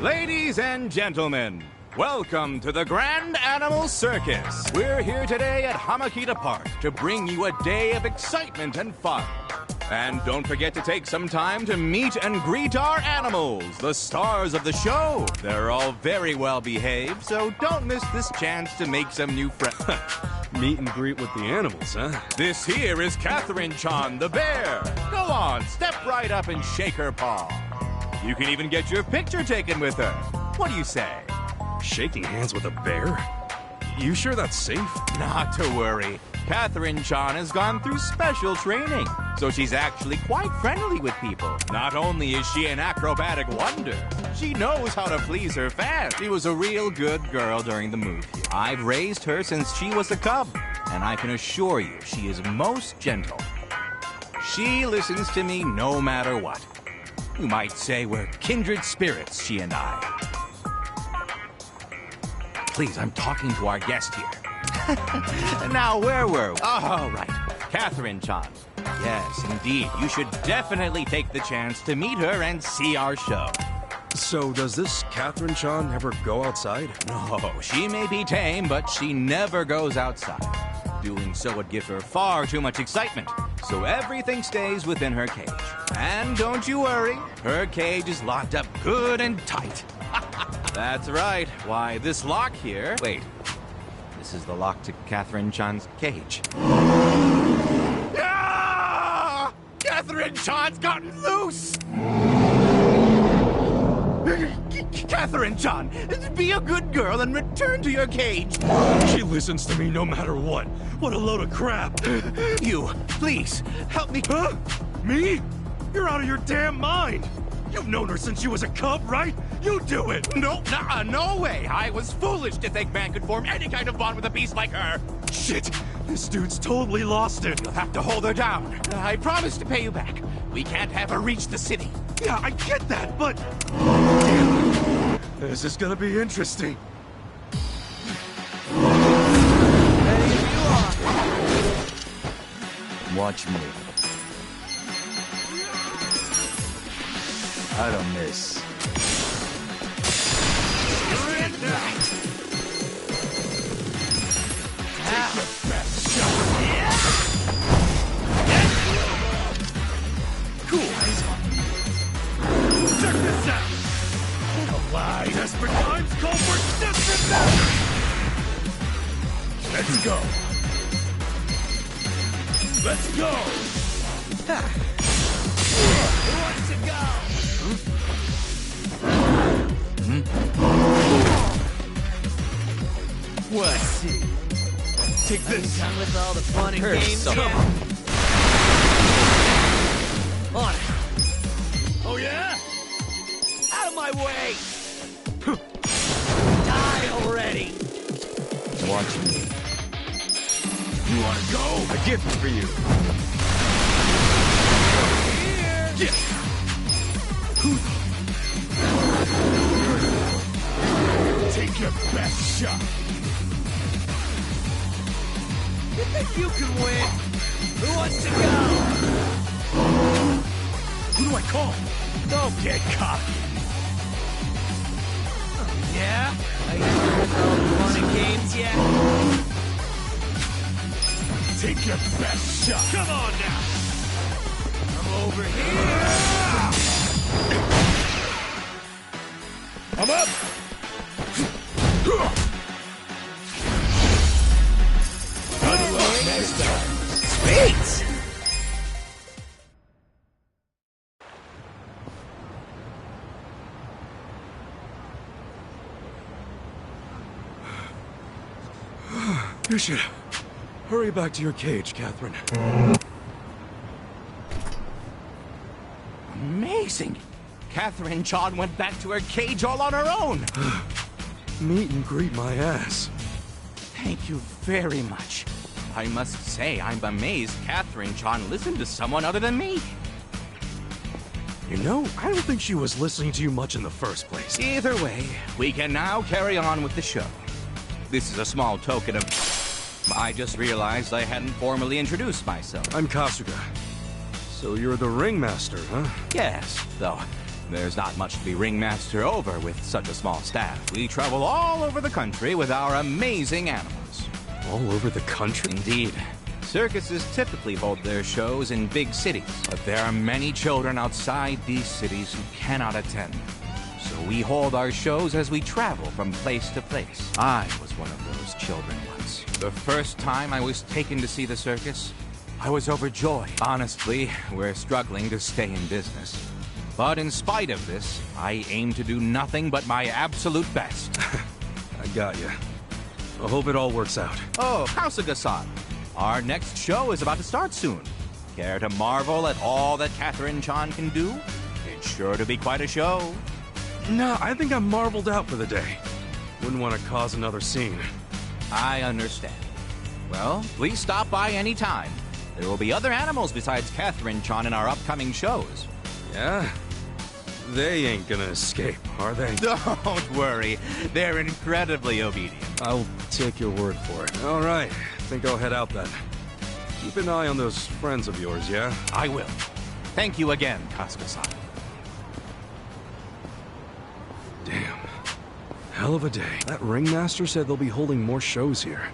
Ladies and gentlemen, welcome to the Grand Animal Circus. We're here today at Hamakita Park to bring you a day of excitement and fun. And don't forget to take some time to meet and greet our animals, the stars of the show. They're all very well behaved, so don't miss this chance to make some new friends. Meet and greet with the animals, huh? This here is Catherine-chan, the bear. Go on, step right up and shake her paw. You can even get your picture taken with her. What do you say? Shaking hands with a bear? You sure that's safe? Not to worry. Catherine-chan has gone through special training, so she's actually quite friendly with people. Not only is she an acrobatic wonder, she knows how to please her fans. She was a real good girl during the move here. I've raised her since she was a cub. and I can assure you she is most gentle. She listens to me no matter what. You might say we're kindred spirits, she and I. Please, I'm talking to our guest here. Now, where were we? Oh, right. Catherine-chan. Yes, indeed. You should definitely take the chance to meet her and see our show. So, does this Catherine-chan ever go outside? No, she may be tame, but she never goes outside. Doing so would give her far too much excitement, so everything stays within her cage. And don't you worry, her cage is locked up good and tight. That's right. Why, this lock here... Wait, this is the lock to Catherine-chan's cage. Ah! Catherine-chan's gotten loose! Catherine-chan, be a good girl and return to your cage. She listens to me no matter what. What a load of crap. You, please, help me. Huh? Me? You're out of your damn mind. You've known her since she was a cub, right? You do it. No, no way. I was foolish to think man could form any kind of bond with a beast like her. Shit, this dude's totally lost it. You'll have to hold her down. I promise to pay you back. We can't have her reach the city. Yeah, I get that, but... Damn. This is gonna be interesting. Watch me. I don't miss. Cool. Check this out. A lie. Desperate times call for desperate measures. Let's go. Let's go. Who wants to go? Let's see. Take this. Done with all the fun and games Come yet? on. Oh yeah? Out of my way! Die already! Watch me. You wanna go? A gift for you. Here! Yeah. Take your best shot. You think you can win? Who wants to go? Who do I call? Don't get cocky. Oh, yeah? Are you done with all the fun and games yet? Take your best shot. Come on now. I'm over here! I'm up. Good luck next time. Sweet! You should hurry back to your cage, Catherine. Amazing. Catherine-chan went back to her cage all on her own. Meet and greet my ass. Thank you very much. I must say, I'm amazed Catherine-chan listened to someone other than me. You know, I don't think she was listening to you much in the first place. Either way, we can now carry on with the show. This is a small token of... I just realized I hadn't formally introduced myself. I'm Kasuga. So you're the ringmaster, huh? Yes, though there's not much to be ringmaster over with such a small staff. We travel all over the country with our amazing animals. All over the country? Indeed. Circuses typically hold their shows in big cities, but there are many children outside these cities who cannot attend. So we hold our shows as we travel from place to place. I was one of those children once. The first time I was taken to see the circus, I was overjoyed. Honestly, we're struggling to stay in business. But in spite of this, I aim to do nothing but my absolute best. I got you. I hope it all works out. Oh, Kasuga-san. Our next show is about to start soon. Care to marvel at all that Catherine-chan can do? It's sure to be quite a show. Nah, I think I'm marveled out for the day. Wouldn't want to cause another scene. I understand. Well, please stop by any time. There will be other animals besides Catherine-chan in our upcoming shows. Yeah? They ain't gonna escape, are they? Don't worry. They're incredibly obedient. I'll take your word for it. All right. Think I'll head out then. Keep an eye on those friends of yours, yeah? I will. Thank you again, Kasuga-san. Damn. Hell of a day. That ringmaster said they'll be holding more shows here.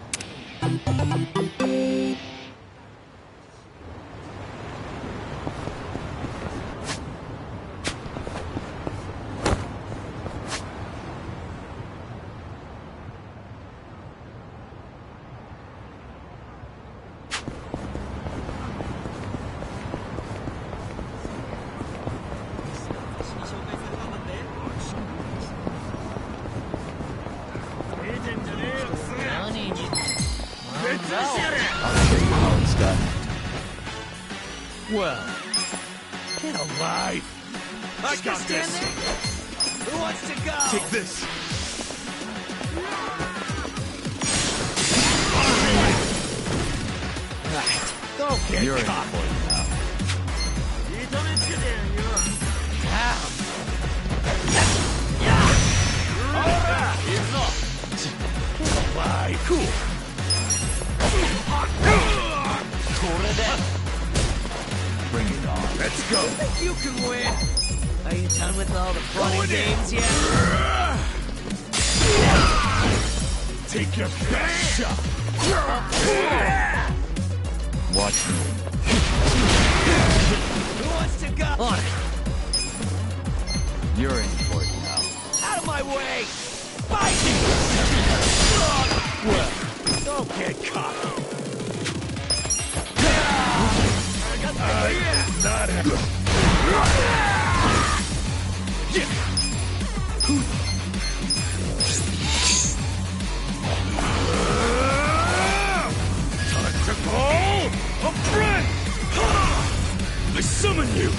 Well, get alive! I got this! Who wants to go? Take this! Don't get You're in caught. for it now. Alive! Cool! Bring it on. Let's go! You can win. Are you done with all the funny games yet? Take your best shot! Watch me. Who wants to go? On it. You're in for it now. Out of my way! Fight! Well, don't get caught! Not time to call a friend! I summon you!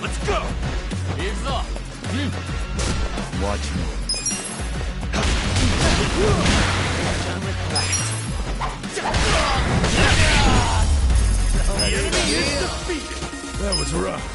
Let's go! Watch me. The enemy is defeated! That was rough.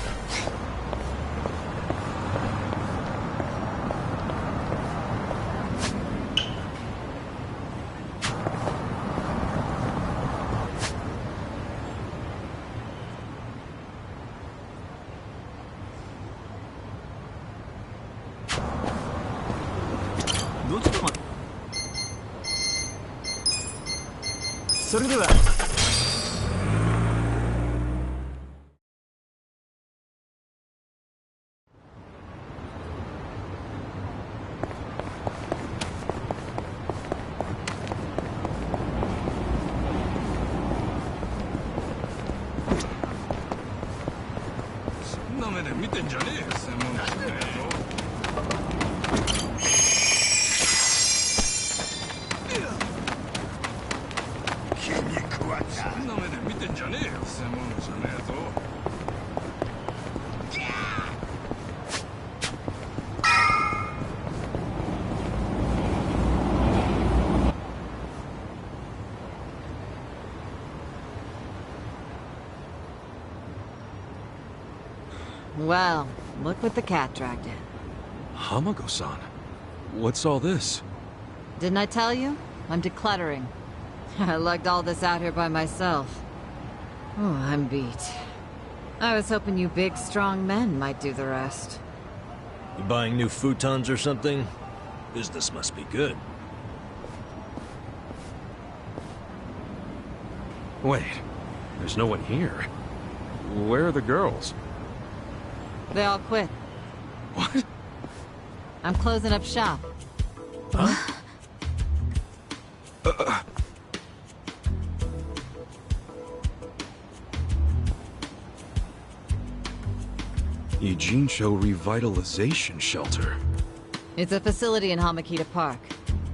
Well, look what the cat dragged in. Hamago-san, what's all this? Didn't I tell you? I'm decluttering. I lugged all this out here by myself. Oh, I'm beat. I was hoping you big, strong men might do the rest. You buying new futons or something? Business must be good. Wait, there's no one here. Where are the girls? They all quit. What? I'm closing up shop. Huh? Ijincho Revitalization Shelter. It's a facility in Hamakita Park.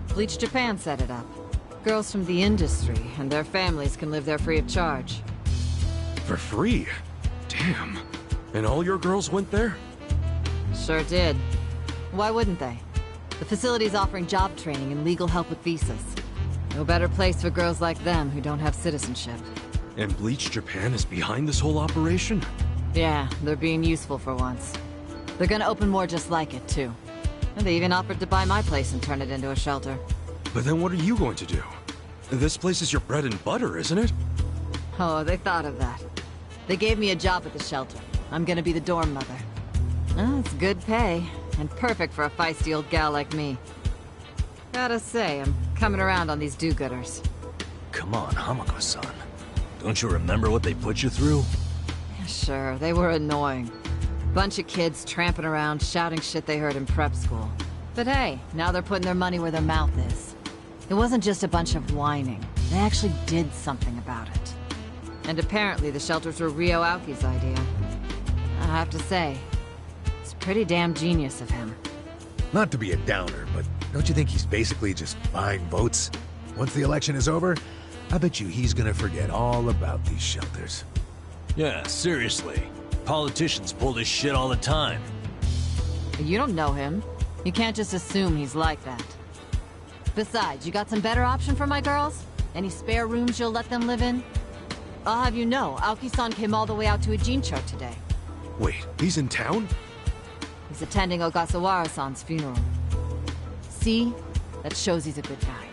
Bleach Japan set it up. Girls from the industry and their families can live there free of charge. For free? Damn. And all your girls went there? Sure did. Why wouldn't they? The facility's offering job training and legal help with visas. No better place for girls like them who don't have citizenship. And Bleach Japan is behind this whole operation? Yeah, they're being useful for once. They're gonna open more just like it, too. And they even offered to buy my place and turn it into a shelter. But then what are you going to do? This place is your bread and butter, isn't it? Oh, they thought of that. They gave me a job at the shelter. I'm gonna be the dorm mother. Oh, it's good pay, and perfect for a feisty old gal like me. Gotta say, I'm coming around on these do-gooders. Come on, Hamako-san. Don't you remember what they put you through? Yeah, sure, they were annoying. Bunch of kids tramping around, shouting shit they heard in prep school. But hey, now they're putting their money where their mouth is. It wasn't just a bunch of whining. They actually did something about it. And apparently the shelters were Ryo Aoki's idea. I have to say, it's pretty damn genius of him. Not to be a downer, but don't you think he's basically just buying votes? Once the election is over, I bet you he's gonna forget all about these shelters. Yeah, seriously. Politicians pull this shit all the time. You don't know him. You can't just assume he's like that. Besides, you got some better option for my girls? Any spare rooms you'll let them live in? I'll have you know, Aoki-san came all the way out to Ijincho today. Wait, he's in town? He's attending Ogasawara-san's funeral. See? That shows he's a good guy.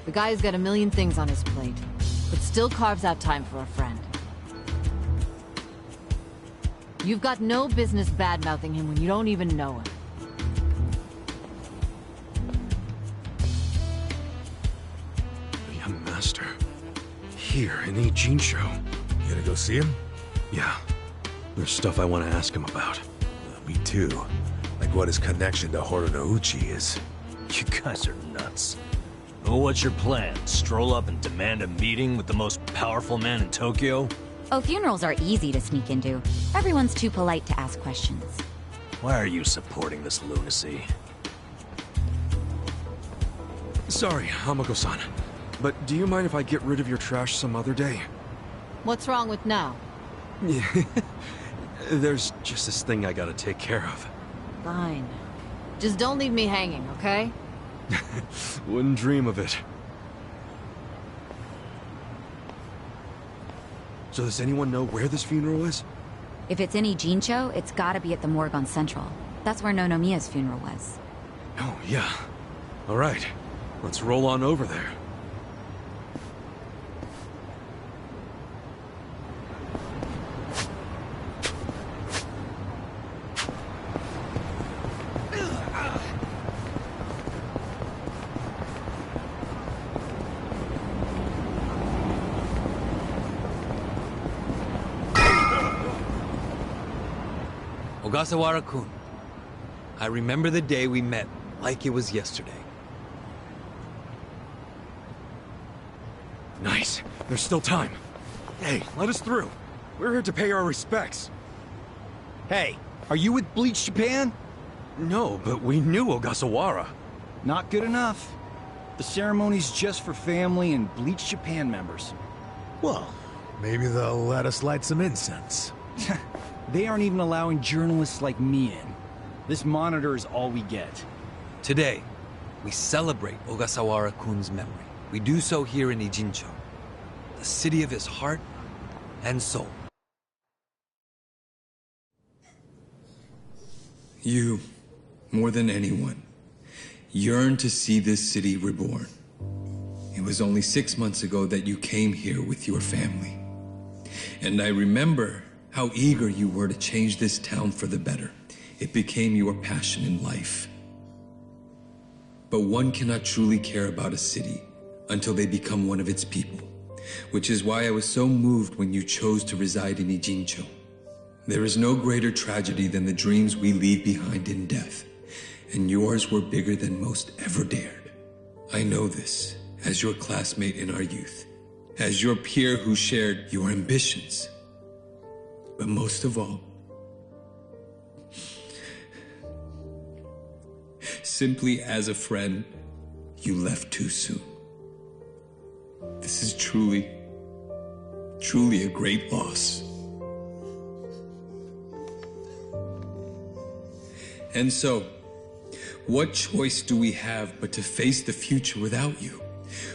The guy's got a million things on his plate, but still carves out time for a friend. You've got no business bad-mouthing him when you don't even know him. The young master. Here in Ijincho. You gonna go see him? Yeah. There's stuff I want to ask him about. Me too. Like what his connection to Horonouchi is. You guys are nuts. Well, what's your plan? Stroll up and demand a meeting with the most powerful man in Tokyo? Oh, funerals are easy to sneak into. Everyone's too polite to ask questions. Why are you supporting this lunacy? Sorry, Hamako-san. But do you mind if I get rid of your trash some other day? What's wrong with now? Yeah. There's just this thing I gotta take care of. Fine. Just don't leave me hanging, okay? Wouldn't dream of it. So does anyone know where this funeral is? If it's in Ijincho, it's gotta be at the morgue on Central. That's where Nonomiya's funeral was. Oh, yeah. All right. Let's roll on over there. Ogasawara-kun, I remember the day we met like it was yesterday. Nice. There's still time. Hey, let us through. We're here to pay our respects. Hey, are you with Bleach Japan? No, but we knew Ogasawara. Not good enough. The ceremony's just for family and Bleach Japan members. Well, maybe they'll let us light some incense. They aren't even allowing journalists like me in. This monitor is all we get. Today, we celebrate Ogasawara-kun's memory. We do so here in Ijincho, the city of his heart and soul. You, more than anyone, yearn to see this city reborn. It was only 6 months ago that you came here with your family. And I remember how eager you were to change this town for the better. It became your passion in life. But one cannot truly care about a city until they become one of its people, which is why I was so moved when you chose to reside in Ijincho. There is no greater tragedy than the dreams we leave behind in death, and yours were bigger than most ever dared. I know this as your classmate in our youth, as your peer who shared your ambitions. But most of all, simply as a friend, you left too soon. This is truly a great loss. And so, what choice do we have but to face the future without you?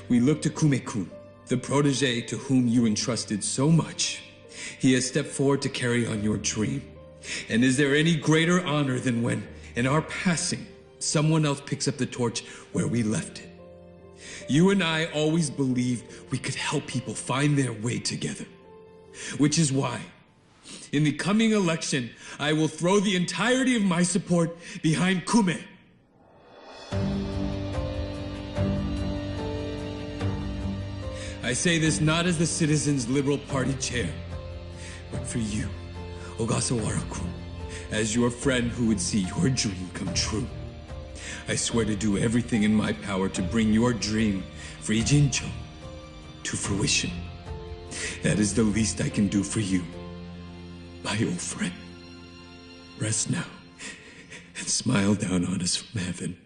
We look to Kume-kun, the protege to whom you entrusted so much. He has stepped forward to carry on your dream. And is there any greater honor than when, in our passing, someone else picks up the torch where we left it? You and I always believed we could help people find their way together. Which is why, in the coming election, I will throw the entirety of my support behind Kume. I say this not as the Citizens Liberal Party chair, but for you, Ogasawara-kun, as your friend who would see your dream come true. I swear to do everything in my power to bring your dream for Ijincho to fruition. That is the least I can do for you, my old friend. Rest now and smile down on us from heaven.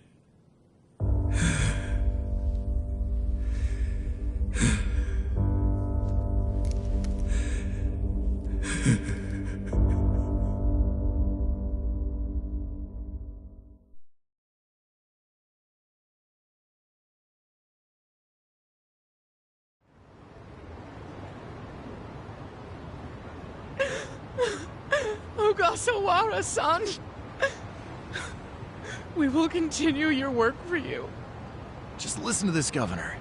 Ogasawara-san! We will continue your work for you. Just listen to this governor.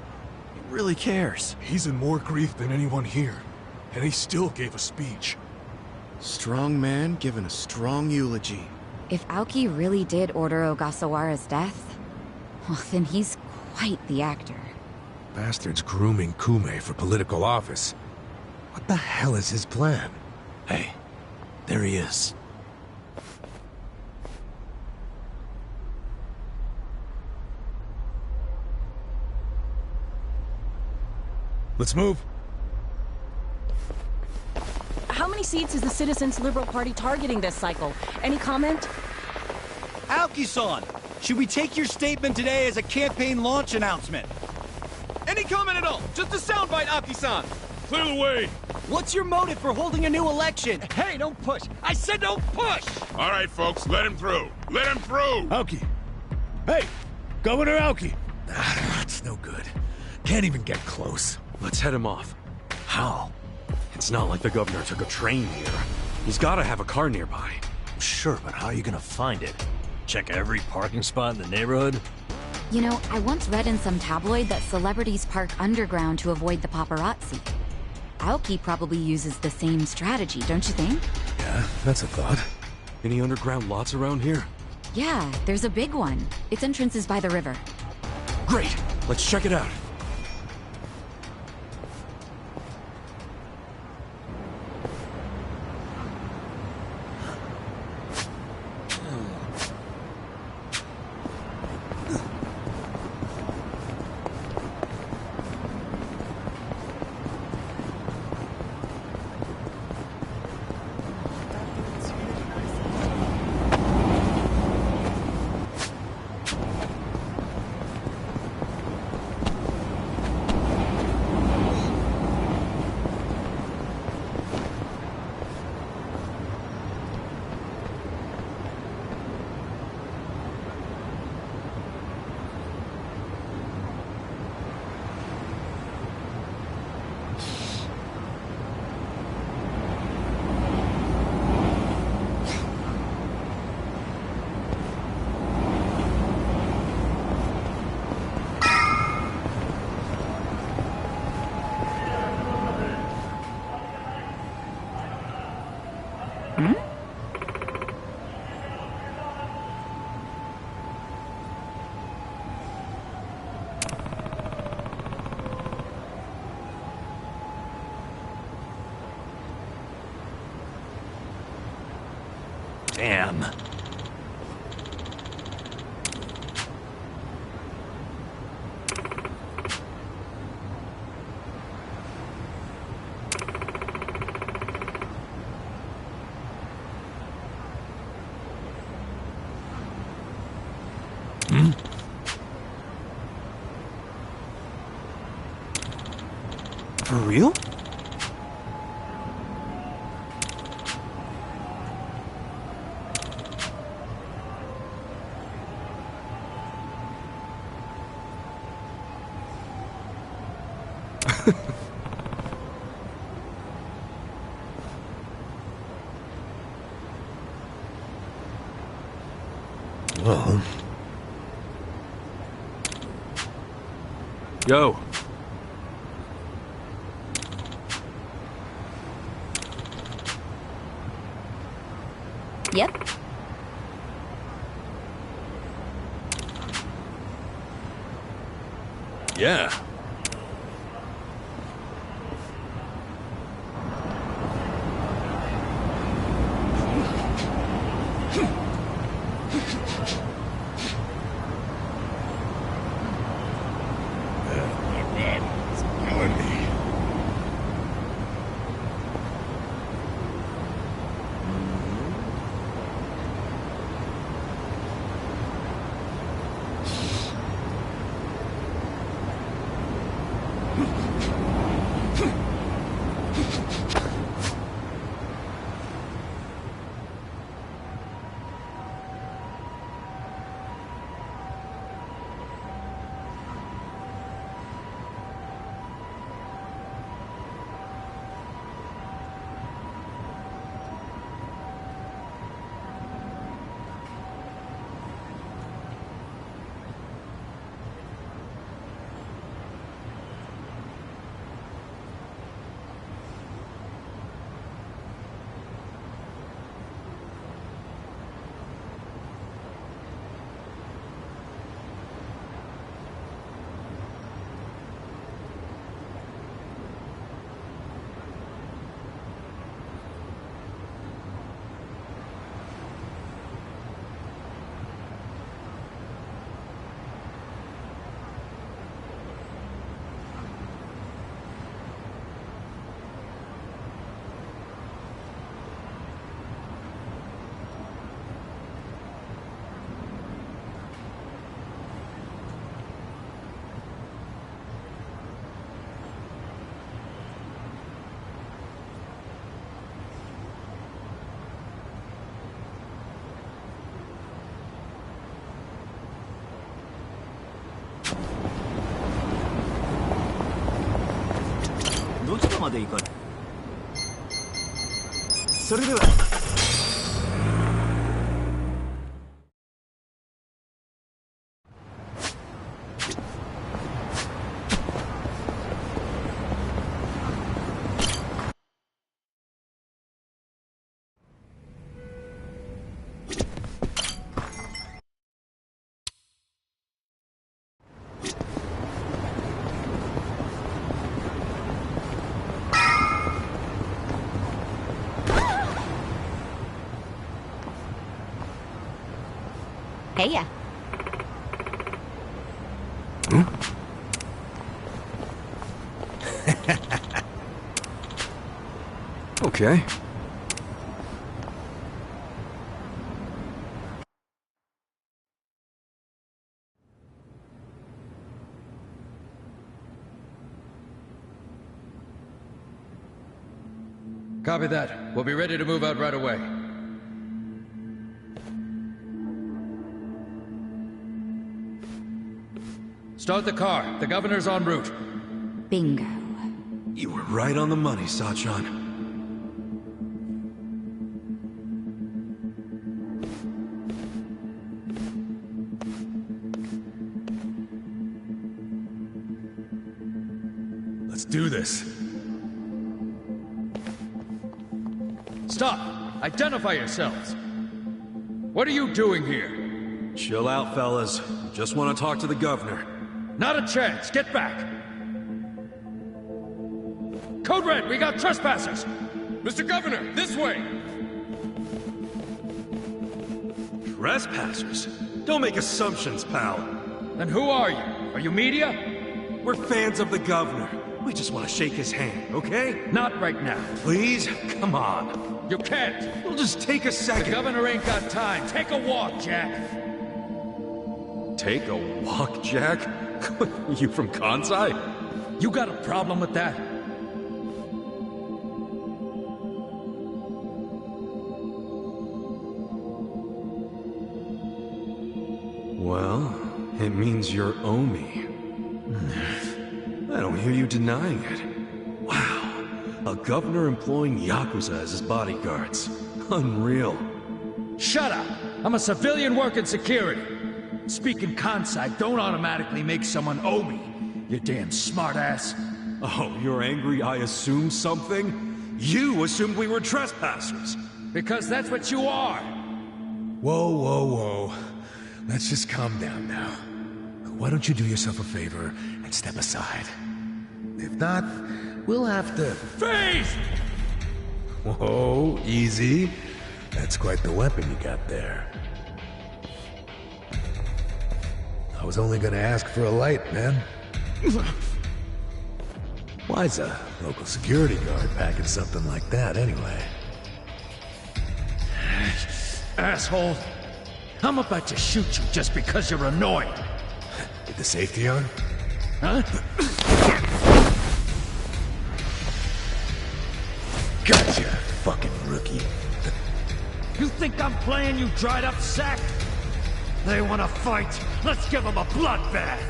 He really cares. He's in more grief than anyone here, and he still gave a speech. Strong man giving a strong eulogy. If Aoki really did order Ogasawara's death, well, then he's quite the actor. Bastard's grooming Kume for political office. What the hell is his plan? Hey, there he is. Let's move. How many seats is the Citizens Liberal Party targeting this cycle? Any comment? Aoki-san, should we take your statement today as a campaign launch announcement? Any comment at all? Just a soundbite, Aoki-san. Clear the way. What's your motive for holding a new election? Hey, don't push. I said don't push! All right, folks, let him through. Let him through! Aoki! Hey! Governor Aoki! That's no good. Can't even get close. Let's head him off. How? It's not like the governor took a train here. He's gotta have a car nearby. Sure, but how are you gonna find it? Check every parking spot in the neighborhood? You know, I once read in some tabloid that celebrities park underground to avoid the paparazzi. Aoki probably uses the same strategy, don't you think? Yeah, that's a thought. Any underground lots around here? Yeah, there's a big one. Its entrance is by the river. Great! Let's check it out. Damn. For real? Well... Yo. Yep. Yeah.どちらまで行かれ。それでは。Hey ya. Okay. Copy that. We'll be ready to move out right away. Start the car. The governor's en route. Bingo. You were right on the money, Sachan. Let's do this. Stop! Identify yourselves! What are you doing here? Chill out, fellas. Just want to talk to the governor. Not a chance! Get back! Code Red, we got trespassers! Mr. Governor, this way! Trespassers? Don't make assumptions, pal. Then who are you? Are you media? We're fans of the governor. We just want to shake his hand, okay? Not right now. Please? Come on. You can't! We'll just take a second. The governor ain't got time. Take a walk, Jack. Take a walk, Jack? You from Kansai? You got a problem with that? Well, it means you're Omi. I don't hear you denying it. Wow, a governor employing Yakuza as his bodyguards. Unreal. Shut up! I'm a civilian working security. Speaking Kansai don't automatically make someone Omi, you damn smartass. Oh, you're angry I assumed something? You assumed we were trespassers. Because that's what you are. Whoa, whoa, whoa. Let's just calm down now. Why don't you do yourself a favor and step aside? If not, we'll have to... Freeze! Whoa, easy. That's quite the weapon you got there. I was only gonna ask for a light, man. Why's a local security guard packing something like that, anyway? Asshole! I'm about to shoot you just because you're annoying. With the safety on? Huh? Gotcha, fucking rookie. You think I'm playing, you dried up sack? They want to fight. Let's give them a bloodbath.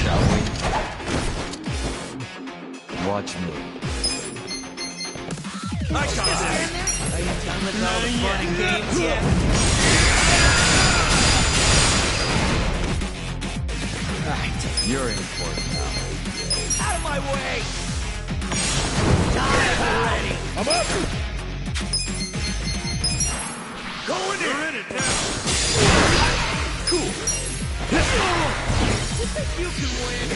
Shall we? Watch me. I got this! Are you done with all the fun and games yet? Right, you're in for it now. Out of my way! Die already! I'm up! Going in! You're in it now! Cool! You think you can win?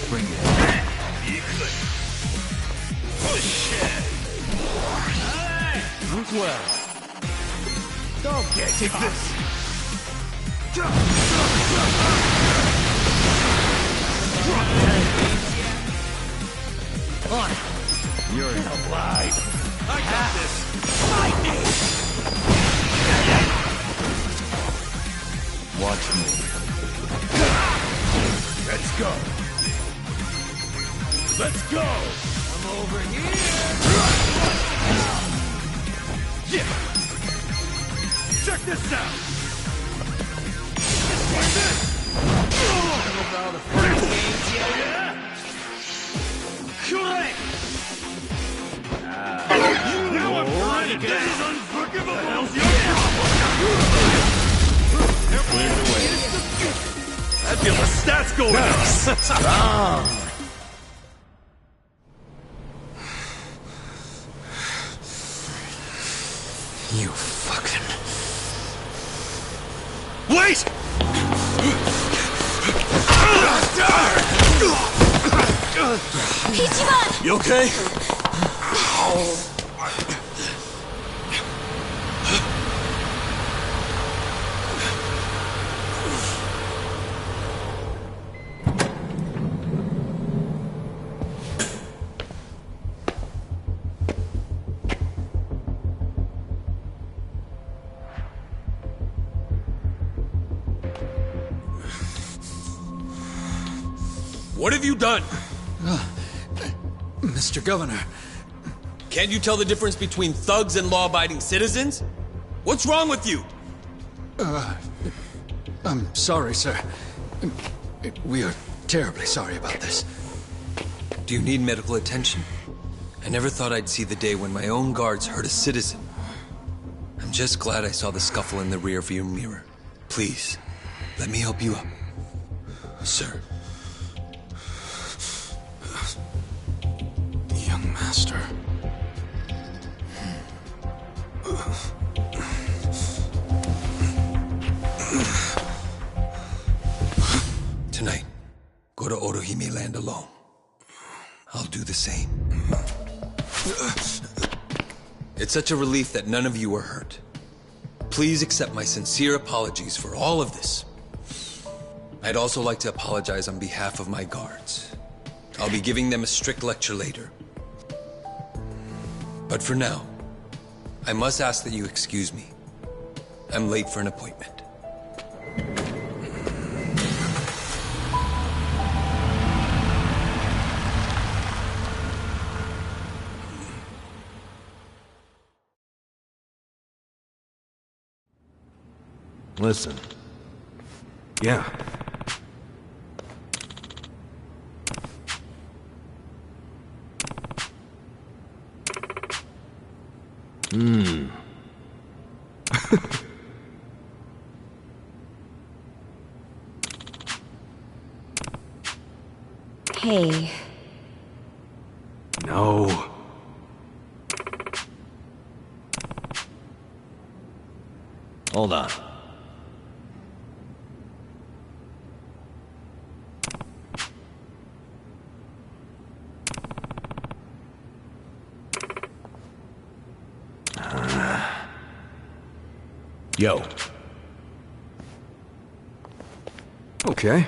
Bring it. Who's well? Don't get this. On. You're alive. I got this. Lightning. Watch me. Let's go. Let's go. I'm over here. Yeah. Check this out. Like this. With all the fun games yet? Correct. Now I'm ready. This is unforgivable. Cleared away. I feel the stats going up. Strong. You fucking... Wait! Ichiban! You okay? What have you done? Mr. Governor. Can't you tell the difference between thugs and law-abiding citizens? What's wrong with you? I'm sorry, sir. We are terribly sorry about this. Do you need medical attention? I never thought I'd see the day when my own guards hurt a citizen. I'm just glad I saw the scuffle in the rearview mirror. Please, let me help you up. Sir. Young master. Tonight, go to Orohime Land alone. I'll do the same. It's such a relief that none of you are hurt. Please accept my sincere apologies for all of this. I'd also like to apologize on behalf of my guards. I'll be giving them a strict lecture later. But for now, I must ask that you excuse me. I'm late for an appointment. Listen. Yeah. Hey. No. Hold on. Yo. Okay.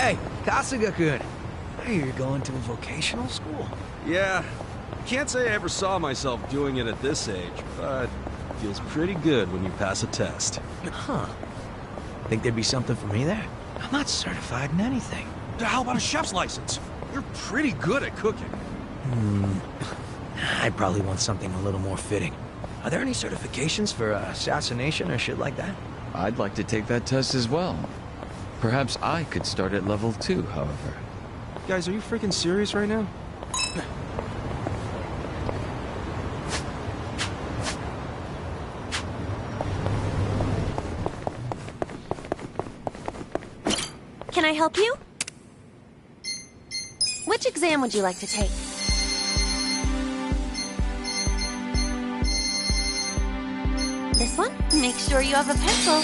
Hey, Kasuga-kun. I hear you're going to a vocational school. Yeah. Can't say I ever saw myself doing it at this age, but feels pretty good when you pass a test. Huh. Think there'd be something for me there? I'm not certified in anything. How about a chef's license? You're pretty good at cooking. I'd probably want something a little more fitting. Are there any certifications for assassination or shit like that? I'd like to take that test as well. Perhaps I could start at level 2, however. Guys, are you freaking serious right now? Can I help you? Which exam would you like to take? This one? Make sure you have a pencil.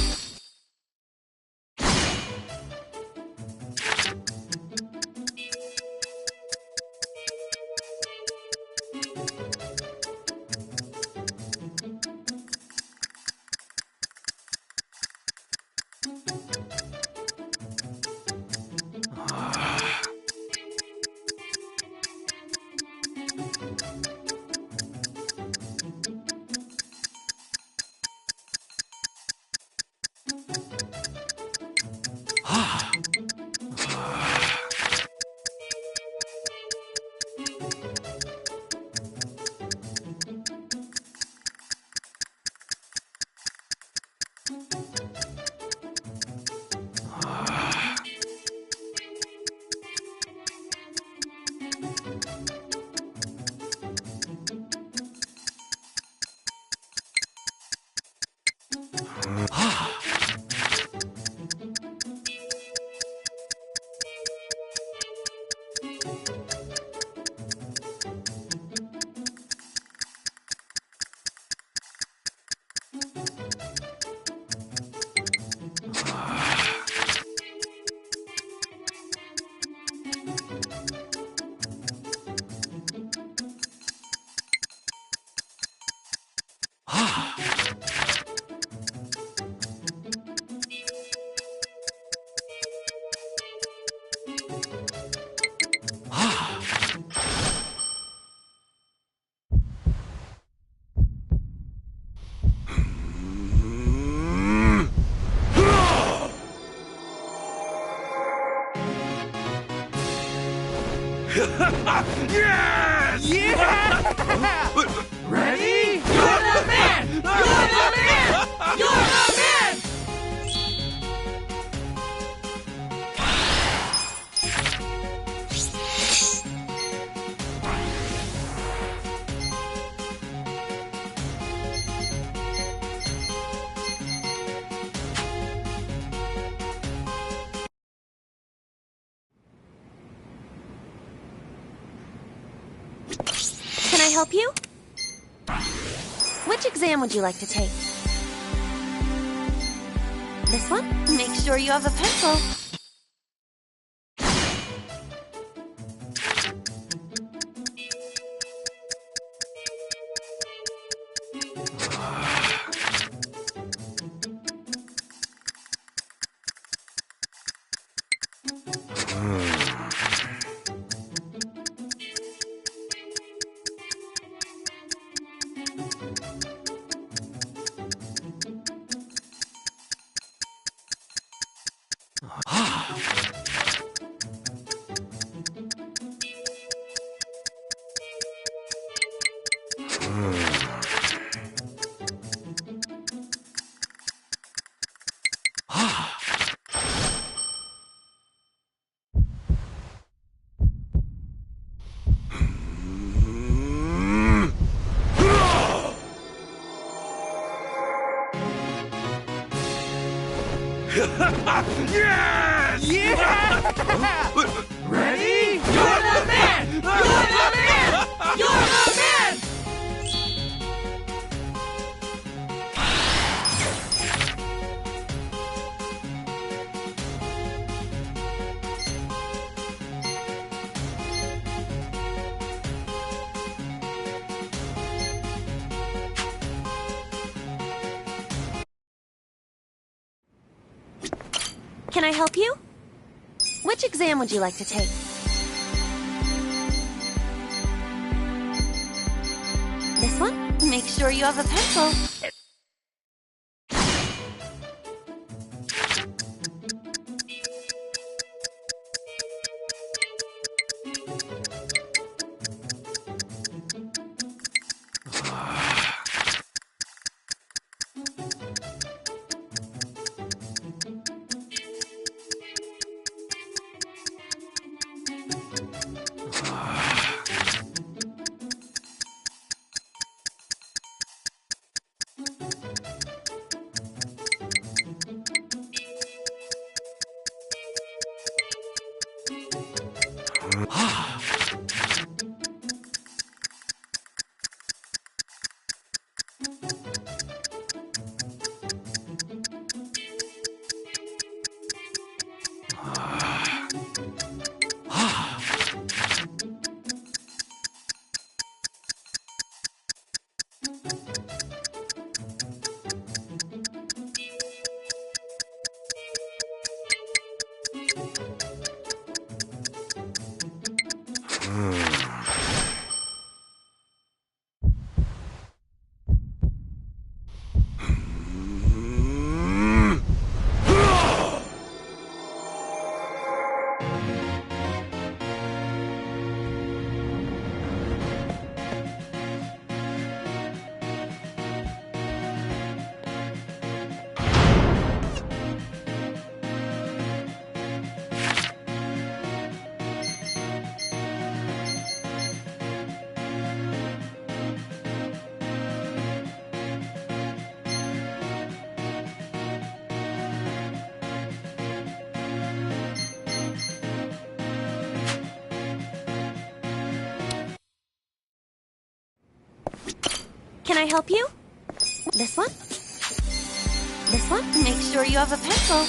help you? Which exam would you like to take? This one? Make sure you have a pencil. Yes! Yeah! Ready? You're the man! You're the man! You're the man! Can I help you? Which exam would you like to take? This one? Make sure you have a pencil. Can I help you? This one? This one? Make sure you have a pencil.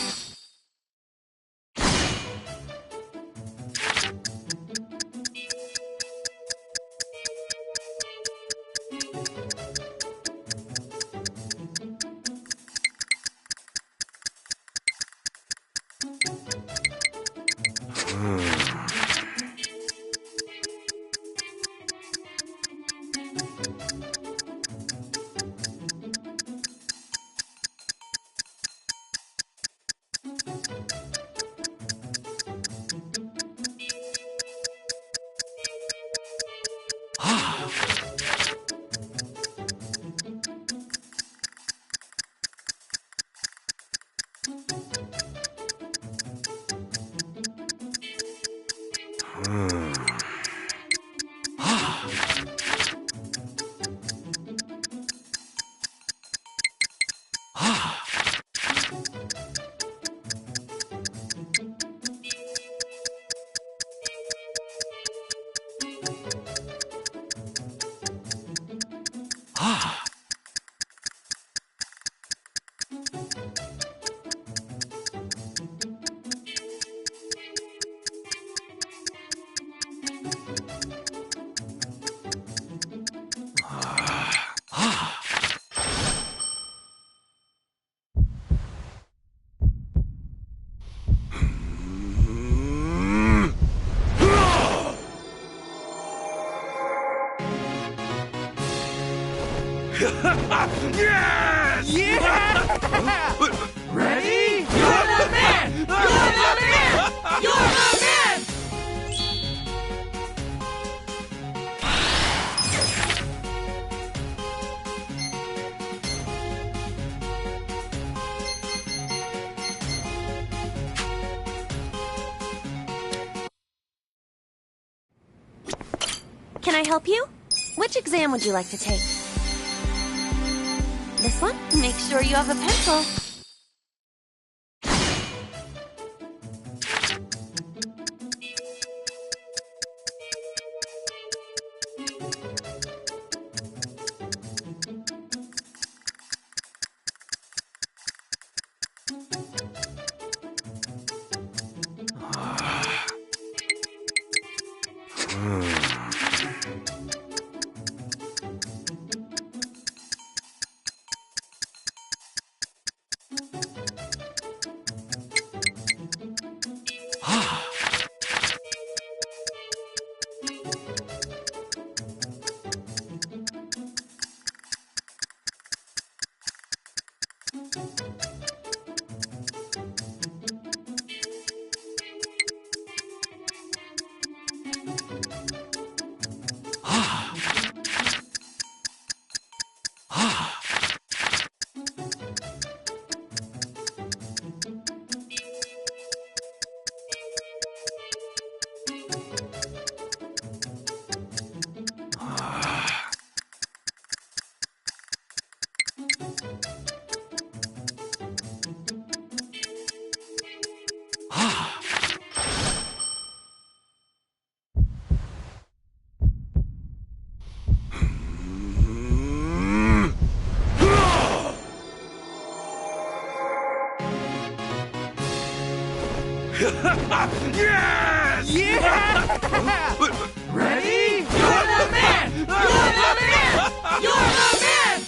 Yes! Yeah! Ready? You're the man! You're the man! You're the man! Can I help you? Which exam would you like to take? This one? Make sure you have a pencil. Yes! Yeah! Ready? You're the man! You're the man! You're the man!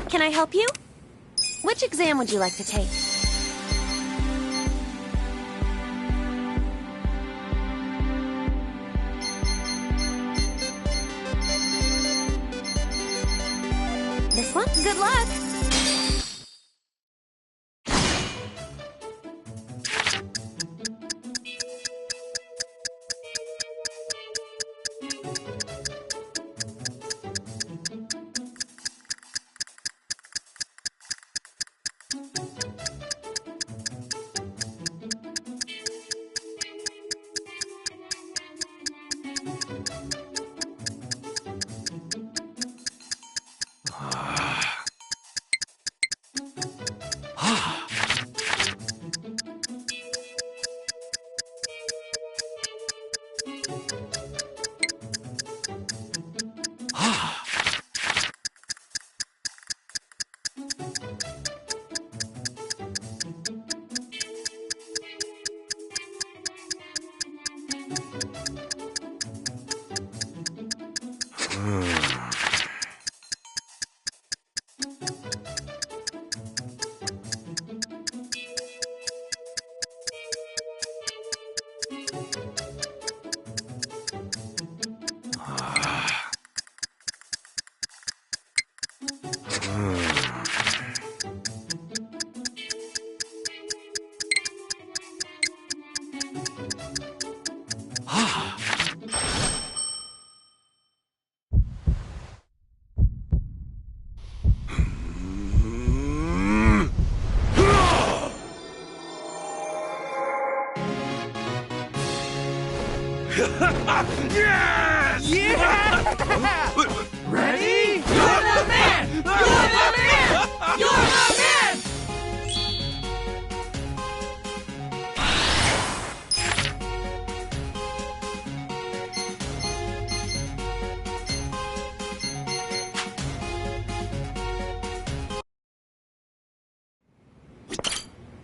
Can I help you? Which exam would you like to take? This one? Good luck! Yes! Yeah! Ready? You're the man! You're the man! You're the man!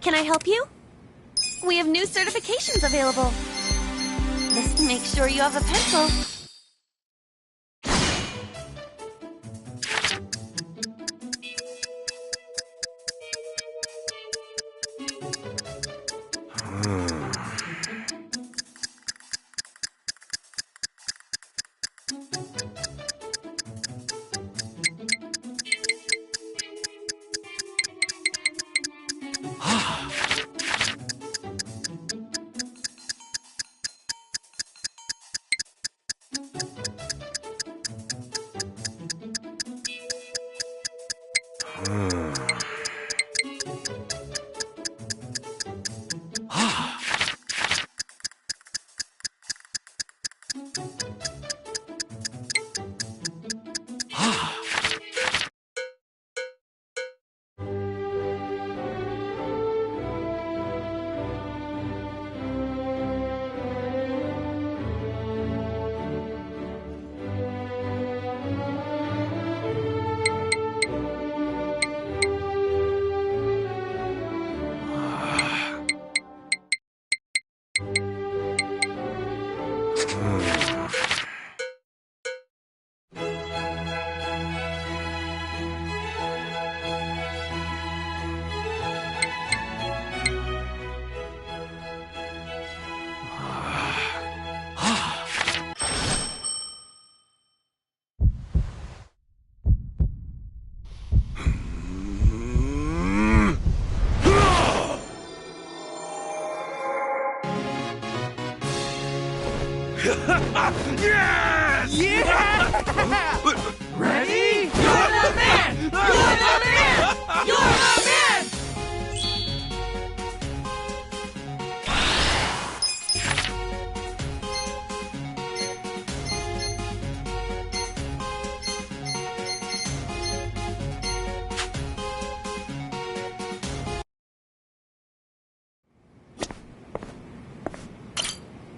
Can I help you? We have new certifications available. Just make sure you have a pencil. Yes! Yeah! Ready? You're the man! You're the man! You're the man!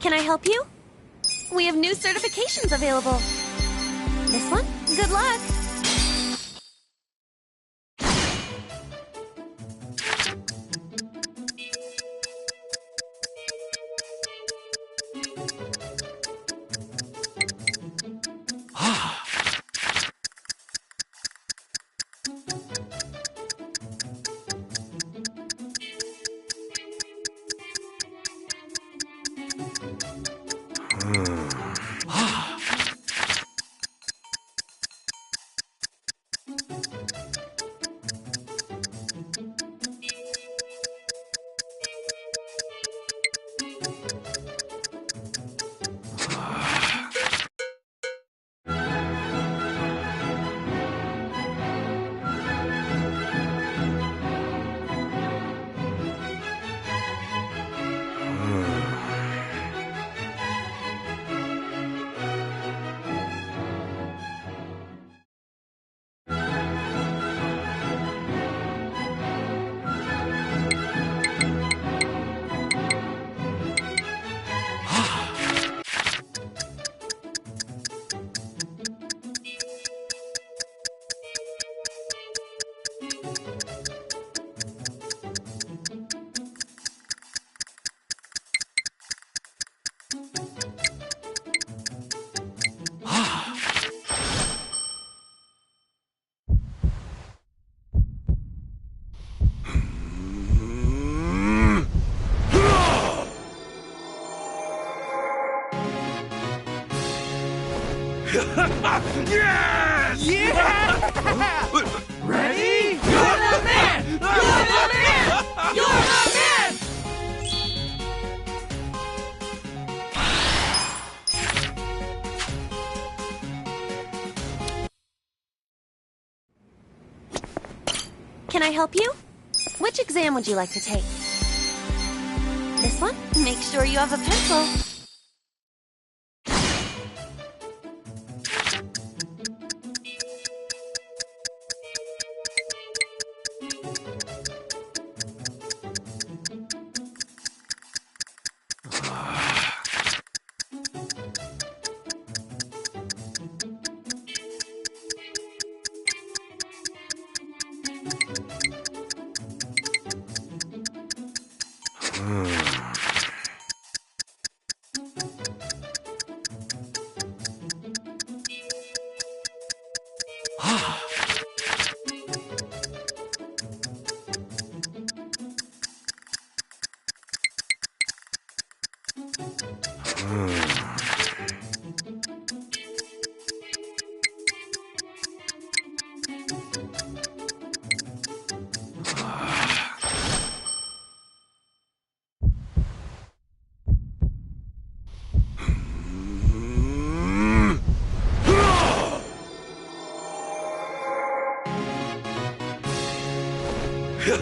Can I help you? We have new certifications available. This one? Good luck! Yes! Yeah! Ready? You're the man! You're the man! You're the man! Can I help you? Which exam would you like to take? This one? Make sure you have a pencil.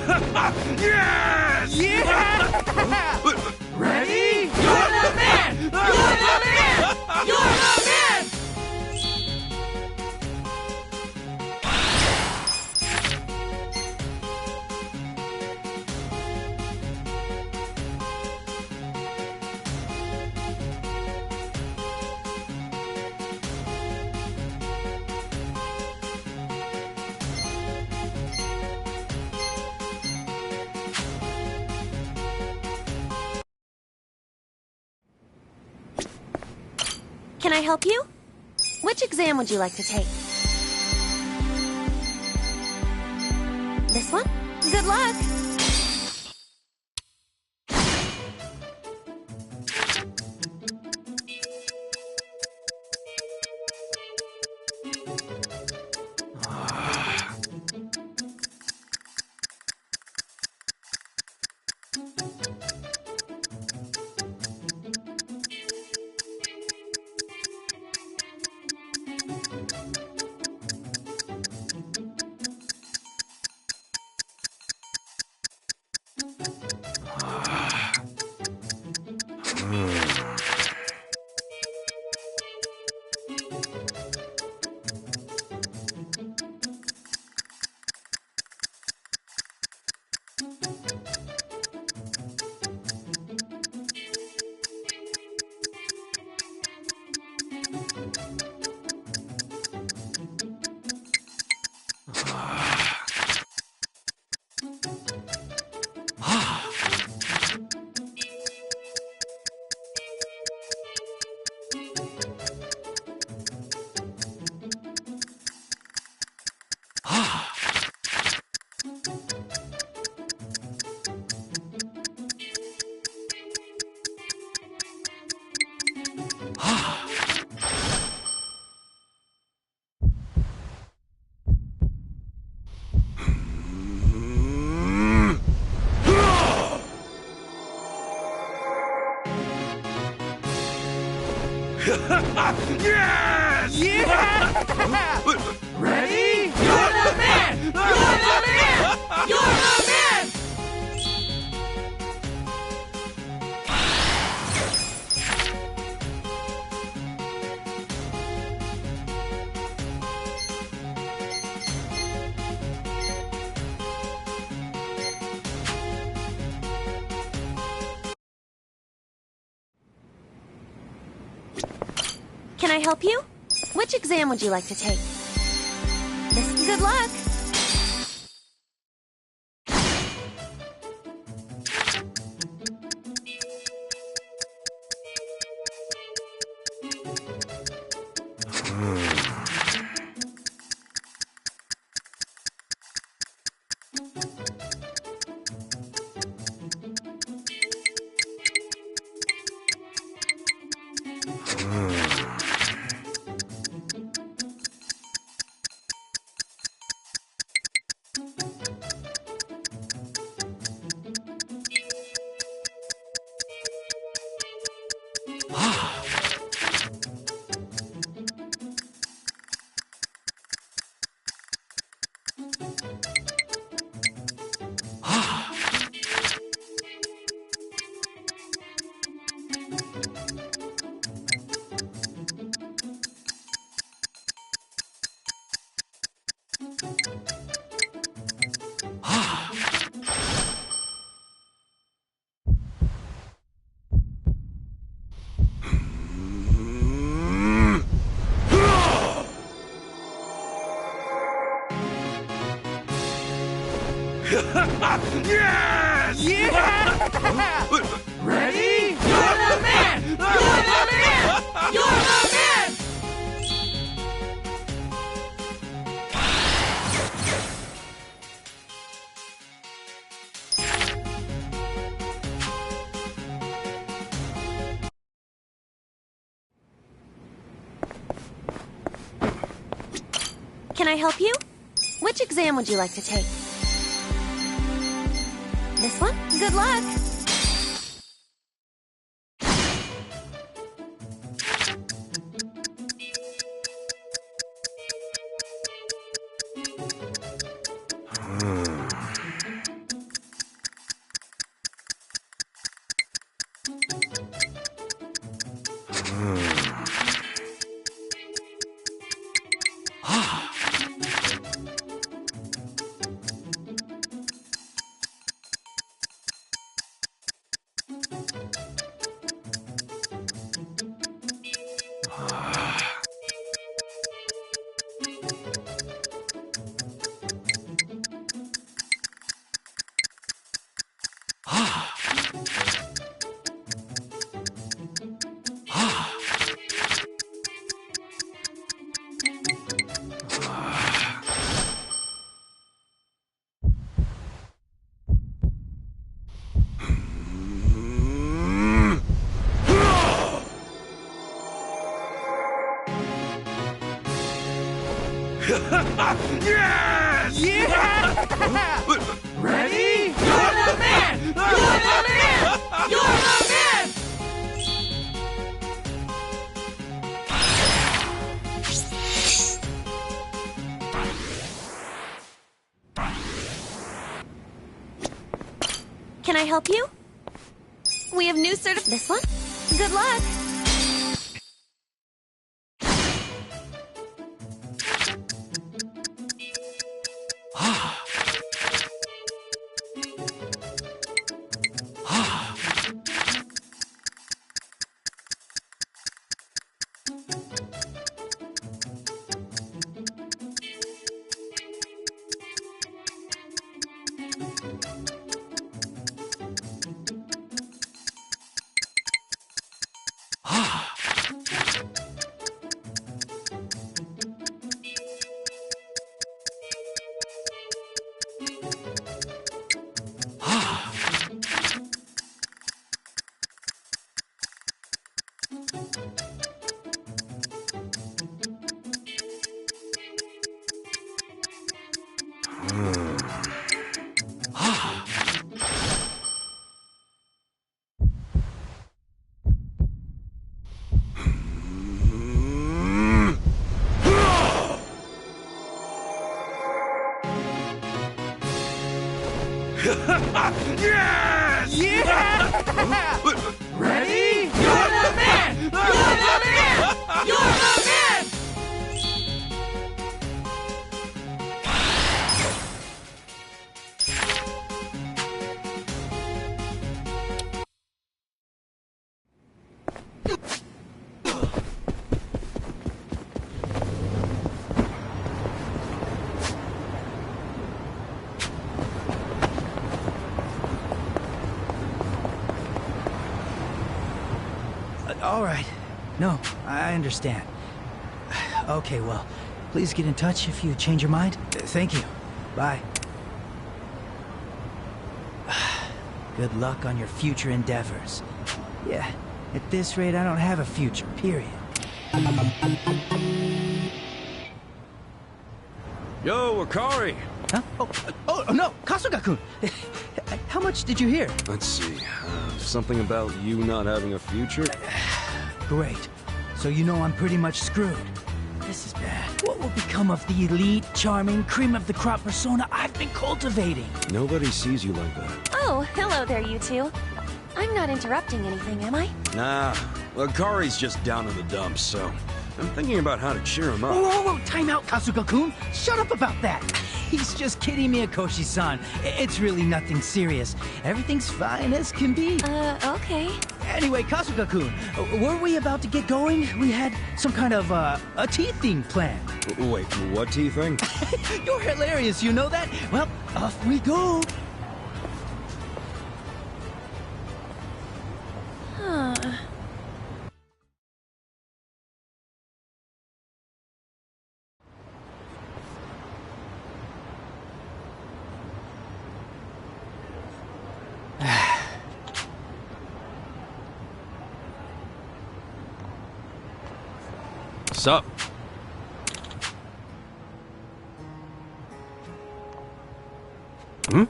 Yes! Yeah! Ready? You're the man! You're the man! You're the man! Can I help you? Which exam would you like to take? This one? Good luck! Yes! Yeah! Ready? You're the man! You're the man! You're the man! Can I help you? Which exam would you like to take? This. Good luck! Yes! Yeah! Ready? You're the man! You're the man! You're the man! Can I help you? Which exam would you like to take? This one? Good luck! Yes! Yeah! Ready? You're the man! You're the man! You're the man! Can I help you? We have new This one? Good luck! Yes! Yeah! Ready? You're the man! You're the man! You're the man! All right. No, I understand. Okay, well, please get in touch if you change your mind. Thank you. Bye. Good luck on your future endeavors. Yeah, at this rate, I don't have a future, period. Yo, Akari! Huh? Oh, no, Kasuga-kun! How much did you hear? Let's see. Something about you not having a future? Great. So you know I'm pretty much screwed. This is bad. What will become of the elite, charming, cream-of-the-crop persona I've been cultivating? Nobody sees you like that. Oh, hello there, you two. I'm not interrupting anything, am I? Nah, Akari's just down in the dumps, so I'm thinking about how to cheer him up. Whoa, time out, Kasuga-kun! Shut up about that! He's just kidding me, Akoshi-san. It's really nothing serious. Everything's fine as can be. Okay. Anyway, Kasuga-kun, were we about to get going? We had some kind of, a tea thing planned. Wait, what tea thing? You're hilarious, you know that? Well, off we go. Huh. Sup? Hmm?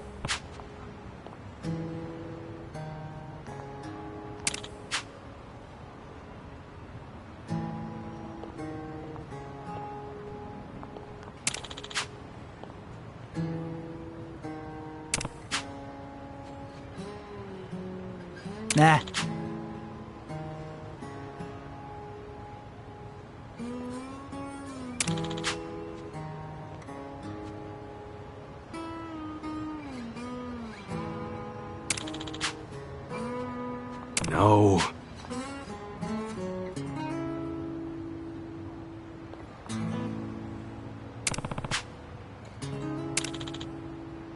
Nah. No.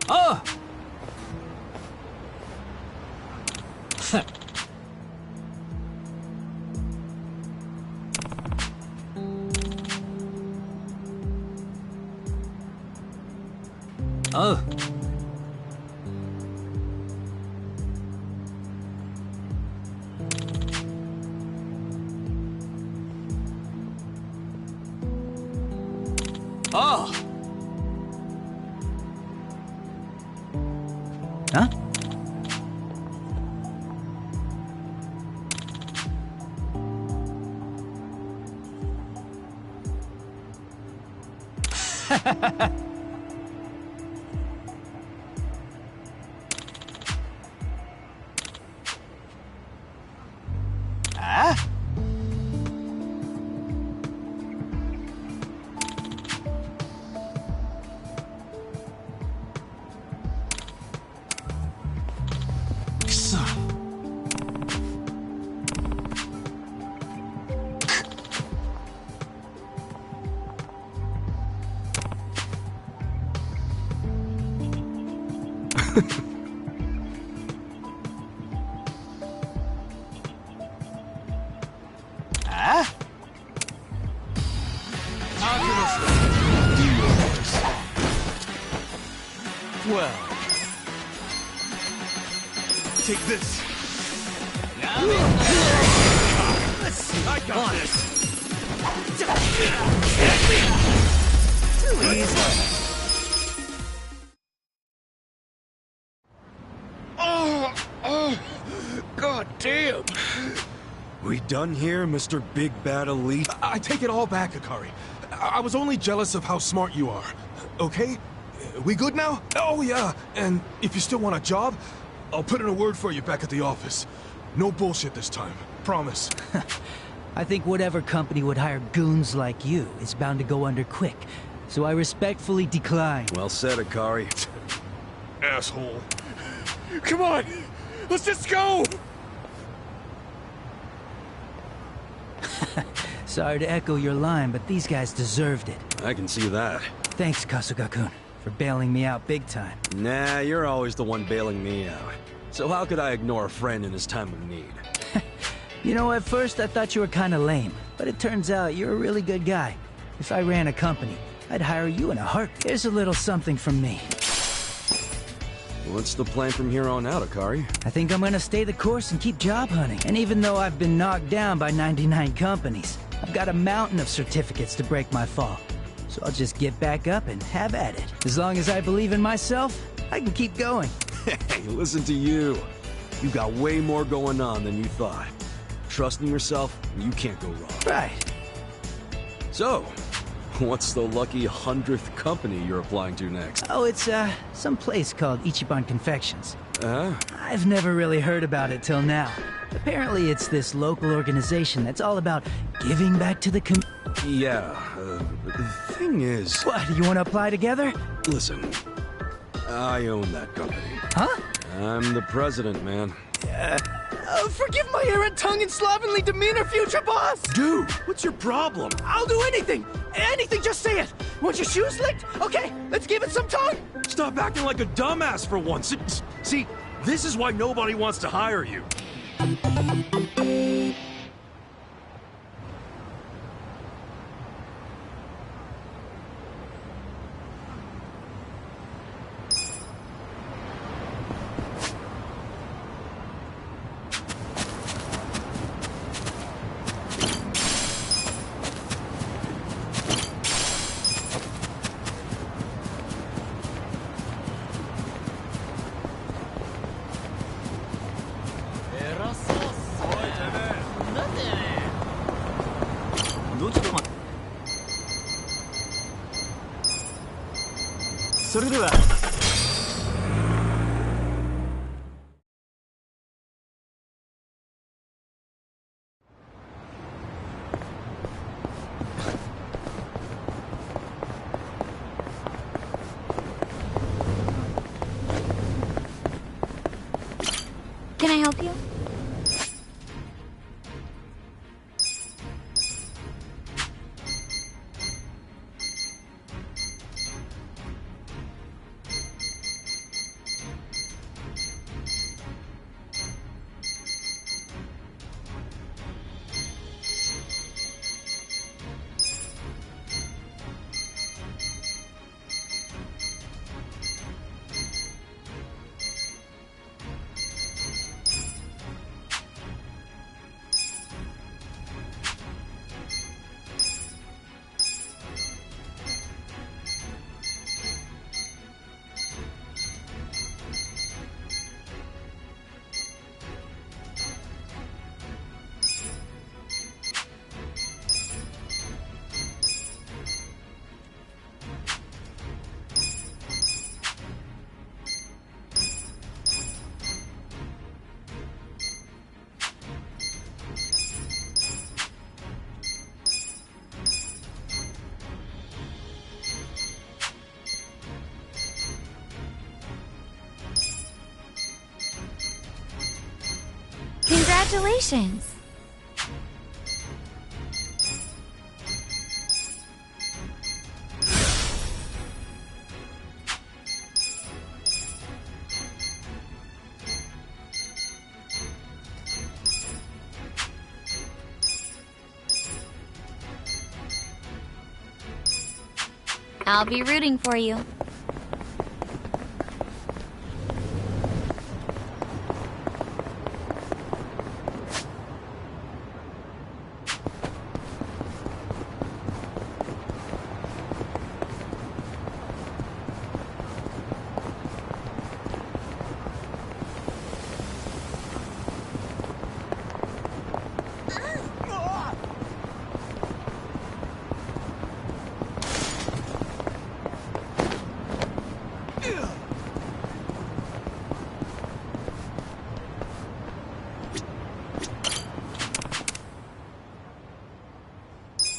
Oh! Oh. Oh! Huh? Ah? Ah? Do yours. Well, take this. Let's see. I got this. Too easy. Oh, God damn. We done here, Mr. Big Bad Elite? I take it all back, Akari. I was only jealous of how smart you are. Okay? We good now? Oh, yeah. And if you still want a job, I'll put in a word for you back at the office. No bullshit this time. Promise. I think whatever company would hire goons like you is bound to go under quick. So I respectfully decline. Well said, Akari. Asshole. Come on. Let's just go. Sorry to echo your line, but these guys deserved it. I can see that. Thanks, Kasuga-kun, for bailing me out big time. Nah, you're always the one bailing me out. So how could I ignore a friend in his time of need? You know, at first I thought you were kinda lame, but it turns out you're a really good guy. If I ran a company, I'd hire you in a heartbeat. Here's a little something from me. What's the plan from here on out, Akari? I think I'm gonna stay the course and keep job hunting. And even though I've been knocked down by 99 companies, I've got a mountain of certificates to break my fall. So I'll just get back up and have at it. As long as I believe in myself, I can keep going. Hey, listen to you. You got way more going on than you thought. Trust in yourself, and you can't go wrong. Right. So, what's the lucky 100th company you're applying to next? Oh, it's, some place called Ichiban Confections. Uh-huh. I've never really heard about it till now. Apparently it's this local organization that's all about giving back to the Yeah, the thing is... What, do you want to apply together? Listen, I own that company. Huh? I'm the president, man. Forgive my errant tongue and slovenly demeanor, future boss! Dude, what's your problem? I'll do anything! Anything, just say it! Want your shoes licked? Okay, let's give it some tongue! Stop acting like a dumbass for once. See, this is why nobody wants to hire you. Can I help you? Congratulations. I'll be rooting for you.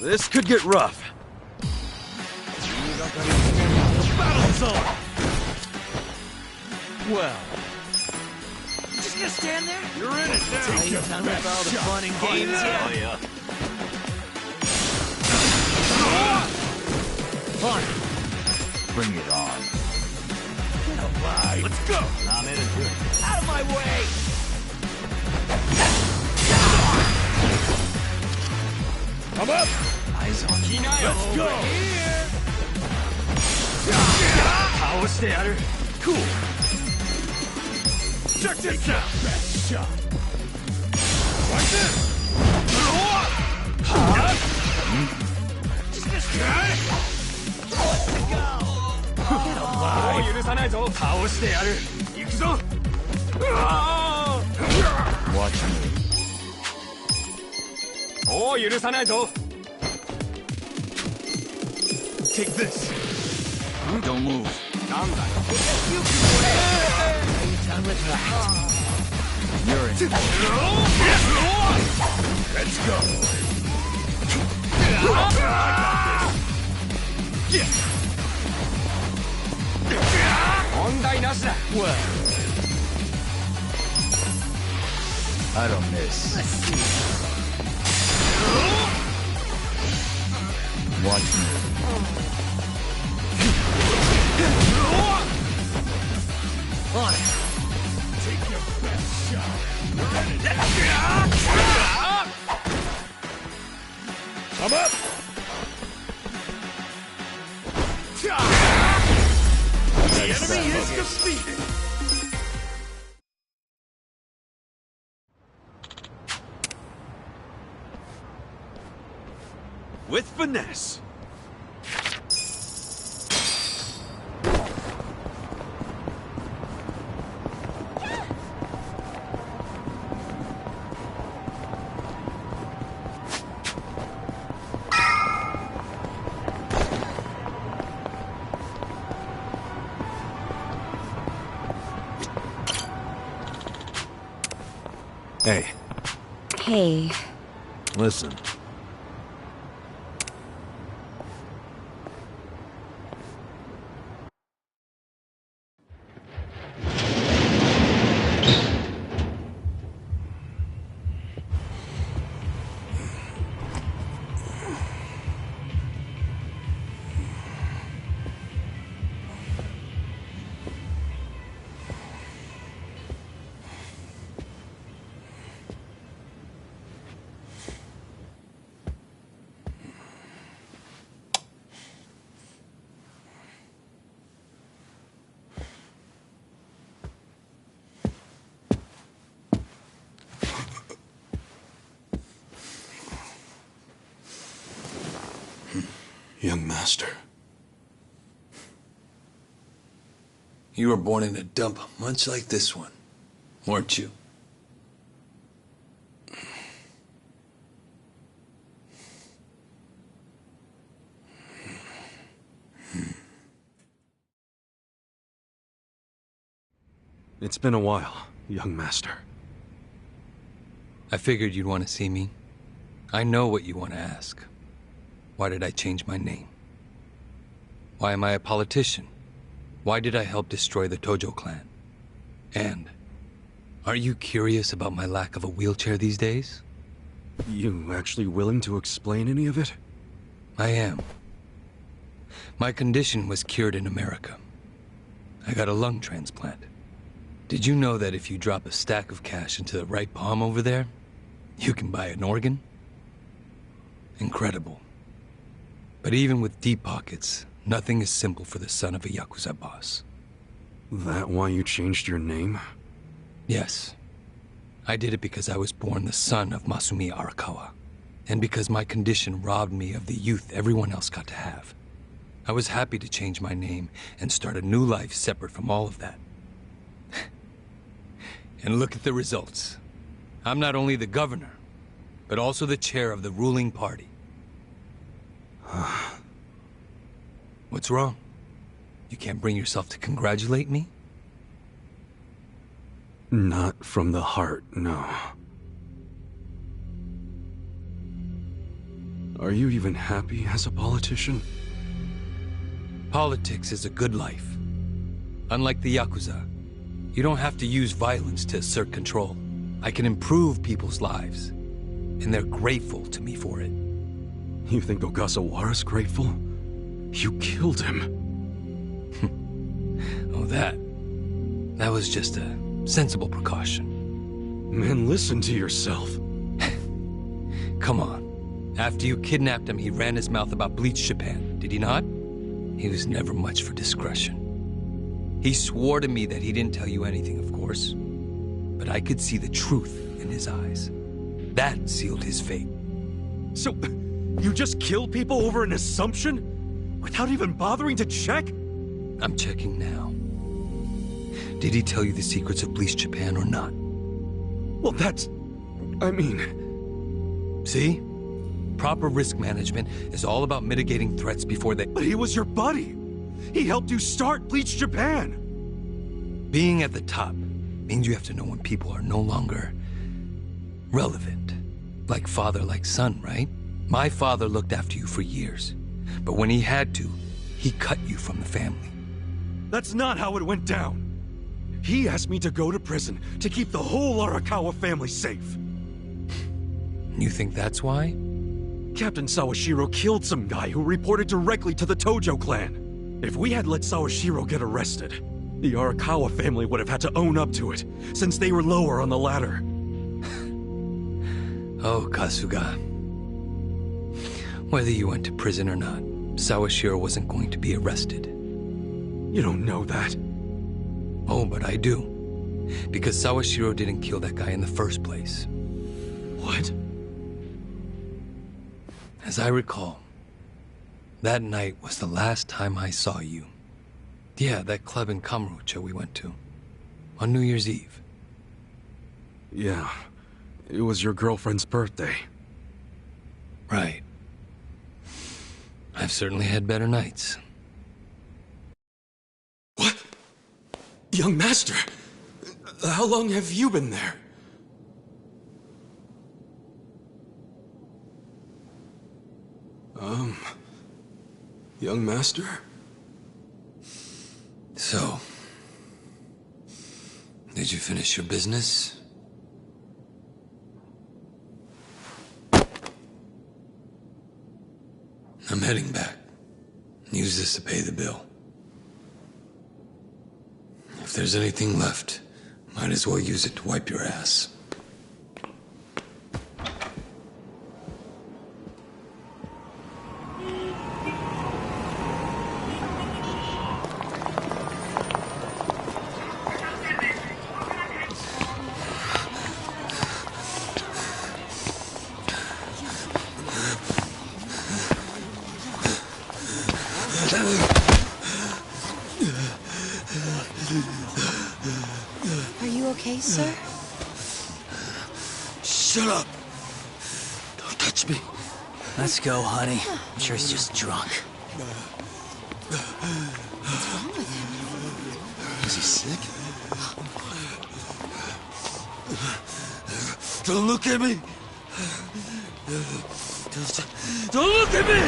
This could get rough. Battle's on! Well, Just gonna stand there? you're in it now. Take your Done best with all the shot. fun and games yet? Oh, yeah. Fine. Bring it on. Let's go! I'm in it good. Out of my way! I'm up! Eyes on you. Let's go! Power statter. Cool. Check this out. Best shot. Like this. Just this guy. Let's go. Power statter. Yakuza. Watch me. Take this. Don't move. Done with that. You're in. Let's go. Well, I don't miss. let's see. Watch me. On it. Take your best shot. I'm up! The enemy is defeated. With finesse. Hey, Hey, listen. Young master. You were born in a dump much like this one, weren't you? It's been a while, young master. I figured you'd want to see me. I know what you want to ask. Why did I change my name? Why am I a politician? Why did I help destroy the Tojo clan? And Are you curious about my lack of a wheelchair these days? You actually willing to explain any of it? I am. My condition was cured in America. I got a lung transplant. Did you know that if you drop a stack of cash into the right palm over there, you can buy an organ? Incredible. But even with deep pockets, nothing is simple for the son of a Yakuza boss. That why you changed your name? Yes. I did it because I was born the son of Masumi Arakawa, and because my condition robbed me of the youth everyone else got to have. I was happy to change my name and start a new life separate from all of that. And look at the results. I'm not only the governor, but also the chair of the ruling party. What's wrong? You can't bring yourself to congratulate me? Not from the heart, no. Are you even happy as a politician? Politics is a good life. Unlike the Yakuza, you don't have to use violence to assert control. I can improve people's lives, and they're grateful to me for it. You think Ogasawara's grateful? You killed him. Oh, that was just a sensible precaution. Man, listen to yourself. Come on. After you kidnapped him, he ran his mouth about Bleach Japan, did he not? He was never much for discretion. He swore to me that he didn't tell you anything, of course. But I could see the truth in his eyes. That sealed his fate. So, you just killed people over an assumption? Without even bothering to check? I'm checking now. Did he tell you the secrets of Bleach Japan or not? Well, I mean... See? Proper risk management is all about mitigating threats before they... But he was your buddy! He helped you start Bleach Japan! Being at the top means you have to know when people are no longer relevant. Like father, like son, right? My father looked after you for years. But when he had to, he cut you from the family. That's not how it went down. He asked me to go to prison to keep the whole Arakawa family safe. You think that's why? Captain Sawashiro killed some guy who reported directly to the Tojo clan. If we had let Sawashiro get arrested, the Arakawa family would have had to own up to it, since they were lower on the ladder. Oh, Kasuga. Whether you went to prison or not, Sawashiro wasn't going to be arrested. You don't know that. Oh, but I do. Because Sawashiro didn't kill that guy in the first place. What? As I recall, that night was the last time I saw you. Yeah, that club in Kamurocho we went to. On New Year's Eve. Yeah. It was your girlfriend's birthday. Right. I've certainly had better nights. What? Young master! How long have you been there? Young master? So, did you finish your business? I'm heading back. Use this to pay the bill. If there's anything left, might as well use it to wipe your ass. Are you okay, sir? Shut up! Don't touch me. Let's go, honey. I'm sure he's just drunk. What's wrong with him? Is he sick? Don't look at me! Don't look at me!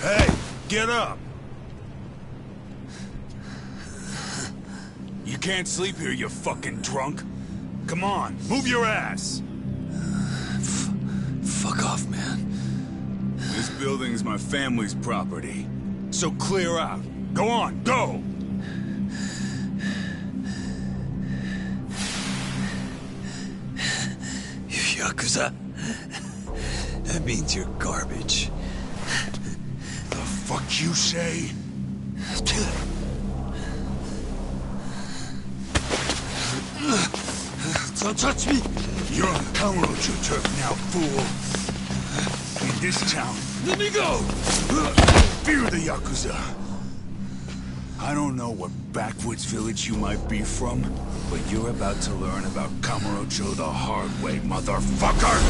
Hey, get up! You can't sleep here, you fucking drunk. Come on, move your ass! Fuck off, man. This building's my family's property. So clear out. Go on, go! You Yakuza? That means you're garbage. The fuck you say? Don't touch me! You're on Kamurocho turf now, fool. In this town, Let me go! fear the Yakuza. I don't know what backwoods village you might be from, but you're about to learn about Kamurocho the hard way, motherfucker!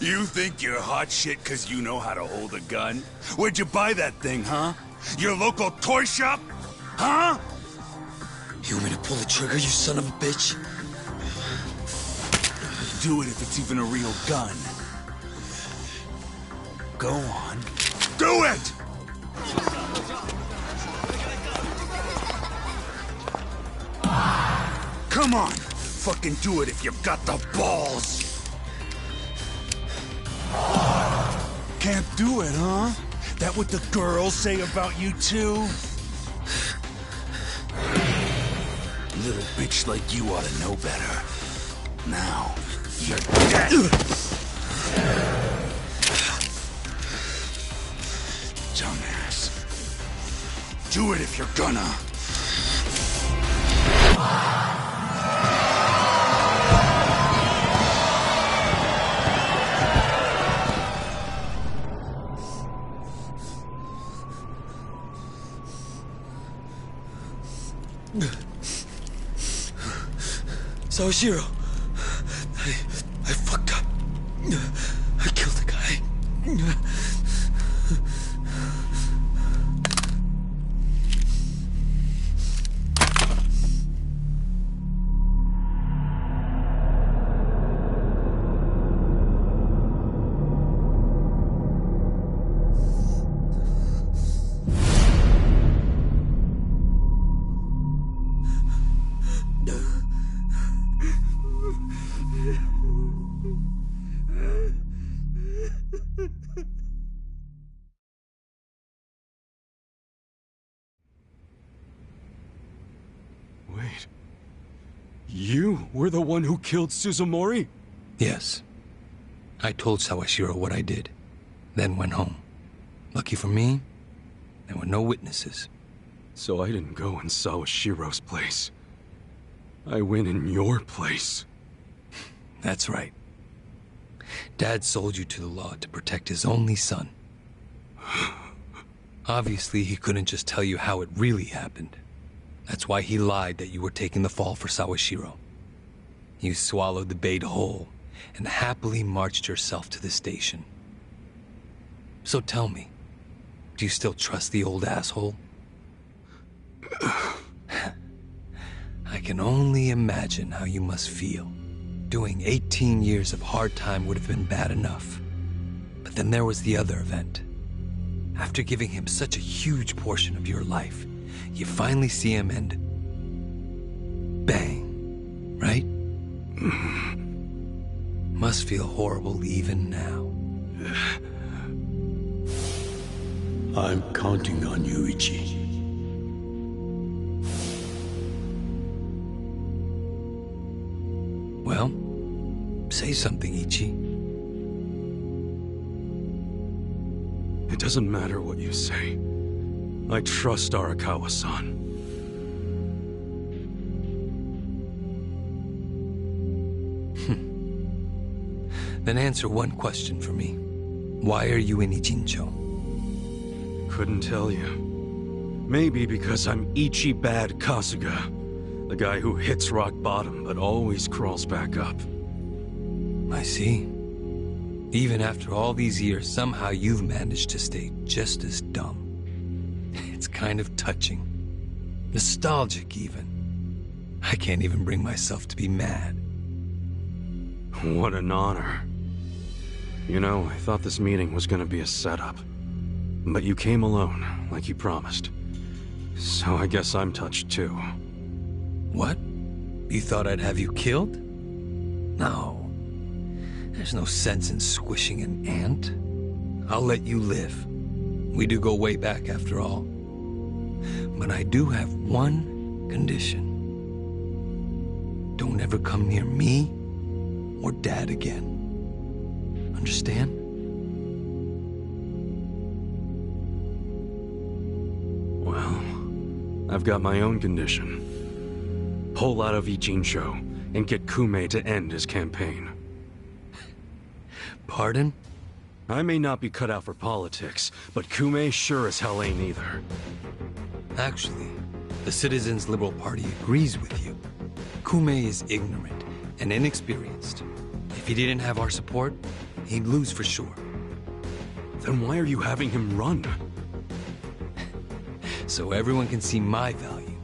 You think you're hot shit because you know how to hold a gun? Where'd you buy that thing, huh? Your local toy shop? Huh? You want me to pull the trigger, you son of a bitch? Do it if it's even a real gun. Go on. Do it! Come on! Fucking do it if you've got the balls! Can't do it, huh? That what the girls say about you too? Little bitch like you ought to know better. Now, you're dead! Dumbass. Do it if you're gonna. Sawashiro, I fucked up. I killed a guy. Wait. You were the one who killed Suzumori? Yes. I told Sawashiro what I did, then went home. Lucky for me, there were no witnesses. So I didn't go in Sawashiro's place. I went in your place. That's right. Dad sold you to the law to protect his only son. Obviously, he couldn't just tell you how it really happened. That's why he lied that you were taking the fall for Sawashiro. You swallowed the bait whole and happily marched yourself to the station. So tell me, do you still trust the old asshole? I can only imagine how you must feel. Doing 18 years of hard time would have been bad enough. But then there was the other event. After giving him such a huge portion of your life, you finally see him and... bang, right? Must feel horrible even now. I'm counting on you, Ichi. Well, Say something, Ichi. It doesn't matter what you say. I trust Arakawa-san. Then answer one question for me. Why are you in Ijincho? Couldn't tell you. Maybe because I'm Ichi Bad Kasuga. The guy who hits rock bottom but always crawls back up. I see. Even after all these years, somehow you've managed to stay just as dumb. It's kind of touching. Nostalgic, even. I can't even bring myself to be mad. What an honor. You know, I thought this meeting was gonna be a setup. But you came alone, like you promised. So I guess I'm touched too. What? You thought I'd have you killed? No. There's no sense in squishing an ant. I'll let you live. We do go way back after all. But I do have one condition. Don't ever come near me or Dad again. Understand? Well, I've got my own condition. Pull out of Ijincho and get Kume to end his campaign. Pardon? I may not be cut out for politics, but Kume sure as hell ain't either. Actually, the Citizens Liberal Party agrees with you. Kume is ignorant and inexperienced. If he didn't have our support, he'd lose for sure. Then why are you having him run? So everyone can see my value.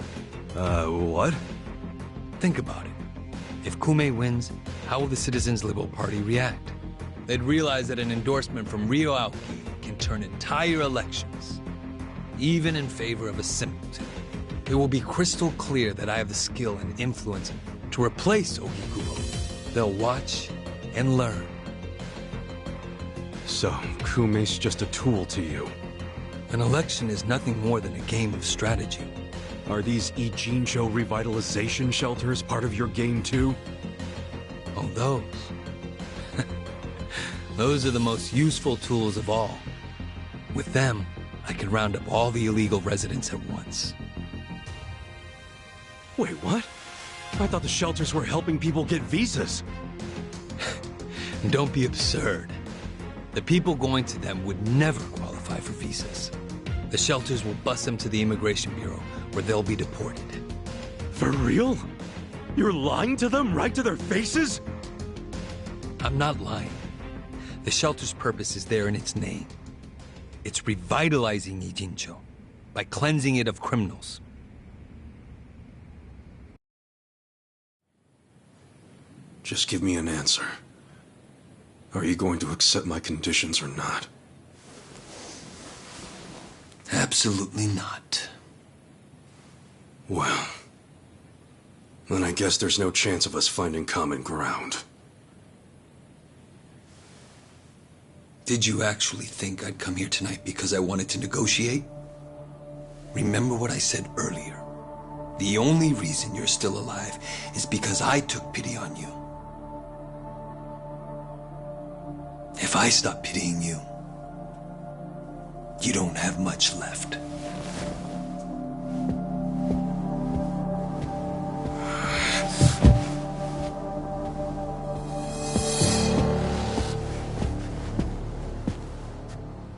What? Think about it. If Kume wins, how will the Citizens Liberal Party react? They'd realize that an endorsement from Ryo Aoki can turn entire elections, even in favor of a simpleton. It will be crystal clear that I have the skill and influence to replace Ogikubo. They'll watch and learn. So, Kume's just a tool to you? An election is nothing more than a game of strategy. Are these Ijincho revitalization shelters part of your game too? Oh, those. Those are the most useful tools of all. With them, I can round up all the illegal residents at once. Wait, what? I thought the shelters were helping people get visas. Don't be absurd. The people going to them would never qualify for visas. The shelters will bus them to the Immigration Bureau, where they'll be deported. For real? You're lying to them right to their faces? I'm not lying. The shelter's purpose is there in its name. It's revitalizing Ijincho by cleansing it of criminals. Just give me an answer. Are you going to accept my conditions or not? Absolutely not. Well, then I guess there's no chance of us finding common ground. Did you actually think I'd come here tonight because I wanted to negotiate? Remember what I said earlier. The only reason you're still alive is because I took pity on you. If I stop pitying you, you don't have much left.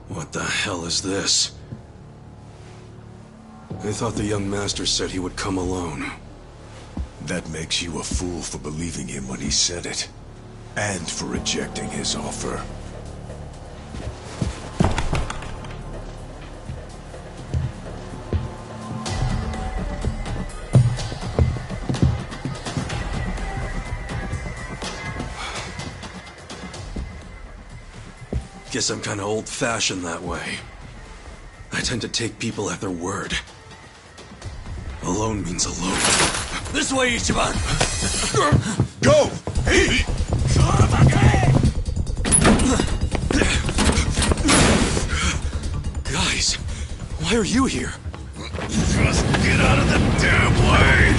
What the hell is this? I thought the young master said he would come alone. That makes you a fool for believing him when he said it. And for rejecting his offer. Guess I'm kinda old-fashioned that way. I tend to take people at their word. Alone means alone. This way, Ichiban! Go! Hey! Guys, why are you here? Just get out of the damn way!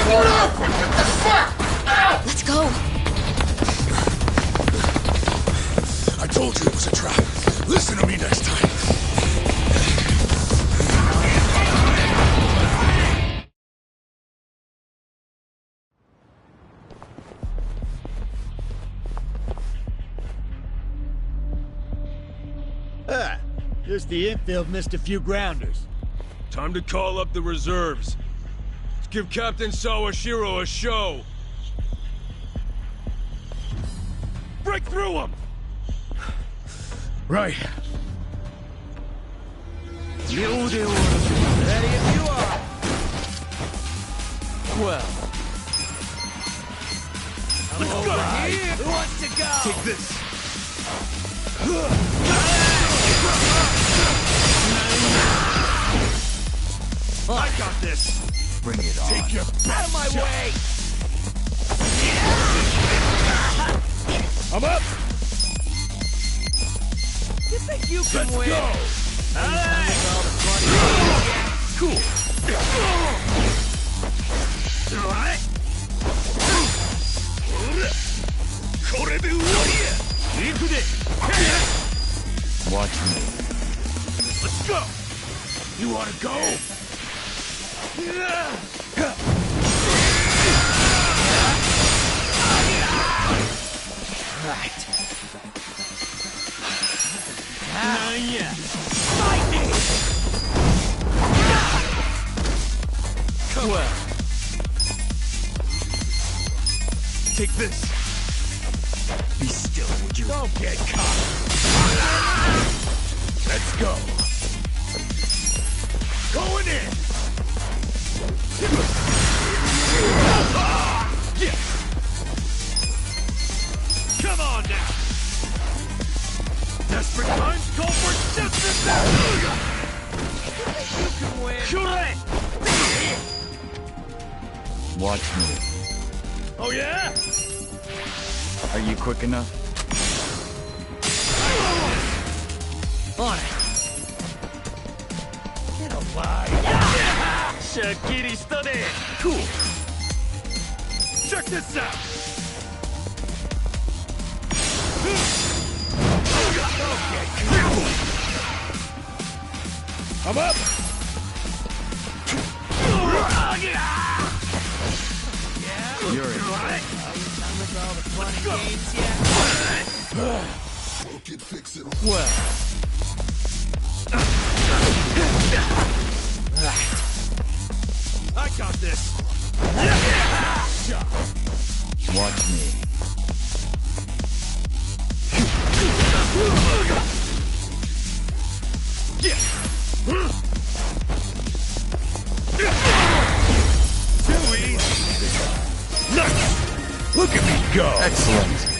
Hold up! What the fuck? Just the infield missed a few grounders. Time to call up the reserves. Let's give Captain Sawashiro a show. Break through them! Right. Ready if you are. Well. Let's go! Here. Who wants to go? Take this. I got this. Bring it on. Take your best Out of my shot. way! I'm up. You think you can Let's win? go. All right. Cool. Watch me. Let's go. You want to go? Right. Yeah. Come well. Take this. Be still, would you? Don't get caught. Let's go. Going in. Come on now. Desperate times call for justice. You can win. Watch me. Oh yeah? Are you quick enough? On it. Get alive. Shakiri study. Cool. Check this out. I'm up. You're in. Well. I got this. Watch me. Too easy. Nice. Look at me go. Excellent.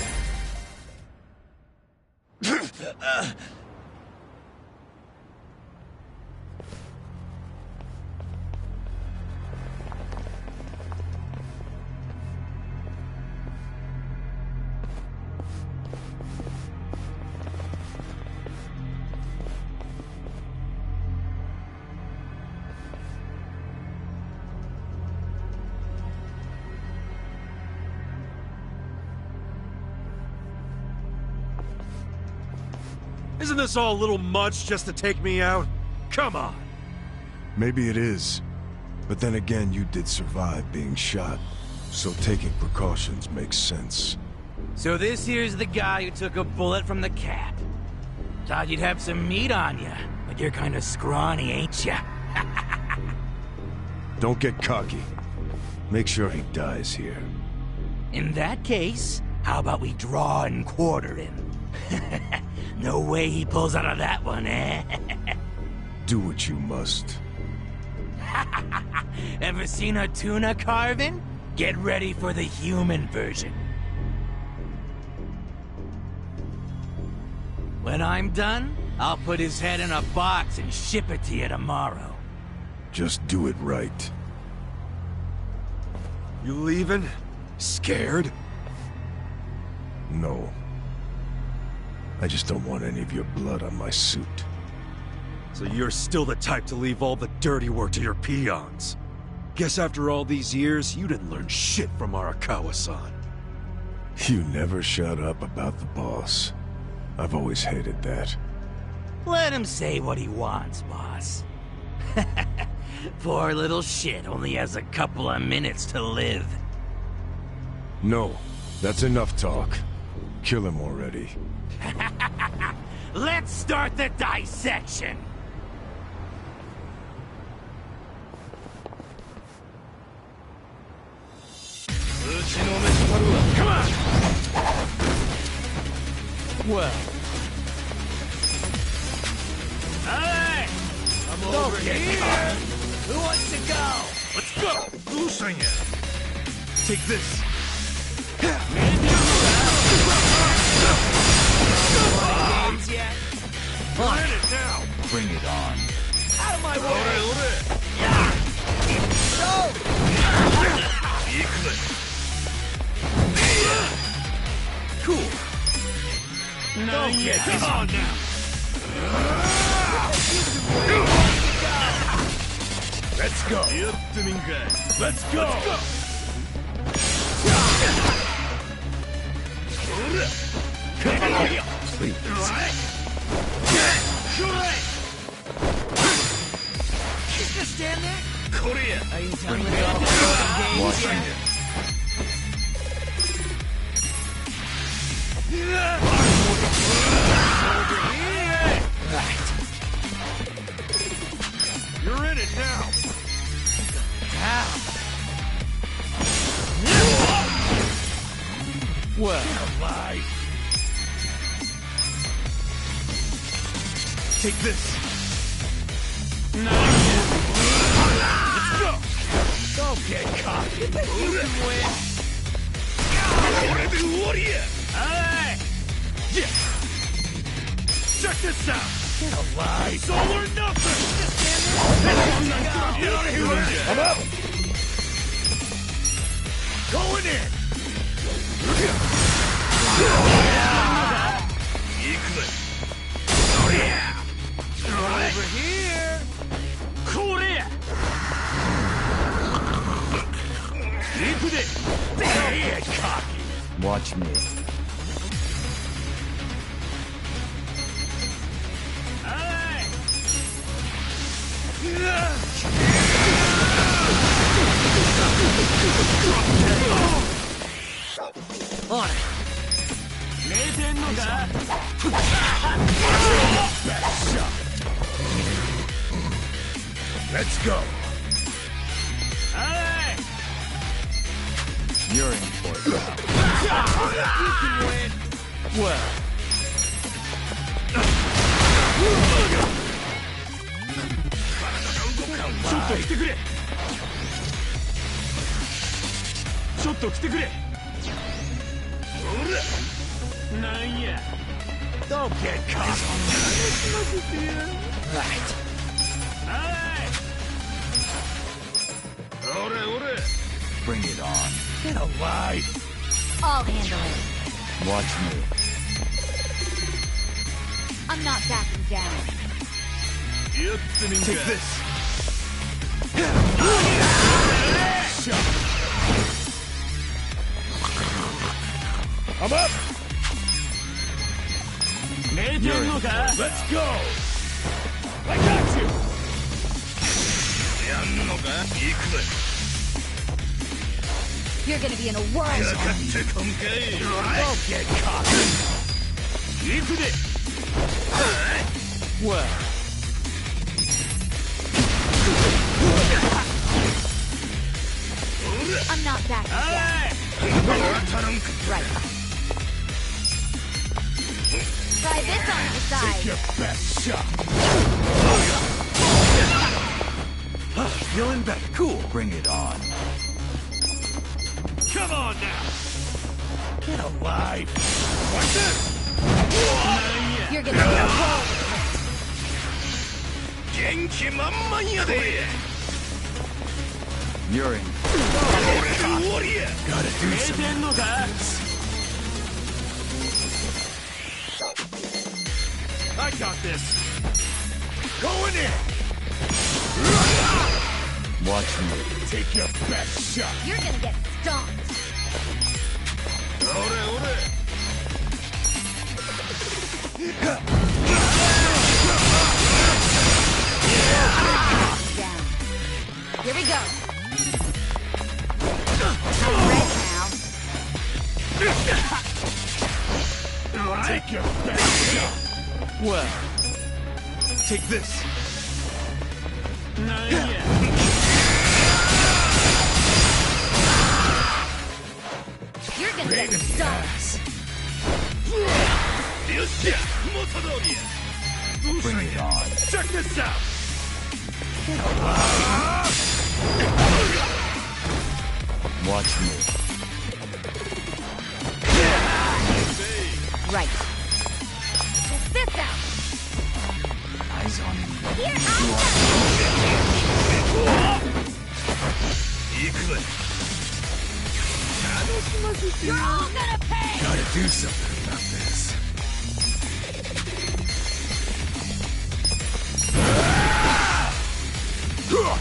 Isn't this all a little much just to take me out? Come on. Maybe it is. But then again, you did survive being shot. So taking precautions makes sense. So this here's the guy who took a bullet from the cat. Thought you'd have some meat on you, but you're kind of scrawny, ain't ya? Don't get cocky. Make sure he dies here. In that case, how about we draw and quarter him? No way he pulls out of that one, eh? Do what you must. Ever seen a tuna carving? Get ready for the human version. When I'm done, I'll put his head in a box and ship it to you tomorrow. Just do it right. You leaving? Scared? No. I just don't want any of your blood on my suit. So you're still the type to leave all the dirty work to your peons. Guess after all these years, you didn't learn shit from Arakawa-san. You never shut up about the boss. I've always hated that. Let him say what he wants, boss. Poor little shit only has a couple of minutes to live. No, that's enough talk. Kill him already. Let's start the dissection. Come on! Well. Hey! I'm over here. Who wants to go? Let's go! Take this. We're in it now. Bring it on. Out of my way. Cool. No, yeah, come on now. Let's go. Let's go. Please. Just stand there. Korea. Are you telling me to Watch me. You're in it now. Well. Take this. Let's go. Don't get cocky. You can win. Hey! Yeah. Check this out. Get alive. It's all or nothing. Just stand there. Get out of here. I'm up. Going in. Over here. Korea. Watch me. Hey! On it. 名店のか Let's go. Hey! You're in for it now. You can win. Well. Don't get caught. Right. Hey! Bring it on. Get alive. I'll handle it. Watch me. I'm not backing down. Take this. I'm up. Let's go. I got you. You're gonna be in a whirlwind. Don't get caught. Well. I'm not backing down. Right. Try this on the side. Take your best shot. Feeling better. Cool. Bring it on. Come on now. Get alive. What's this? You're gonna be a whirlwind. You're in. Gotta do something. I got this. Going in. Watch me. Take your best shot. You're gonna get stomped. Down. Here we go. I'm ready now. Take your best shot. Well, take this. Not yet. You're gonna get stuck. Bring it on. Check this out. Watch me. Right. Check this out. Eyes on me. Here You're all gonna pay. Gotta do something about this.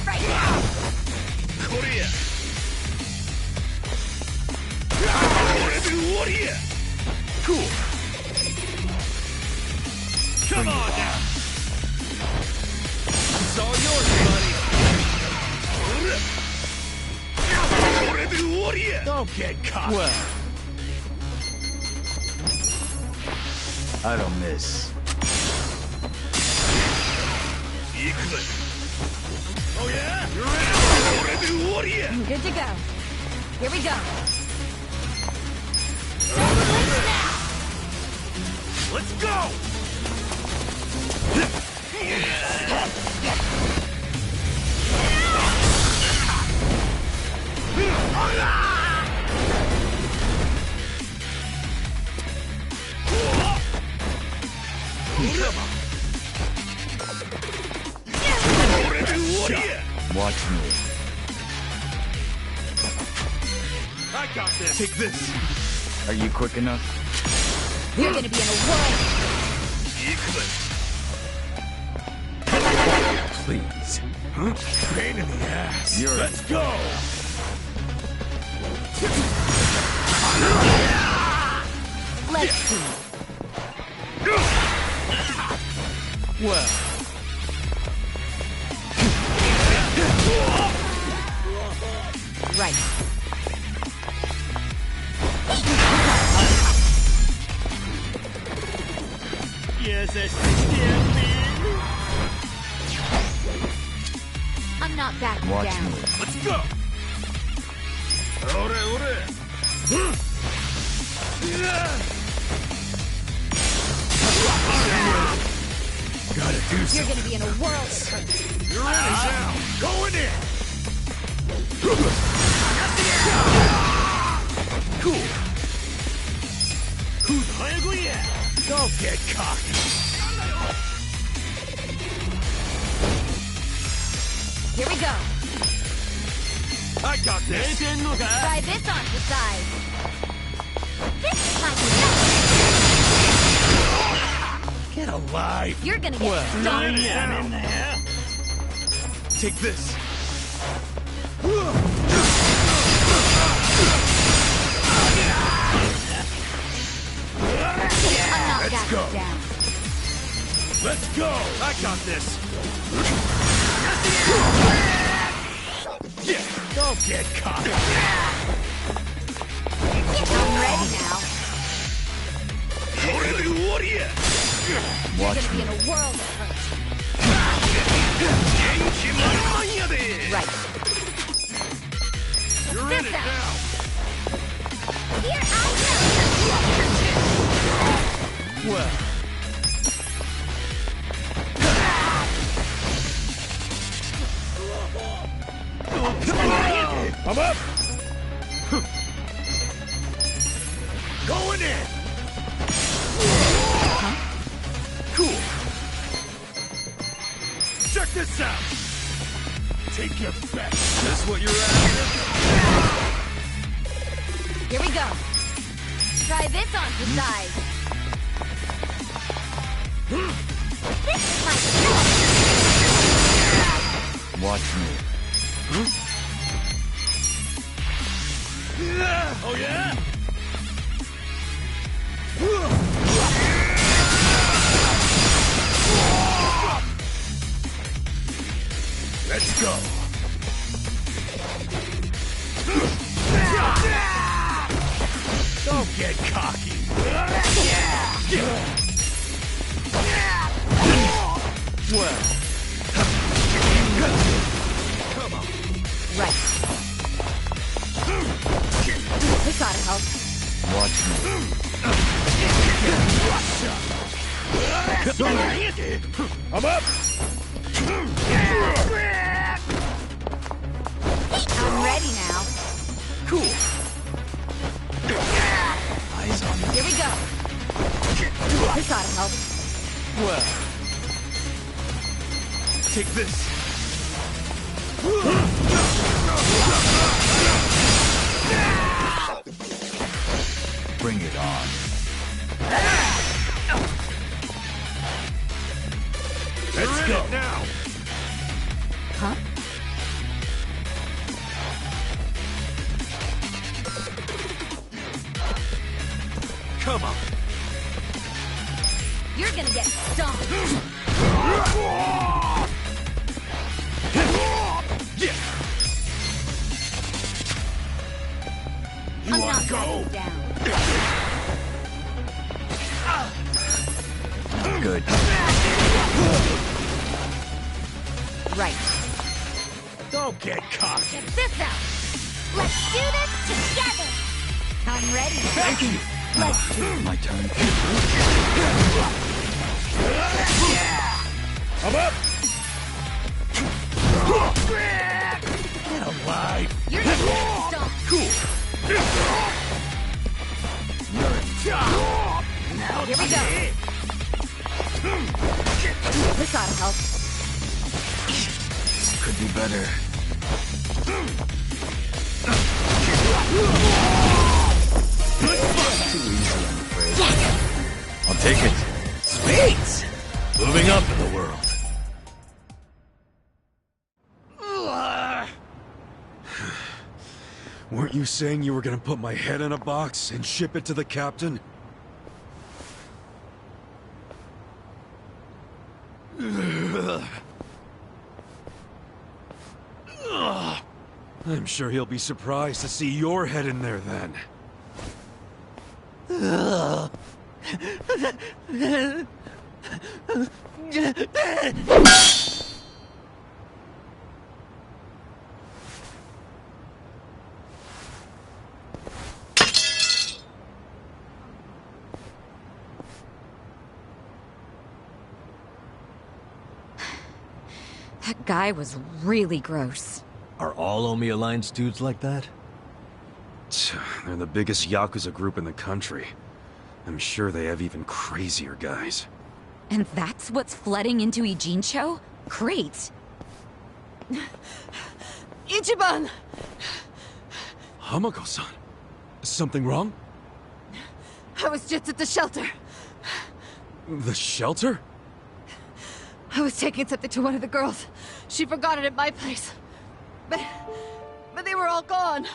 Right now. Korea. Cool. Come on now. It's all yours, buddy. Don't get caught. Well, I don't miss. Oh yeah? You're in. Good to go. Here we go. Let's go! Watch me. I got this. Take this. Are you quick enough? You're gonna be in a whirl. Please. Huh? Pain in the ass. Let's go! Let's see. Well, Right. Yes, I stand, man. I'm not backing watch down. me. Let's go! Ore, ore! Gotta do You're something. gonna be in a world of hurt. You're in it now! Going in! Cool! Who's hungry yet? Don't get cocky! Here we go. I got this! Try this on the side. This is my Get alive! You're gonna get stuck. in there! Take this! I'm not Let's backing go. down. Let's go! I got this! Yeah, don't get caught! I'm ready now. You're Watch gonna be me. in a world of hurt. Right. You're in it now! Here I Well, I'm up! Going in! Cool! Check this out! Take your best! This what you're after? Here we go. Try this on the side. This is my watch me. Oh yeah? Let's go. Don't get cocky. Well. Come on. Right. This ought to help. Watch me. I'm up! I'm ready now. Cool. Eyes on me. Here we go. This ought to help. Well. Take this. Bring it on. Let's go now. Huh? Come on. You're gonna get stomped. You wanna go? Good. Right. Don't get cocky. Check this out. Let's do this together. I'm ready. Thank you. Let's do it. My turn. I'm up. Get alive. You're gonna get stomped. Cool. Now Here we go. This ought to help. Could be better. Too easy, I'm afraid. I'll take it. Spades. Moving up in the world. Weren't you saying you were gonna put my head in a box and ship it to the captain? I'm sure he'll be surprised to see your head in there then. That guy was really gross. Are all Omi Alliance dudes like that? They're the biggest Yakuza group in the country. I'm sure they have even crazier guys. And that's what's flooding into Ijincho? Great. Ichiban! Hamako-san, something wrong? I was just at the shelter. The shelter? I was taking something to one of the girls. She forgot it at my place. But they were all gone.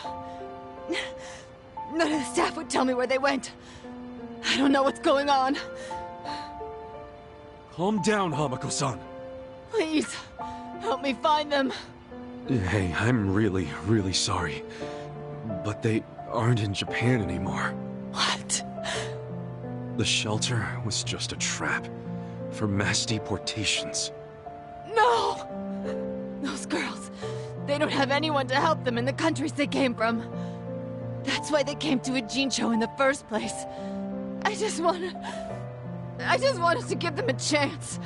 None of the staff would tell me where they went. I don't know what's going on. Calm down, Hamako-san. Please, help me find them. Hey, I'm really, really sorry. But they aren't in Japan anymore. What? The shelter was just a trap for mass deportations. No! Those girls, they don't have anyone to help them in the countries they came from. That's why they came to Ijincho in the first place. I just wanted to give them a chance.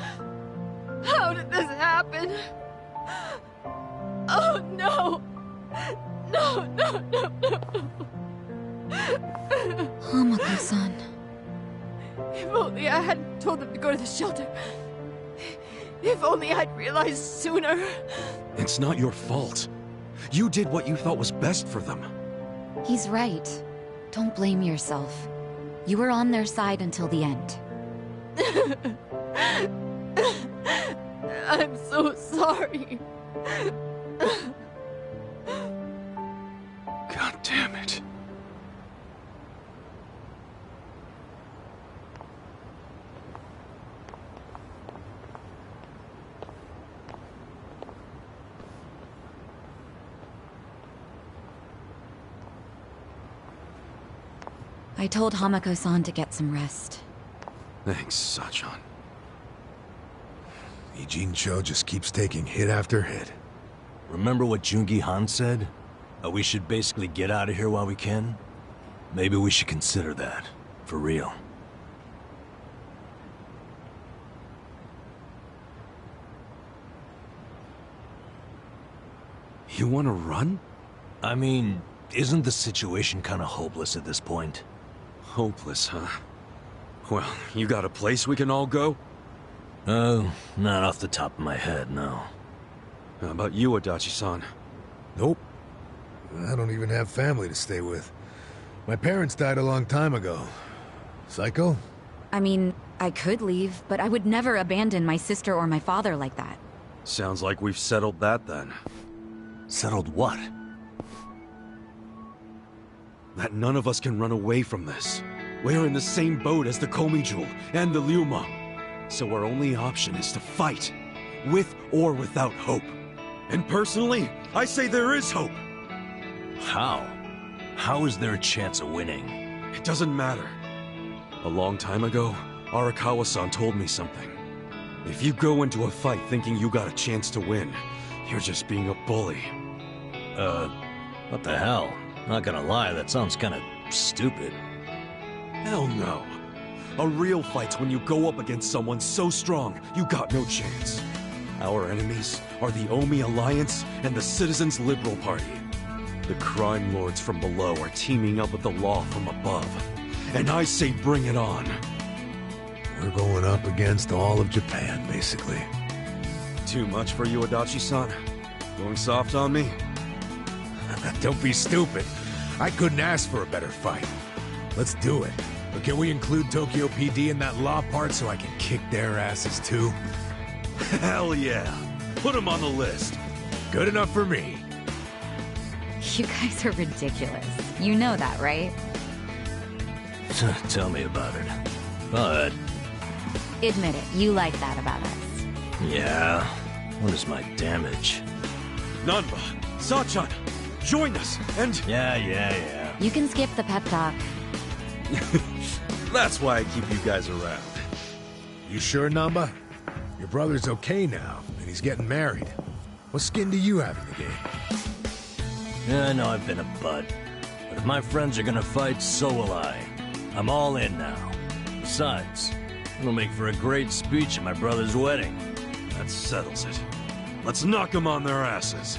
How did this happen? Oh no! No, no, no, no! Hamako-san. If only I hadn't told them to go to the shelter. If only I'd realized sooner. It's not your fault. You did what you thought was best for them. He's right. Don't blame yourself. You were on their side until the end. I'm so sorry. God damn it. I told Hamako-san to get some rest. Thanks, Sachan. Ijincho just keeps taking hit after hit. Remember what Jungi Han said? We should basically get out of here while we can? Maybe we should consider that. For real. You want to run? I mean, isn't the situation kind of hopeless at this point? Hopeless, huh? Well, you got a place we can all go? Not off the top of my head, no. How about you, Adachi-san? Nope. I don't even have family to stay with. My parents died a long time ago. Psycho? I mean, I could leave, but I would never abandon my sister or my father like that. Sounds like we've settled that then. Settled what? That none of us can run away from this. We're in the same boat as the Komijul and the Ryuma. So our only option is to fight, with or without hope. And personally, I say there is hope. How? How is there a chance of winning? It doesn't matter. A long time ago, Arakawa-san told me something. If you go into a fight thinking you got a chance to win, you're just being a bully. What the hell? Not gonna lie, that sounds kinda stupid. Hell no. A real fight's when you go up against someone so strong, you got no chance. Our enemies are the Omi Alliance and the Citizens Liberal Party. The crime lords from below are teaming up with the law from above. And I say bring it on. We're going up against all of Japan, basically. Too much for you, Adachi-san? Going soft on me? Don't be stupid. I couldn't ask for a better fight. Let's do it. But can we include Tokyo PD in that law part so I can kick their asses too? Hell yeah. Put them on the list. Good enough for me. You guys are ridiculous. You know that, right? Tell me about it. But... Admit it, you like that about us. yeah. What is my damage? Nanba, Sachan, join us, and... Yeah. You can skip the pep talk. That's why I keep you guys around. You sure, Namba? Your brother's okay now, and he's getting married. What skin do you have in the game? Yeah, I know I've been a butt. But if my friends are gonna fight, so will I. I'm all in now. Besides, it'll make for a great speech at my brother's wedding. That settles it. Let's knock them on their asses.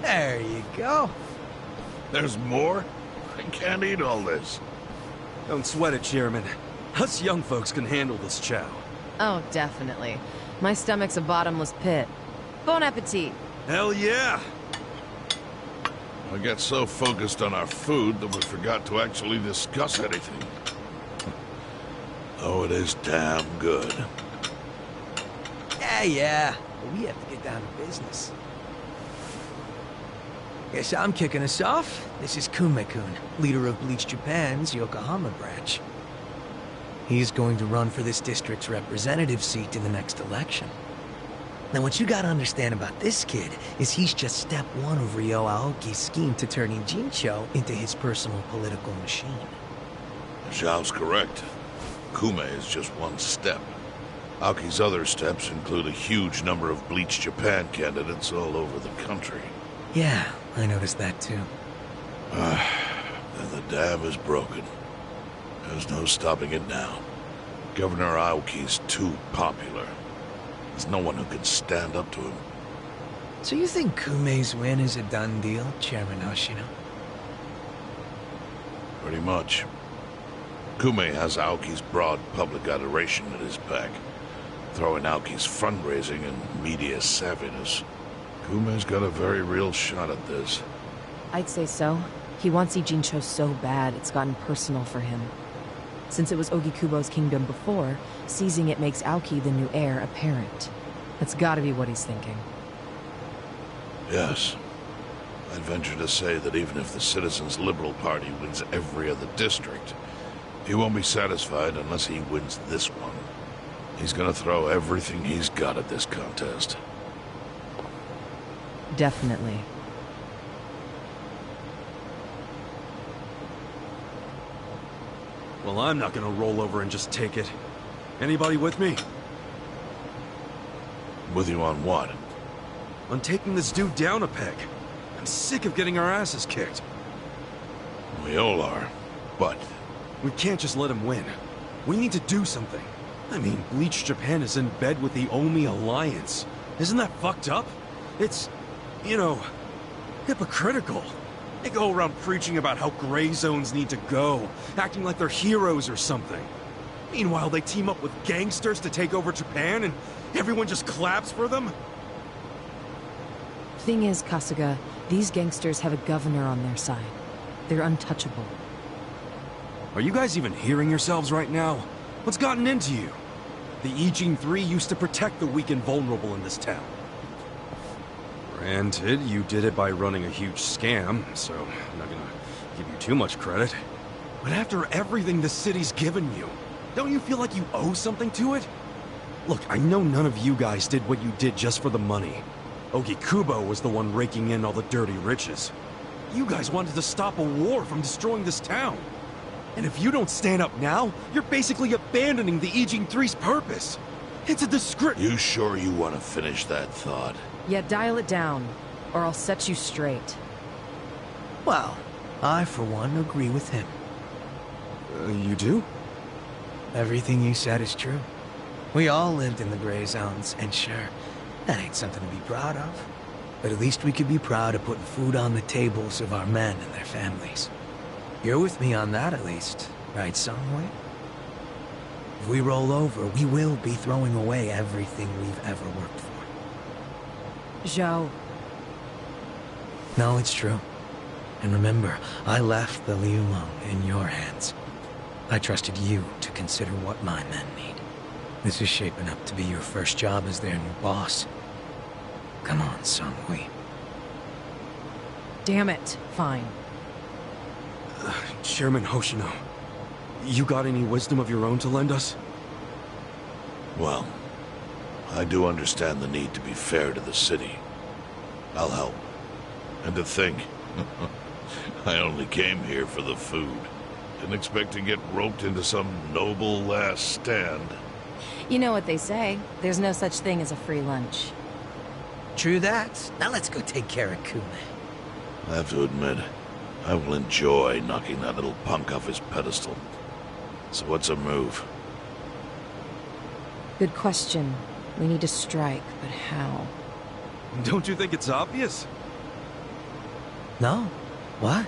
There you go. There's more? I can't eat all this. Don't sweat it, Chairman. Us young folks can handle this chow. Oh, definitely. My stomach's a bottomless pit. Bon appetit. Hell yeah! I got so focused on our food that we forgot to actually discuss anything. Oh, it is damn good. Yeah. But we have to get down to business. Guess I'm kicking us off. This is Kume-kun, leader of Bleach Japan's Yokohama branch. He's going to run for this district's representative seat in the next election. Now, what you gotta understand about this kid is he's just step one of Ryo Aoki's scheme to turning Jincho into his personal political machine. Zhao's correct. Kume is just one step. Aoki's other steps include a huge number of Bleach Japan candidates all over the country. Yeah, I noticed that too. And the dam is broken. There's no stopping it now. Governor Aoki's too popular. There's no one who can stand up to him. So you think Kume's win is a done deal, Chairman Hoshino? Pretty much. Kume has Aoki's broad public adoration at his back. Throwing Aoki's fundraising and media savviness. Kume's got a very real shot at this. I'd say so. He wants Ijincho so bad, it's gotten personal for him. Since it was Ogikubo's kingdom before, seizing it makes Aoki the new heir apparent. That's gotta be what he's thinking. Yes. I'd venture to say that even if the Citizens' Liberal Party wins every other district, he won't be satisfied unless he wins this one. He's gonna throw everything he's got at this contest. Definitely. Well, I'm not gonna roll over and just take it. Anybody with me? With you on what? On taking this dude down a peg. I'm sick of getting our asses kicked. We all are, but... We can't just let him win. We need to do something. I mean, Bleach Japan is in bed with the Omi Alliance. Isn't that fucked up? It's, you know, hypocritical. They go around preaching about how gray zones need to go, acting like they're heroes or something. Meanwhile, they team up with gangsters to take over Japan, and everyone just claps for them? Thing is, Kasuga, these gangsters have a governor on their side. They're untouchable. Are you guys even hearing yourselves right now? What's gotten into you? The Ijin 3 used to protect the weak and vulnerable in this town. Granted, you did it by running a huge scam, so I'm not gonna give you too much credit. But after everything the city's given you, don't you feel like you owe something to it? Look, I know none of you guys did what you did just for the money. Ogikubo was the one raking in all the dirty riches. You guys wanted to stop a war from destroying this town. And if you don't stand up now, you're basically abandoning the Ijin 3's purpose. It's a description. You sure you want to finish that thought? Yeah, dial it down, or I'll set you straight. Well, I, for one, agree with him. You do? Everything you said is true. We all lived in the gray zones, and sure, that ain't something to be proud of. But at least we could be proud of putting food on the tables of our men and their families. You're with me on that, at least, right, Songwei? If we roll over, we will be throwing away everything we've ever worked for. Zhao. No, it's true. And remember, I left the Liumang in your hands. I trusted you to consider what my men need. This is shaping up to be your first job as their new boss. Come on, Songwei. Damn it. Fine. Chairman Hoshino, you got any wisdom of your own to lend us? Well, I do understand the need to be fair to the city. I'll help. And to think, I only came here for the food. Didn't expect to get roped into some noble last stand. You know what they say, there's no such thing as a free lunch. True that. Now let's go take care of Kume. I have to admit, I will enjoy knocking that little punk off his pedestal. So what's a move? Good question. We need to strike, but how? Don't you think it's obvious? No. What?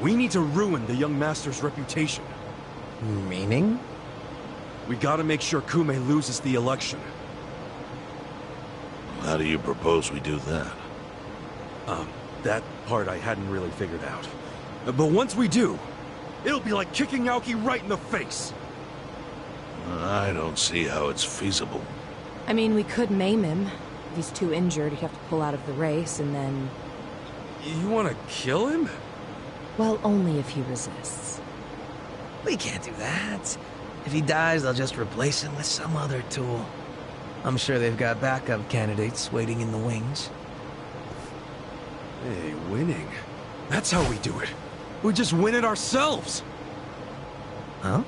We need to ruin the young master's reputation. Meaning? We gotta make sure Kume loses the election. How do you propose we do that? That part I hadn't really figured out. But once we do, it'll be like kicking Aoki right in the face. I don't see how it's feasible. I mean, we could maim him. If he's too injured, he'd have to pull out of the race, and then... You want to kill him? Well, only if he resists. We can't do that. If he dies, they'll just replace him with some other tool. I'm sure they've got backup candidates waiting in the wings. Hey, winning. That's how we do it. We just win it ourselves. Huh?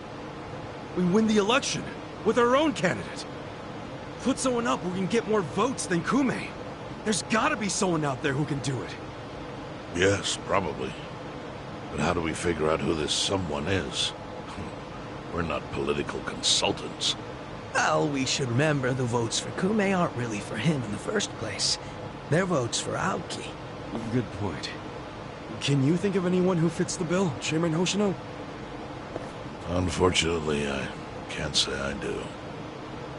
We win the election with our own candidate. Put someone up who can get more votes than Kume. There's gotta be someone out there who can do it. Yes, probably. But how do we figure out who this someone is? We're not political consultants. Well, we should remember the votes for Kume aren't really for him in the first place. They're votes for Aoki. Good point. Can you think of anyone who fits the bill, Chairman Hoshino? Unfortunately, I can't say I do.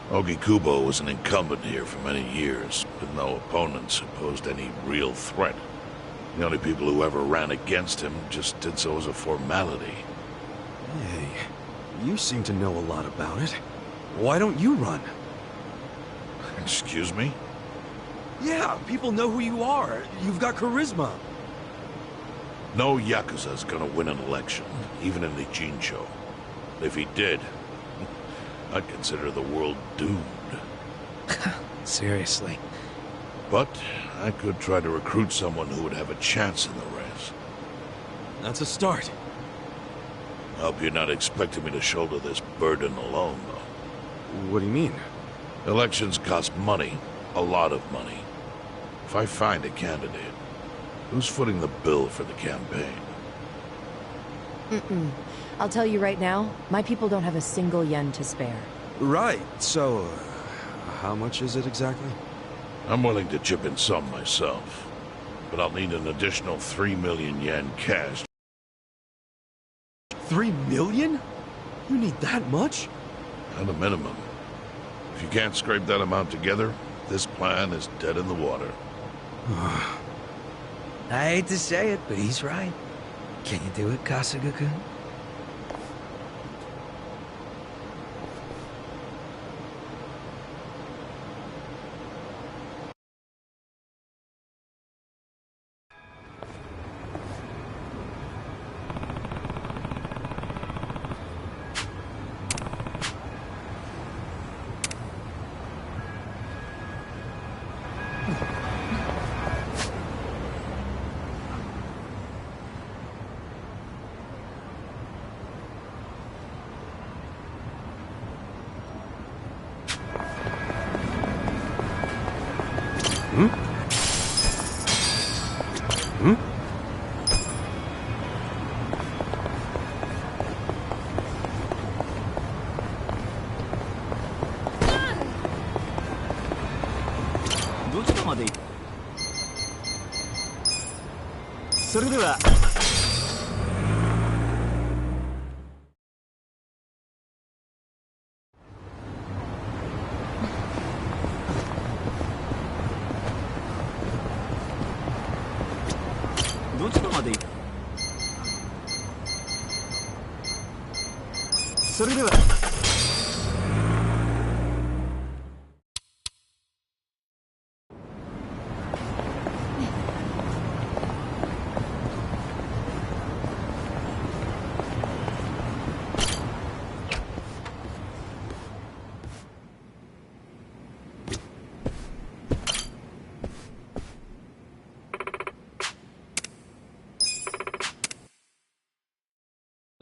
Ogi Kubo was an incumbent here for many years, with no opponents who posed any real threat. The only people who ever ran against him just did so as a formality. Hey, you seem to know a lot about it. Why don't you run? Excuse me? Yeah, people know who you are. You've got charisma. No Yakuza's gonna win an election, even in the Jincho. If he did, I'd consider the world doomed. Seriously. But I could try to recruit someone who would have a chance in the race. That's a start. I hope you're not expecting me to shoulder this burden alone, though. What do you mean? Elections cost money. A lot of money. If I find a candidate, who's footing the bill for the campaign? I'll tell you right now, my people don't have a single yen to spare. Right, so... how much is it exactly? I'm willing to chip in some myself, but I'll need an additional 3 million yen cash. 3 million? You need that much? At a minimum. If you can't scrape that amount together, this plan is dead in the water. I hate to say it, but he's right. Can you do it, Kasuga-kun?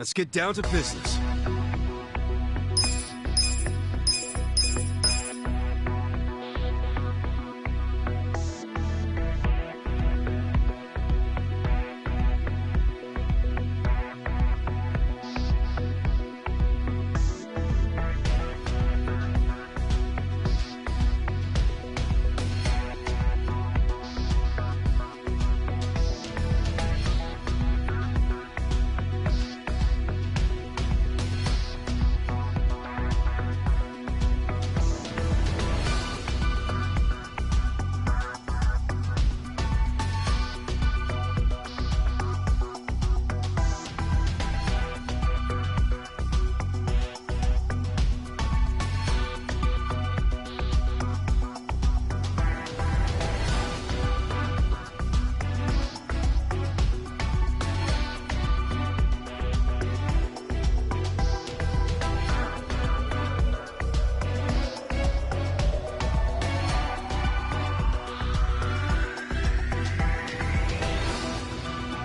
Let's get down to business.